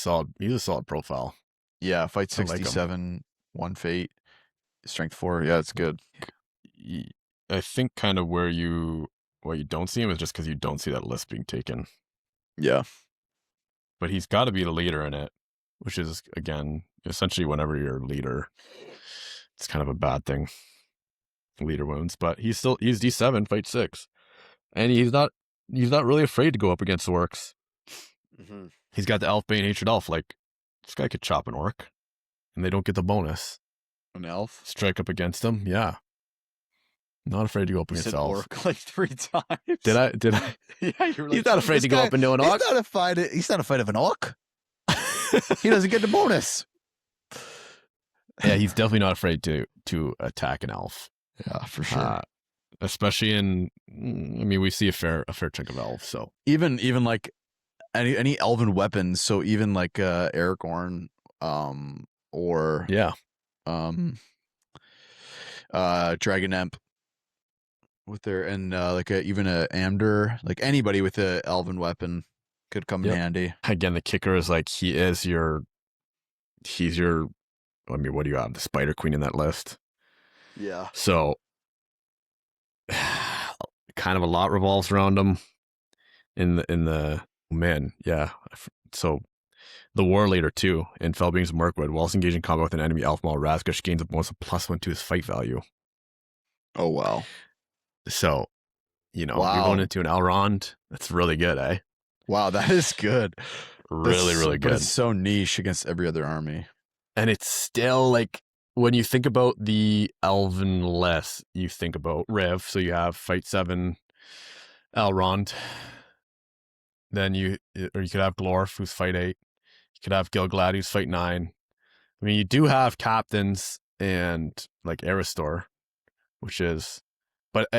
solid profile. Yeah, fight 67, 1 fate, strength 4. Yeah, it's good. I think kind of where you don't see him is just because you don't see that list being taken. Yeah. But he's got to be the leader in it, which is, again, essentially whenever you're a leader, it's kind of a bad thing. Leader wounds, but he's D7, fight 6. And he's not really afraid to go up against the orcs. Mm-hmm. He's got the Elfbane Hatred Elf. Like, this guy could chop an orc, and they don't get the bonus. An elf? Strike up against them, yeah. Not afraid to go up against elf. Orc like 3 times. Did I? Yeah, you're like, he's not afraid to go up into an orc. He's not afraid of an orc. He doesn't get the bonus. Yeah, he's definitely not afraid to attack an elf. Yeah, for sure. Especially in, I mean, we see a fair chunk of elves. So even like any elven weapons. So even like Aragorn, or Dragon Imp with their even a Amdur, like anybody with a elven weapon could come in handy. Again, the kicker is like he's your I mean, what do you have? The Spider Queen in that list. Yeah. So kind of a lot revolves around him man, yeah. So the War Leader too, in Felbing's Mirkwood, whilst engaging combat with an enemy elf model, Razgush gains a bonus of +1 to his fight value. Oh wow. So, you're going Wow. into an Elrond. That's really good, eh? Wow, that is good. Really, really But good. it's so niche against every other army. And it's still like when you think about the Elven list, you think about Riv. So you have Fight 7, Elrond. Then you could have Glorf, who's Fight 8. You could have Gilglad, who's Fight 9. I mean, you do have captains and like Aristor, which is,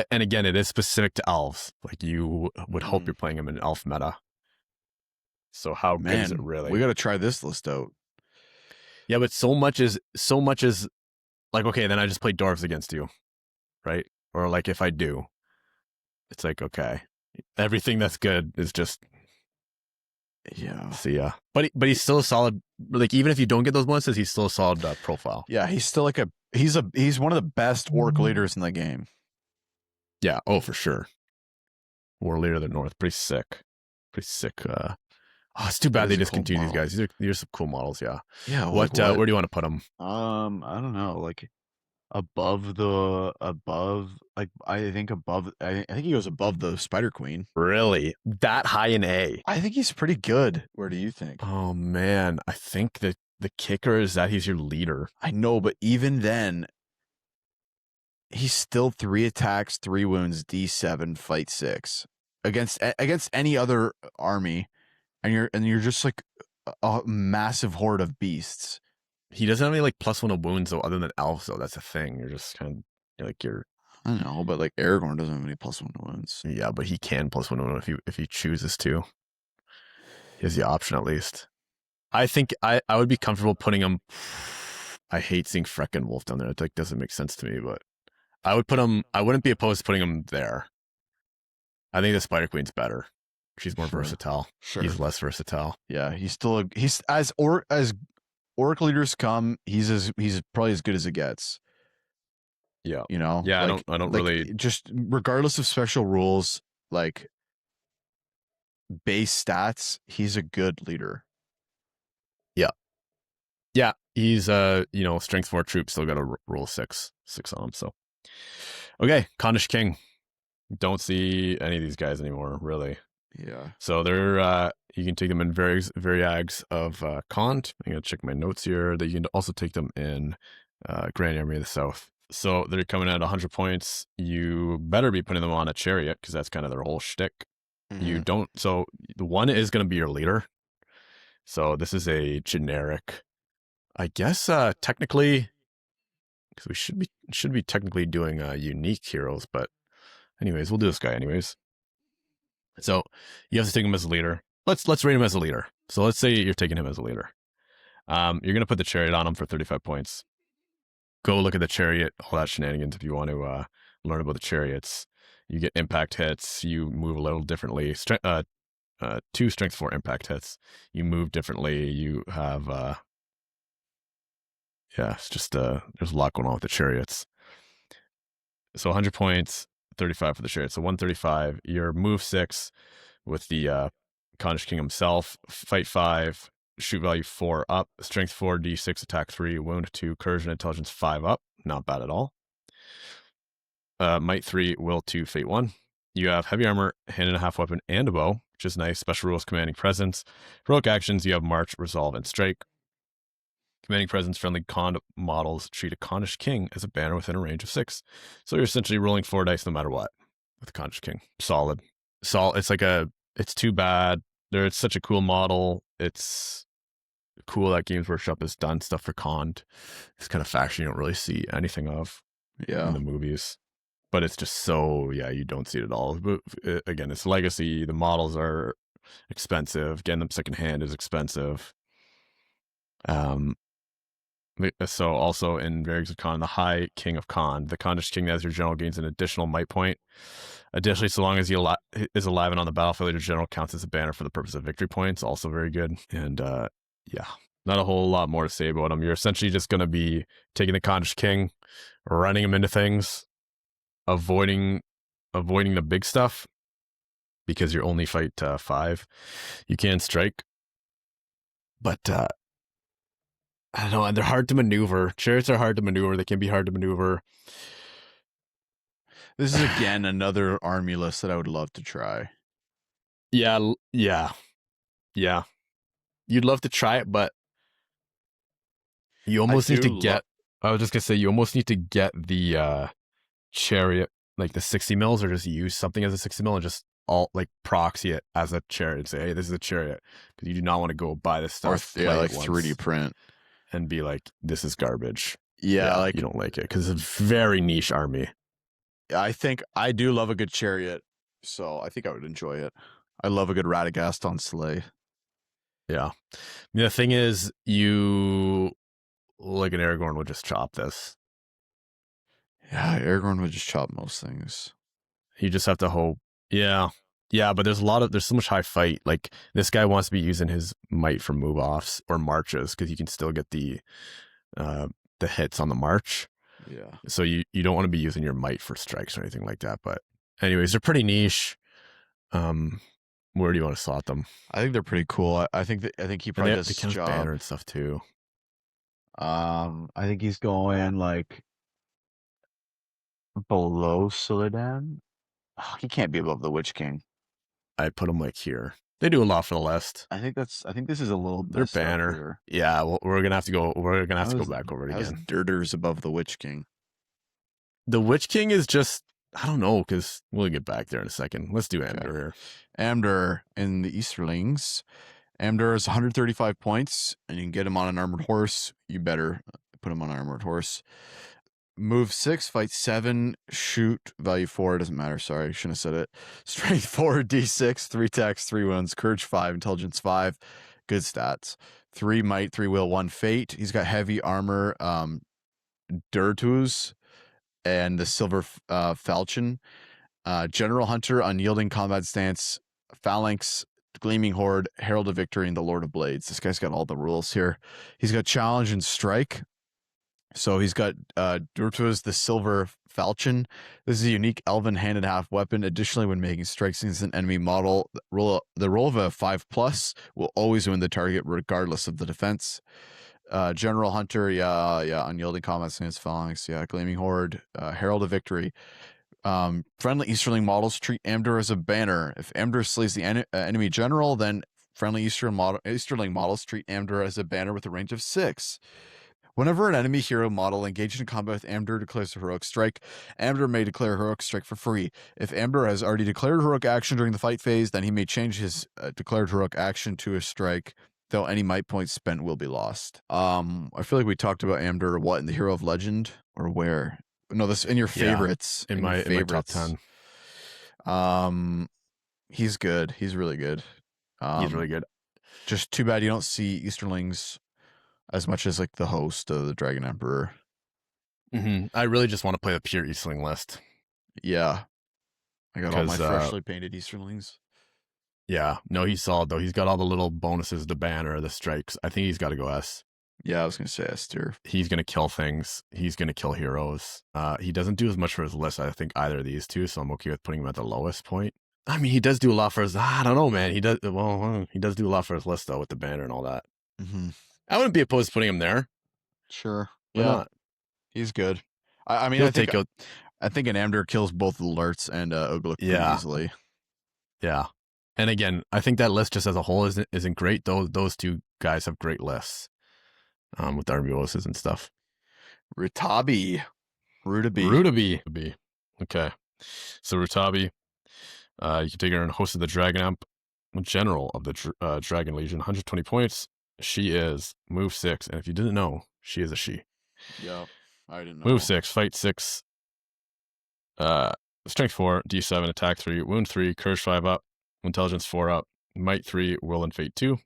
and again, it is specific to elves. Like you would hope you're playing him in elf meta. So how good is it really? We got to try this list out. Yeah, but so much is like, okay, then I just play dwarves against you, right? Or like if I do, it's like, okay, everything that's good is just, yeah. see ya. But he's still a solid, like even if you don't get those bonuses, he's still a solid profile. Yeah, he's still like he's one of the best orc leaders in the game. Yeah, oh for sure. War Leader of the North, pretty sick. Oh, it's too bad they discontinued these guys. These are some cool models, yeah. Yeah. What? Where do you want to put them? I don't know, like above, like I think he goes above the Spider Queen. Really? That high in A? I think he's pretty good. Where do you think? Oh man, I think that the kicker is that he's your leader. I know, but even then, he's still 3 attacks, 3 wounds, D7, fight 6 against any other army, and you're just like a massive horde of beasts. He doesn't have any like +1 of wounds though, other than elves though. That's the thing. You're just kind of like I don't know, but like Aragorn doesn't have any +1 to wounds. Yeah, but he can +1 wound if he chooses to. He has the option at least. I think I would be comfortable putting him. I hate seeing Frecken Wolf down there. It like doesn't make sense to me, but I would put him. I wouldn't be opposed to putting him there. I think the Spider Queen's better. She's more versatile. Sure. He's less versatile. Yeah, he's as orc leaders come, he's probably as good as it gets. Yeah. Yeah, like, I don't really, just regardless of special rules, like base stats, he's a good leader. Yeah, he's strength 4 troops, still got a roll 6 on him. So okay, Khandish King. Don't see any of these guys anymore, really. Yeah. So they're you can take them in variags of Khand. I'm gonna check my notes here. That you can also take them in Grand Army of the South. So they're coming at 100 points. You better be putting them on a chariot because that's kind of their whole shtick. You don't. So the one is going to be your leader. So this is a generic, I guess. Technically, because we should be technically doing unique heroes, but anyways, we'll do this guy anyways. So you have to take him as a leader. Let's rate him as a leader. So let's say you're taking him as a leader. You're gonna put the chariot on him for 35 points. Go look at the chariot, all that shenanigans if you want to learn about the chariots. You get impact hits. You move a little differently. 2 strength 4 impact hits. You move differently. You have it's just there's a lot going on with the chariots. So 100 points, 35 for the chariot. So 135. Your move 6 with the Khandish King himself. Fight 5. Shoot value 4 up. Strength 4, D6, attack 3, wound 2, courage and intelligence 5 up. Not bad at all. Might 3, will 2, fate 1. You have heavy armor, hand and a half weapon, and a bow, which is nice. Special rules, commanding presence. Heroic actions, you have march, resolve, and strike. Commanding presence, friendly Khand models treat a Khandish King as a banner within a range of 6. So you're essentially rolling 4 dice no matter what with Khandish King. Solid. It's too bad. It's such a cool model. It's cool that Games Workshop has done stuff for Khand. This kind of faction you don't really see anything of in the movies. But it's just so, you don't see it at all. But again, it's legacy. The models are expensive. Getting them secondhand is expensive. So also in Varigs of Khand, the High King of Khand, the Khandish King as your general gains an additional might point. Additionally, so long as he is alive and on the battlefield, your general counts as a banner for the purpose of victory points. Also very good. And Not a whole lot more to say about him. You're essentially just going to be taking the Conjure King, running him into things, avoiding the big stuff because you only fight 5. You can strike, but I don't know. They're hard to maneuver. Chariots are hard to maneuver. They can be hard to maneuver. This is again another army list that I would love to try. Yeah. You'd love to try it, but you almost need to get. I was just gonna say you almost need to get the chariot, like the 60 mils, or just use something as a 60 mil and just all like proxy it as a chariot and say, hey, this is a chariot, because you do not want to go buy this stuff. Or like 3D print and be like, this is garbage. Yeah, like you don't like it because it's a very niche army. I think I do love a good chariot, so I think I would enjoy it. I love a good Radagast on sleigh. Yeah. The thing is, you like an Aragorn would just chop this. Yeah, Aragorn would just chop most things. You just have to hope. Yeah. Yeah, but there's so much high fight. Like, this guy wants to be using his might for move offs or marches because you can still get the hits on the march. Yeah. So you don't want to be using your might for strikes or anything like that. But anyways, they're pretty niche. Where do you want to slot them? I think they're pretty cool. I think he probably does his job. Banner and stuff too. I think he's going like below Suladan. Oh, he can't be above the Witch King. I put him like here. They do a lot for the list. I think this is a little. Their banner. Yeah, well, we're gonna have to go. We're gonna have to go back over it again. Dirters above the Witch King. The Witch King is just, I don't know, because we'll get back there in a second. Let's do Amdur here. Amdur in the Easterlings. Amdur is 135 points, and you can get him on an armored horse. You better put him on an armored horse. Move 6, fight 7, shoot, value 4, doesn't matter, sorry, shouldn't have said it. Strength 4, D6, 3 attacks, 3 wounds, courage 5, intelligence 5, good stats. 3 might, 3 will, 1 fate. He's got heavy armor, Dirtus, and the silver falchion. General Hunter, unyielding combat stance, phalanx, gleaming horde, herald of victory, and the Lord of Blades. This guy's got all the rules here. He's got challenge and strike. So he's got Dirtus, the silver falchion. This is a unique elven hand and half weapon. Additionally, when making strikes against an enemy model, the roll of a 5+ will always win the target regardless of the defense. General Hunter, unyielding combat stance, phalanx, gleaming horde, herald of victory. Friendly Easterling models treat Amdur as a banner. If Amdur slays the enemy general, then friendly Easterling models treat Amdur as a banner with a range of 6. Whenever an enemy hero model engaged in combat with Amdur declares a heroic strike, Amdur may declare heroic strike for free. If Amdur has already declared heroic action during the fight phase, then he may change his declared heroic action to a strike, though any might points spent will be lost. I feel like we talked about Amdur, in the Hero of Legend, or where? No, this in your favorites. In my top 10. He's good. He's really good. He's really good. Just too bad you don't see Easterlings as much as like the host of the Dragon Emperor. I really just want to play the pure Easterling list. Yeah. I got all my freshly painted Easterlings. Yeah. No, he's solid though. He's got all the little bonuses, the banner, the strikes. I think he's got to go S. Yeah, I was going to say S tier. He's going to kill things. He's going to kill heroes. He doesn't do as much for his list, I think, either of these two, so I'm okay with putting him at the lowest point. I mean, he does do a lot for his... I don't know, man. He does do a lot for his list, though, with the banner and all that. Mm-hmm. I wouldn't be opposed to putting him there. Sure. Why not? He's good. I mean, I think an Amdur kills both Lurtz and Ugluk pretty easily. Yeah. And again, I think that list just as a whole isn't great. Those two guys have great lists with Arbuoses and stuff. Rutabi. Okay. So Rutabi, you can take her in Host of the Dragon Amp, General of the Dragon Legion, 120 points. She is move 6, and if you didn't know, she is a she. Yeah, I didn't know. Move 6, fight 6, strength 4, D7, attack 3, wound 3, courage 5 up, intelligence 4 up, might 3, will and fate 2.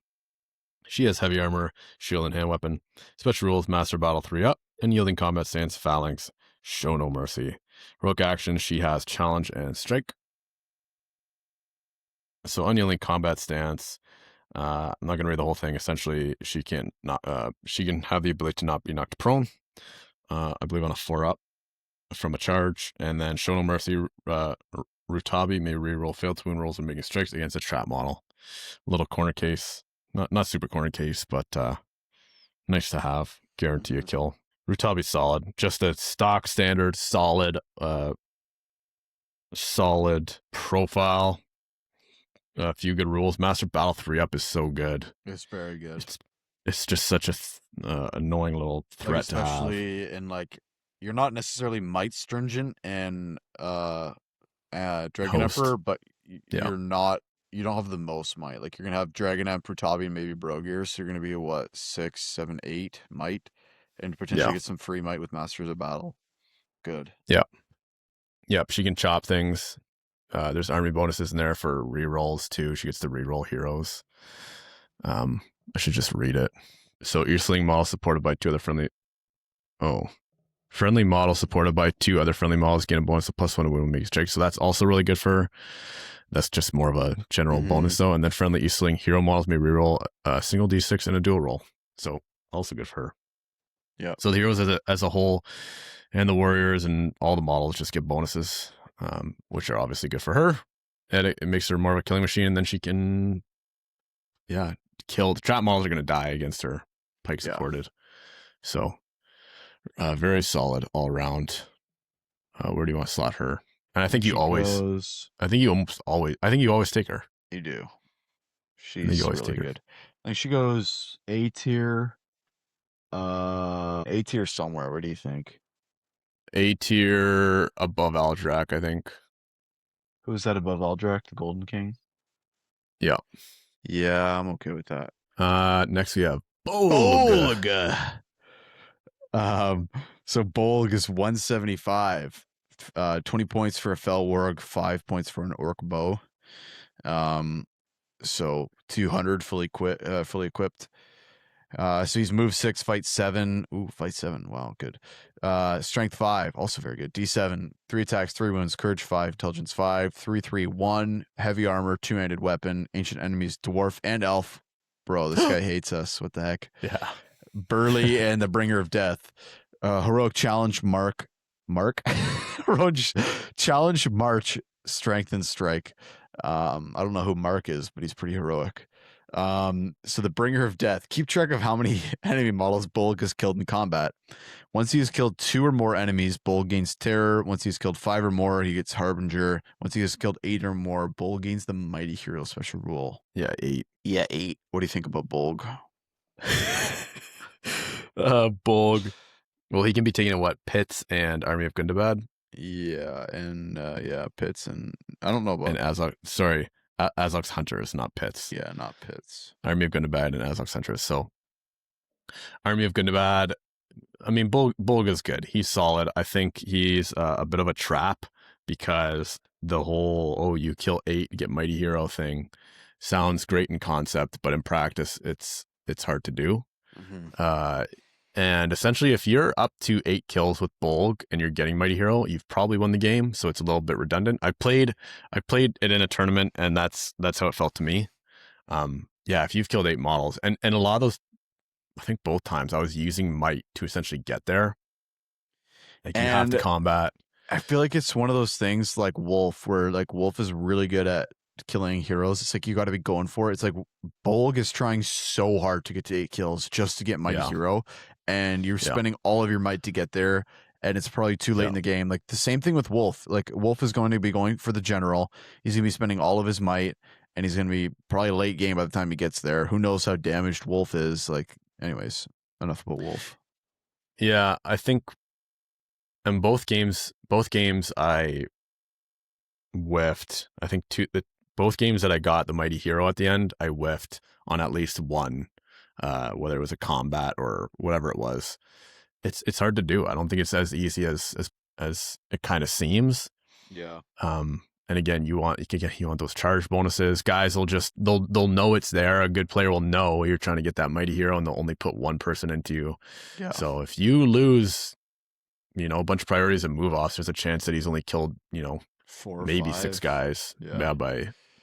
She has heavy armor, shield and hand weapon. Special rules, master battle 3 up, and yielding combat stance, phalanx, show no mercy. Heroic action, she has challenge and strike. So unyielding combat stance. I'm not gonna read the whole thing. Essentially, she can have the ability to not be knocked prone. I believe on a 4-up from a charge, and then show no mercy. Rutabi may reroll failed twin rolls and making strikes against a trap model. Little corner case, not super corner case, but nice to have. Guarantee a kill. Rutabi's solid, just a stock standard solid profile. A few good rules. Master Battle 3-up is so good. It's very good. It's just such a annoying little threat like, to have. especially in like you're not necessarily might stringent and Dragon Host. Emperor, but Yeah. you don't have the most might. Like you're gonna have Dragon Emperor, Tabi, and maybe Brogear, so you're gonna be what 6, 7, 8 might, and potentially get some free might with Masters of Battle. Good. Yep. She can chop things. There's army bonuses in there for rerolls too. She gets to reroll heroes. I should just read it. So Earthling model supported by 2 other friendly. Friendly model supported by 2 other friendly models gain a bonus of +1 to wound make strike. So that's also really good for her. That's just more of a general bonus though. And then friendly Eastling hero models may reroll a single D6 and a dual roll. So also good for her. Yeah. So the heroes as a whole, and the warriors and all the models just get bonuses, which are obviously good for her. And it makes her more of a killing machine. And then she can, kill. The trap models are going to die against her, pike supported. So very solid all around. Where do you want to slot her? And I think you always take her. You do. She's really good. I think she goes A tier. A tier somewhere. Where do you think? A tier above Aldrak, I think. Who's that above Aldrak? The Golden King? Yeah. Yeah, I'm okay with that. Next we have Bolg. So Bolg is 175. 20 points for a Fell Warg, 5 points for an Orc Bow. So 200 fully equipped. So he's move 6, fight 7. Ooh, fight 7. Wow, good. Strength 5, also very good. D7, 3 attacks, 3 wounds, courage 5, intelligence 5, 3/3/1, heavy armor, 2-handed weapon, ancient enemies, dwarf and elf. Bro, this guy hates us. What the heck? Yeah. Burly and the bringer of death. Heroic challenge Heroic challenge march, strength and strike. I don't know who Mark is, but he's pretty heroic. So the bringer of death. Keep track of how many enemy models Bolg has killed in combat. Once he has killed 2 or more enemies, Bolg gains terror. Once he's killed 5 or more, he gets harbinger. Once he has killed 8 or more, Bolg gains the mighty hero special rule. Yeah, 8. Yeah, 8. What do you think about Bolg? Bolg. Well, he can be taken in what? Pits and Army of Gundabad? Yeah, and Pits, and I don't know about... And Azog. Sorry, Azog's Hunters, not Pits. Yeah, not Pits. Army of Gundabad and Azog's Hunters. So, Army of Gundabad, I mean, Bolg is good. He's solid. I think he's a bit of a trap because the whole, you kill 8, get mighty hero thing sounds great in concept, but in practice, it's hard to do. And essentially, if you're up to 8 kills with Bolg and you're getting mighty hero, you've probably won the game. So it's a little bit redundant. I played it in a tournament, and that's how it felt to me. If you've killed 8 models, and a lot of those, I think both times I was using might to essentially get there. Like you have to combat. I feel like it's one of those things like Wolf, where like Wolf is really good at killing heroes. It's like you got to be going for it. It's like Bolg is trying so hard to get to 8 kills just to get mighty hero, and you're spending all of your might to get there, and it's probably too late in the game. Like the same thing with Wolf. Like Wolf is going to be going for the general. He's gonna be spending all of his might, and he's gonna be probably late game by the time he gets there. Who knows how damaged Wolf is? Like, anyways, enough about Wolf. Yeah, I think in both games I whiffed. I think both games that I got the mighty hero at the end, I whiffed on at least one, whether it was a combat or whatever it was. It's hard to do. I don't think it's as easy as it kind of seems. Yeah. And again, you want those charge bonuses. Guys will they'll know it's there. A good player will know you're trying to get that mighty hero, and they'll only put one person into you. Yeah. So if you lose, a bunch of priorities and move offs, there's a chance that he's only killed, 4 or maybe 5. 6 guys. Yeah,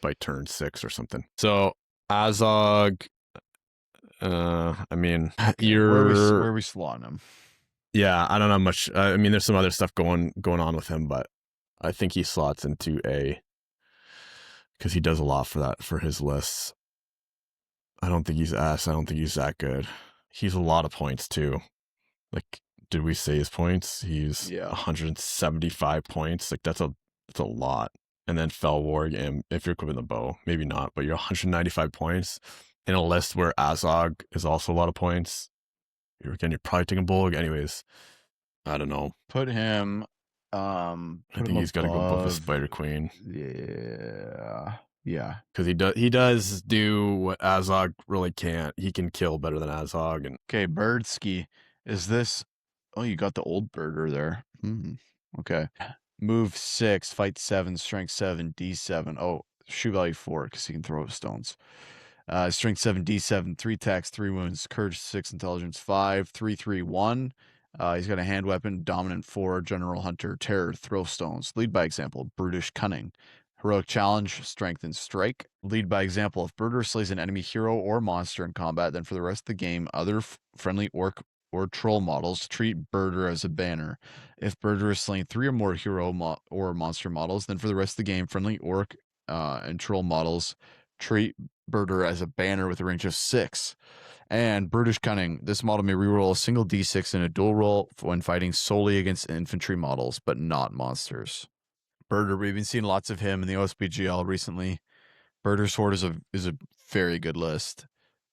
by turn 6 or something. So Azog. I mean, Okay, where are we slotting him? yeah, I don't know much. I mean, there's some other stuff going on with him, but I think he slots into A because he does a lot for his lists. I don't think he's S. I don't think he's that good. He's a lot of points too. Like, did we say his points? He's 175 points. Like that's a lot. And then Fell Warg, and if you're equipping the bow, maybe not, but you're 195 points in a list where Azog is also a lot of points. You're probably taking Bolg. Anyways, I don't know. Put him. I Put think him he's got to go above the above. Spider Queen. Yeah. Because he does do what Azog really can't. He can kill better than Azog. And Okay, Birdski. Is this? Oh, you got the old birder there. Okay. Move 6, fight 7, strength 7, D7. Oh, shoe value 4 because he can throw stones. Strength 7, D7, 3 attacks, 3 wounds, courage 6, intelligence 5, 3, 3, 1. He's got a hand weapon, dominant 4, general hunter, terror, throw stones. Lead by example, brutish cunning. Heroic challenge, strength and strike. Lead by example. If Birder slays an enemy hero or monster in combat, then for the rest of the game, other friendly orc or troll models treat Birder as a banner. If Birder is slain 3 or more hero or monster models, then for the rest of the game, friendly orc and troll models treat Birder as a banner with a range of 6. And Brutish Cunning. This model may reroll a single d6 in a dual roll when fighting solely against infantry models, but not monsters. Birder, we've been seeing lots of him in the OSBGL recently. Birder's Horde is a very good list.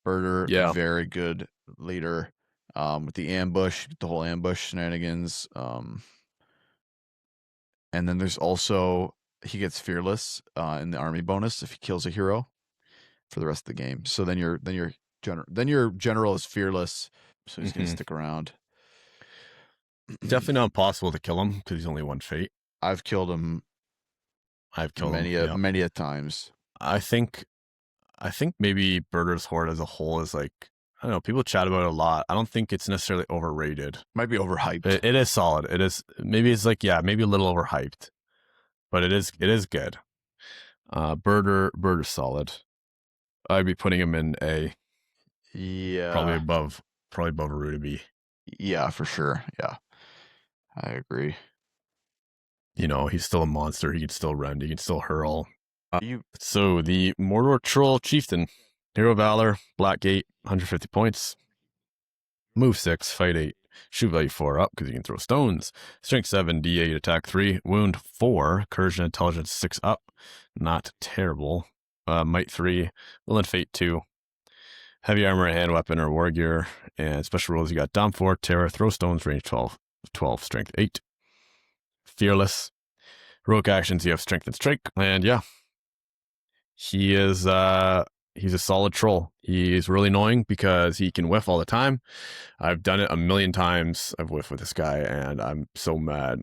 Birder, yeah, very good leader. With the ambush, the whole ambush shenanigans. And then there's also he gets fearless in the army bonus if he kills a hero for the rest of the game. So then your general is fearless, so he's gonna stick around. Definitely not possible to kill him because he's only one fate. I've killed him I've killed him. many a times. I think maybe Birder's Horde as a whole is like, I don't know, people chat about it a lot. I don't think it's necessarily overrated. Might be overhyped. It is solid. It is, maybe it's like, yeah, maybe a little overhyped, but it is good. Birder's solid. I'd be putting him in A. Yeah. Probably above Aruda B. Yeah, for sure. Yeah. I agree. You know, he's still a monster. He can still rend. He can still hurl. You So the Mordor Troll Chieftain, Hero Valor, Blackgate, 150 points. Move 6, fight 8, shoot value 4 up because you can throw stones. Strength 7, D8, attack 3, wound 4, courage and intelligence 6 up. Not terrible. Might 3, will and fate 2. Heavy armor, hand weapon, or war gear. And special rules, you got Dom 4, terror, throw stones, range 12, strength 8. Fearless. Heroic actions, you have strength and strike. And yeah, he is he's a solid troll. He's really annoying because he can whiff all the time. I've done it a million times. I've whiffed with this guy and I'm so mad.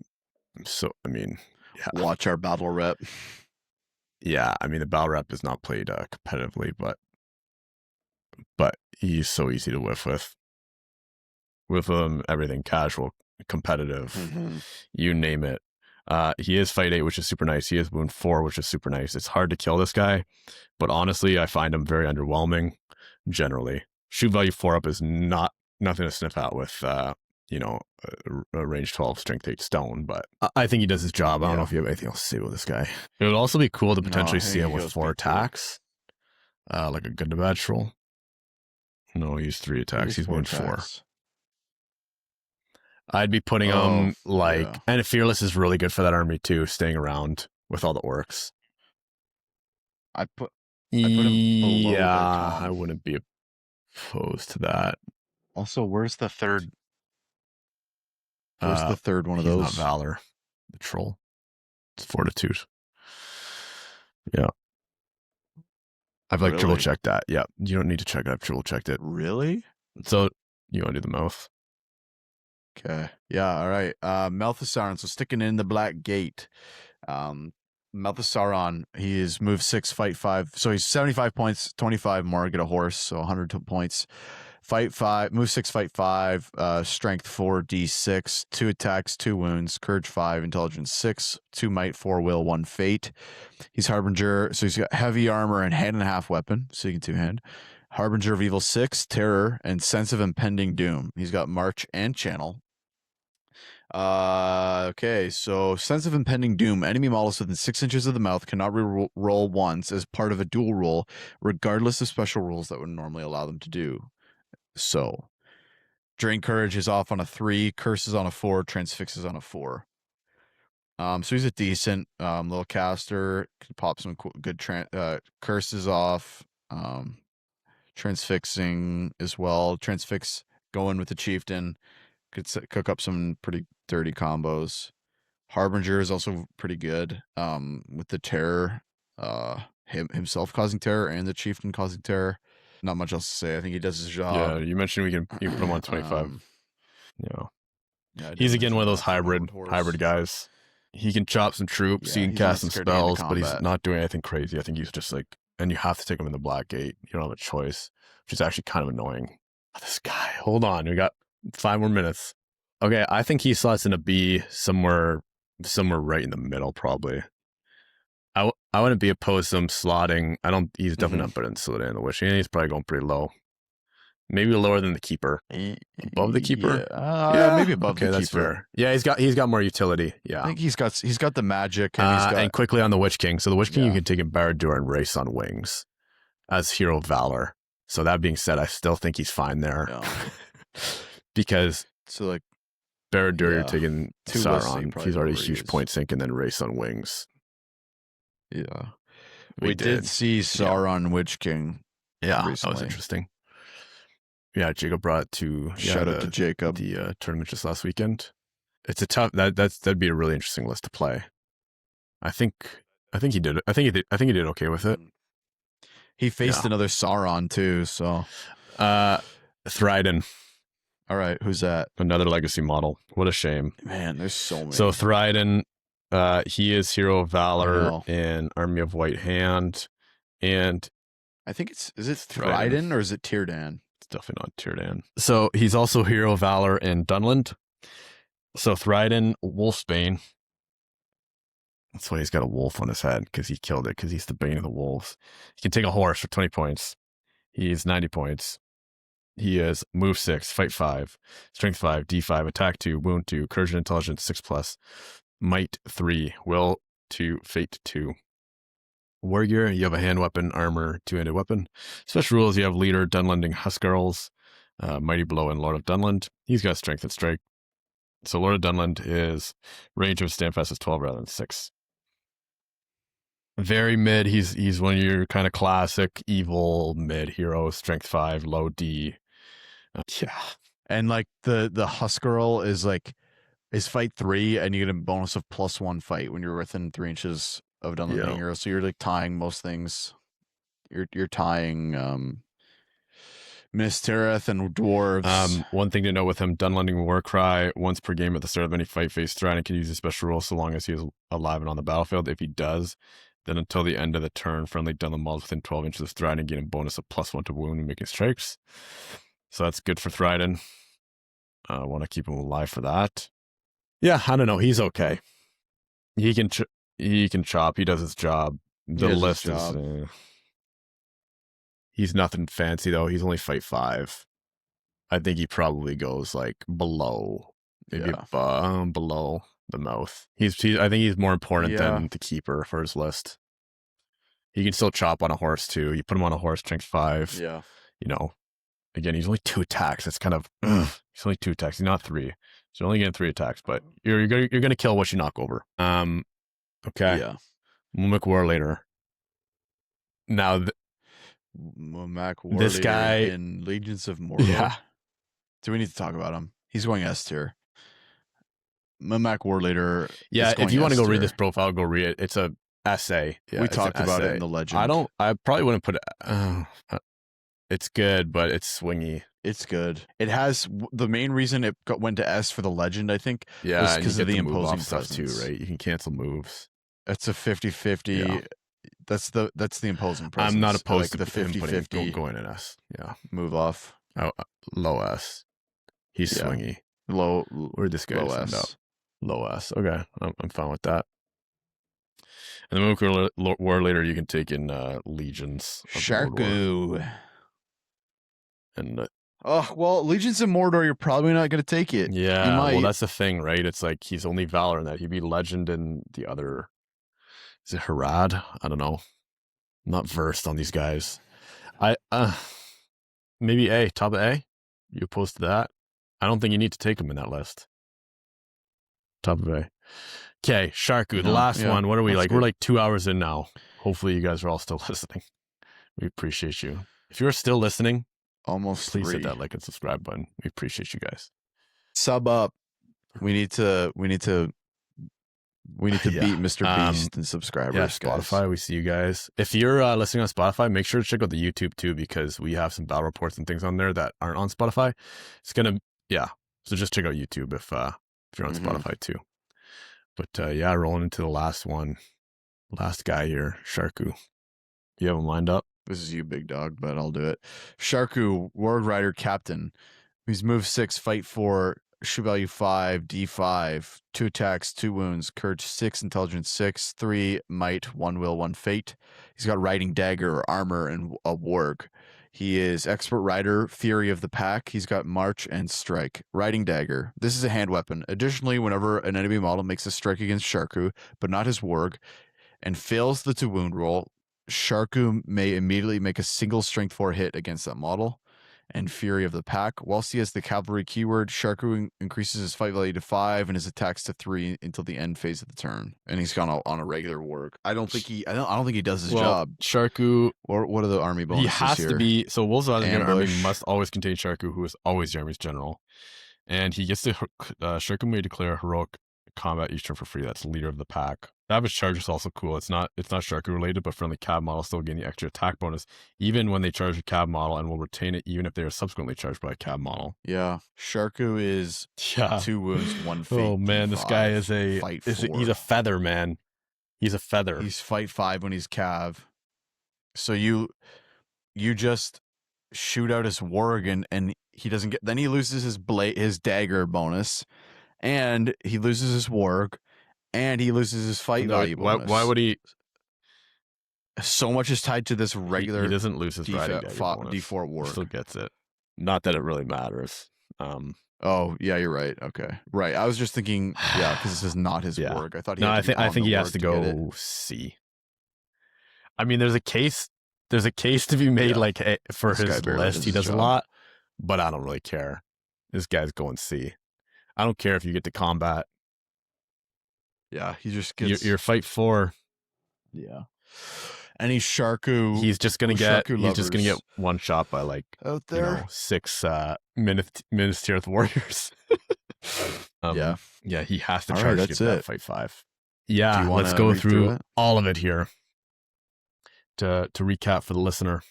Yeah. Watch our battle rep. Yeah, I mean the battle rep is not played competitively, but he's so easy to whiff with. With everything casual, competitive, you name it. He is fight 8, which is super nice. He is wound 4, which is super nice. It's hard to kill this guy, but honestly, I find him very underwhelming generally. Shoot value 4 up is nothing to sniff at with, a range 12, strength 8 stone, but I think he does his job. I don't know if you have anything else to say about this guy. It would also be cool to potentially see him with 4 attacks, like a good and a bad troll. No, he's 3 attacks. He's wound 4. I'd be putting him and Fearless is really good for that army too, staying around with all the orcs. I put him below there, Tom. I wouldn't be opposed to that. Also, where's the third? Where's the third one of those? Not Valor, the troll. It's Fortitude. Yeah. I've triple checked that. Yeah. You don't need to check it. I've triple checked it. Really? So you want to do the mouth? Okay. Yeah. All right. Malthasaron. So sticking in the Black Gate. Malthasaron. He is move 6, fight 5. So he's 75 points, 25 more, get a horse. So 100 points. fight 5, move 6, fight 5, strength 4, d6, 2 attacks, 2 wounds, courage 5, intelligence 6, 2 might, 4 will, 1 fate. He's Harbinger, so he's got heavy armor and hand and a half weapon, so you can two-hand. Harbinger of Evil 6, Terror, and Sense of Impending Doom. He's got March and Channel. Okay, so Sense of Impending Doom. Enemy models within 6 inches of the mouth cannot re-roll once as part of a dual roll, regardless of special rules that would normally allow them to do so. Drain Courage is off on a 3, Curses on a 4, Transfixes on a 4. So he's a decent little caster. Can pop some good curses off. Transfixing as well. Transfix going with the Chieftain. Could cook up some pretty dirty combos. Harbinger is also pretty good with the Terror. Himself causing terror and the Chieftain causing terror. Not much else to say. I think he does his job. Yeah, you mentioned you can put him on 25. Yeah, he's again one of those hybrid guys. He can chop some troops, he can cast some spells, but he's not doing anything crazy. I think he's just like, and you have to take him in the Black Gate. You don't have a choice, which is actually kind of annoying. This guy, hold on, we got 5 more minutes. Okay, I think he slots in a B somewhere right in the middle, probably. I wouldn't be opposed to him slotting. He's definitely not better than Solidity and the Witch. He's probably going pretty low. Maybe lower than the Keeper. Above the Keeper? Yeah, maybe above the Keeper. That's fair. Yeah, he's got more utility. Yeah. I think he's got the magic and and quickly on the Witch King. So the Witch King you can take in Barad-dûr and Race on Wings as Hero of Valor. So that being said, I still think he's fine there. Because Barad-dûr you're taking Sauron. He's already a huge point sink, and then Race on Wings. Yeah. We did see Sauron Witch King. Yeah, recently. That was interesting. Yeah, Jacob brought it to shout out to Jacob. The tournament just last weekend. It's a tough that'd be a really interesting list to play. I think he did it. I think he did okay with it. He faced another Sauron too, so Thryden. All right, who's that? Another legacy model. What a shame. Man, there's so many. So Thryden, he is Hero of Valor in Army of White Hand, and I think is it Thryden or is it Tírdan? It's definitely not Tírdan. So he's also Hero of Valor in Dunland. So Thryden, Wolfsbane. That's why he's got a wolf on his head, because he killed it, because he's the bane of the wolves. He can take a horse for 20 points. He's 90 points. He is move 6, fight 5, strength 5, d5, attack 2, wound 2, courage and intelligence 6+, might 3, will 2, fate 2. War gear, you have a hand weapon, armor, 2-handed weapon. Special rules, you have leader, Dunlanding Huskarls, Mighty Blow, and Lord of Dunland. He's got strength and strike. So Lord of Dunland is range of Standfast is 12 rather than 6. Very mid. He's one of your kind of classic evil mid hero, strength 5, low D. And like the Huskarl is fight 3, and you get a bonus of +1 fight when you're within 3 inches of Dunlanding hero. So you're like tying most things. You're tying Minas Tirith and dwarves. One thing to know with him, Dunlanding Warcry, once per game at the start of any fight phase, Thryden can use a special rule so long as he is alive and on the battlefield. If he does, then until the end of the turn, friendly Dunland models within 12 inches of Thryden gain a bonus of +1 to wound when making strikes. So that's good for Thryden. I want to keep him alive for that. Yeah, I don't know. He's okay. He can chop. He does his job. The list is... he's nothing fancy, though. He's only fight 5. I think he probably goes like below. Maybe below the mouth. I think he's more important than the Keeper for his list. He can still chop on a horse, too. You put him on a horse, strength 5. Yeah. You know, again, he's only 2 attacks. It's kind of... he's only 2 attacks. He's not 3. So you're only getting 3 attacks, but you're gonna kill what you knock over. Okay. Yeah. Mumak Warlater. Now, this guy in Legions of Mordor. Yeah. Do we need to talk about him? He's going S tier. Mumak Warlater. Yeah, if you want to go read this profile, go read it. It's a essay. Yeah, we talked about it in the legend. I probably wouldn't put it. It's good, but it's swingy. It's good. It has the main reason it went to S for the legend, I think. Yeah, was because of the imposing stuff too, right? You can cancel moves. It's a 50-50. Yeah. That's the imposing presence. I'm not opposed to the 50-50 going in S. Yeah, move off. Oh, low S. He's Yeah. swingy. Low. Where'd this guy Low just end up? S. Low S. Okay, I'm fine with that. And then Mooncore War later, you can take in Legions of Mordor. Sharku. And Oh, well, Legions of Mordor, you're probably not going to take it. You yeah, might. well, that's the thing, right? It's like he's only Valor in that. He'd be Legend in the other. Is it Harad? I don't know. I'm not versed on these guys. I maybe A, top of A. You opposed to that? I don't think you need to take him in that list. Top of A. Okay, Sharku, the last one. What are we like? Good. We're like 2 hours in now. Hopefully you guys are all still listening. We appreciate you. If you're still listening, almost please hit that like and subscribe button. We appreciate you guys. Sub up. We need to beat Mr. Beast in subscribers. Yeah, Spotify, guys. We see you guys. If you're listening on Spotify, make sure to check out the YouTube too, because we have some battle reports and things on there that aren't on Spotify. It's gonna, so just check out YouTube if you're on Spotify too. But yeah, rolling into the last one. Last guy here, Sharku. You have him lined up? This is you, big dog, but I'll do it. Sharku, Warg Rider Captain. He's move 6, fight 4, shoot value 5, D5, 2 attacks, 2 wounds, courage 6, intelligence 6, 3 might, 1 will, 1 fate. He's got riding dagger or armor and a warg. He is expert rider, theory of the pack. He's got march and strike. Riding dagger. This is a hand weapon. Additionally, whenever an enemy model makes a strike against Sharku, but not his warg, and fails the 2 wound roll, Sharku may immediately make a single strength 4 hit against that model. And Fury of the Pack. Whilst he has the cavalry keyword, Sharku increases his fight value to 5 and his attacks to 3 until the end phase of the turn. And he's gone on a regular warg. I don't think he does his job. Sharku, or what are the army bonuses he has here? to be. So Wolves of the army must always contain Sharku, who is always the army's general, and he gets to Sharku may declare heroic combat each turn for free. That's leader of the pack. Savage charge is also cool. It's not Sharku related, but friendly cab models still gain the extra attack bonus even when they charge a cab model, and will retain it even if they are subsequently charged by a cab model. Yeah, Sharku is 2 wounds, 1 fate. Oh man, D5, this guy is he's a feather, man. He's a feather. He's fight 5 when he's cav. So you just shoot out his warg and he doesn't get. Then he loses his dagger bonus, and he loses his warg. And he loses his fight value bonus. Why would he? So much is tied to this regular. He doesn't lose his riding dagger bonus. D4 warg. He still gets it. Not that it really matters. Oh yeah, you're right. Okay, right. I was just thinking, because this is not his warg. I thought he. I think he has to go C. I mean, there's a case to be made for his list. He does a lot, but I don't really care. This guy's going C. I don't care if you get to combat. Yeah, he just gets your fight 4. Yeah, any Sharku. He's just gonna get one shot by out there 6 Minas Tirith warriors. Yeah, he has to charge to get that fight 5. Yeah, let's go through all of it here to recap for the listener.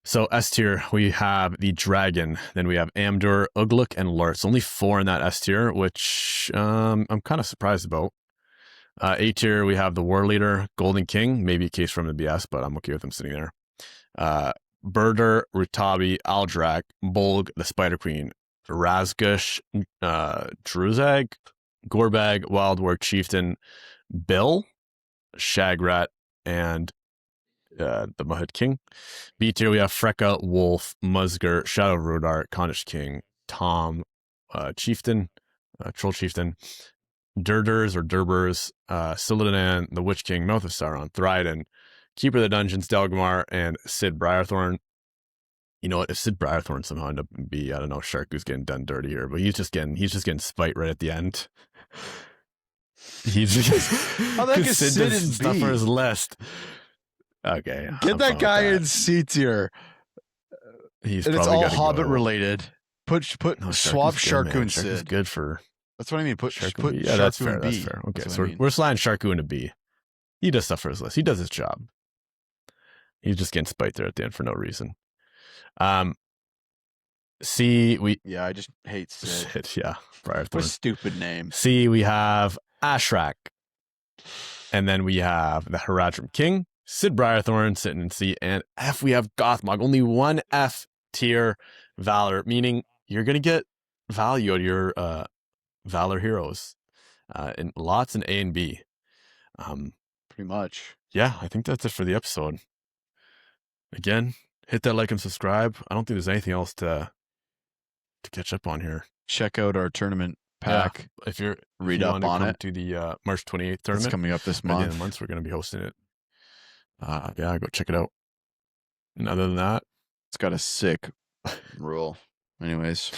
So S tier, we have the Dragon, then we have Amdur, Ugluk, and Lurtz. Only 4 in that S tier, which I'm kind of surprised about. A tier, we have the War Leader, Golden King, maybe a case from the BS, but I'm okay with him sitting there. Birder, Rutabi, Aldrak, Bolg, the Spider Queen, Razgush, Druzag, Gorbag, Wild Warg Chieftain, Bill, Shagrat, and the Mahud King. B tier, we have Freka, Wolf, Musger, Shadow Rodar, Konish King, Tom, Chieftain, Troll Chieftain, Durders or Durbers, Silidan, the Witch King, Mouth of Sauron, Thryden, Keeper of the Dungeons, Delgamar, and Sid Briarthorn. You know what? If Sid Briarthorn somehow ended up be, I don't know, Sharku's getting done dirty here, but he's just getting spite right at the end. He's just how the heck is Sid in stuff for his list. Okay, get that guy in C tier. He's and it's all Hobbit related. Swap Sharku and Sid. Sharku's good for. That's what I mean. Put Sharku. Yeah, that's fair. In B. That's fair. Okay, so we're sliding Sharku into B. He does stuff for his list. He does his job. He's just getting spite there at the end for no reason. C, I just hate Sid. Yeah, what a stupid name. C, we have Ashrak, and then we have the Haradrim King, Sid Briarthorn sitting in C, and F, we have Gothmog. Only one F tier Valor, meaning you're going to get value out of your Valor heroes, and lots in A and B. Pretty much. Yeah, I think that's it for the episode. Again, hit that like and subscribe. I don't think there's anything else to catch up on here. Check out our tournament pack. Yeah, if you up want to on come it. to the March 28th It's tournament, coming up this at the end of month. the month, we're going to be hosting it. Yeah, go check it out. And other than that, It's got a sick rule. Anyways.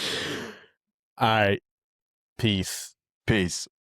all right. Peace. Peace.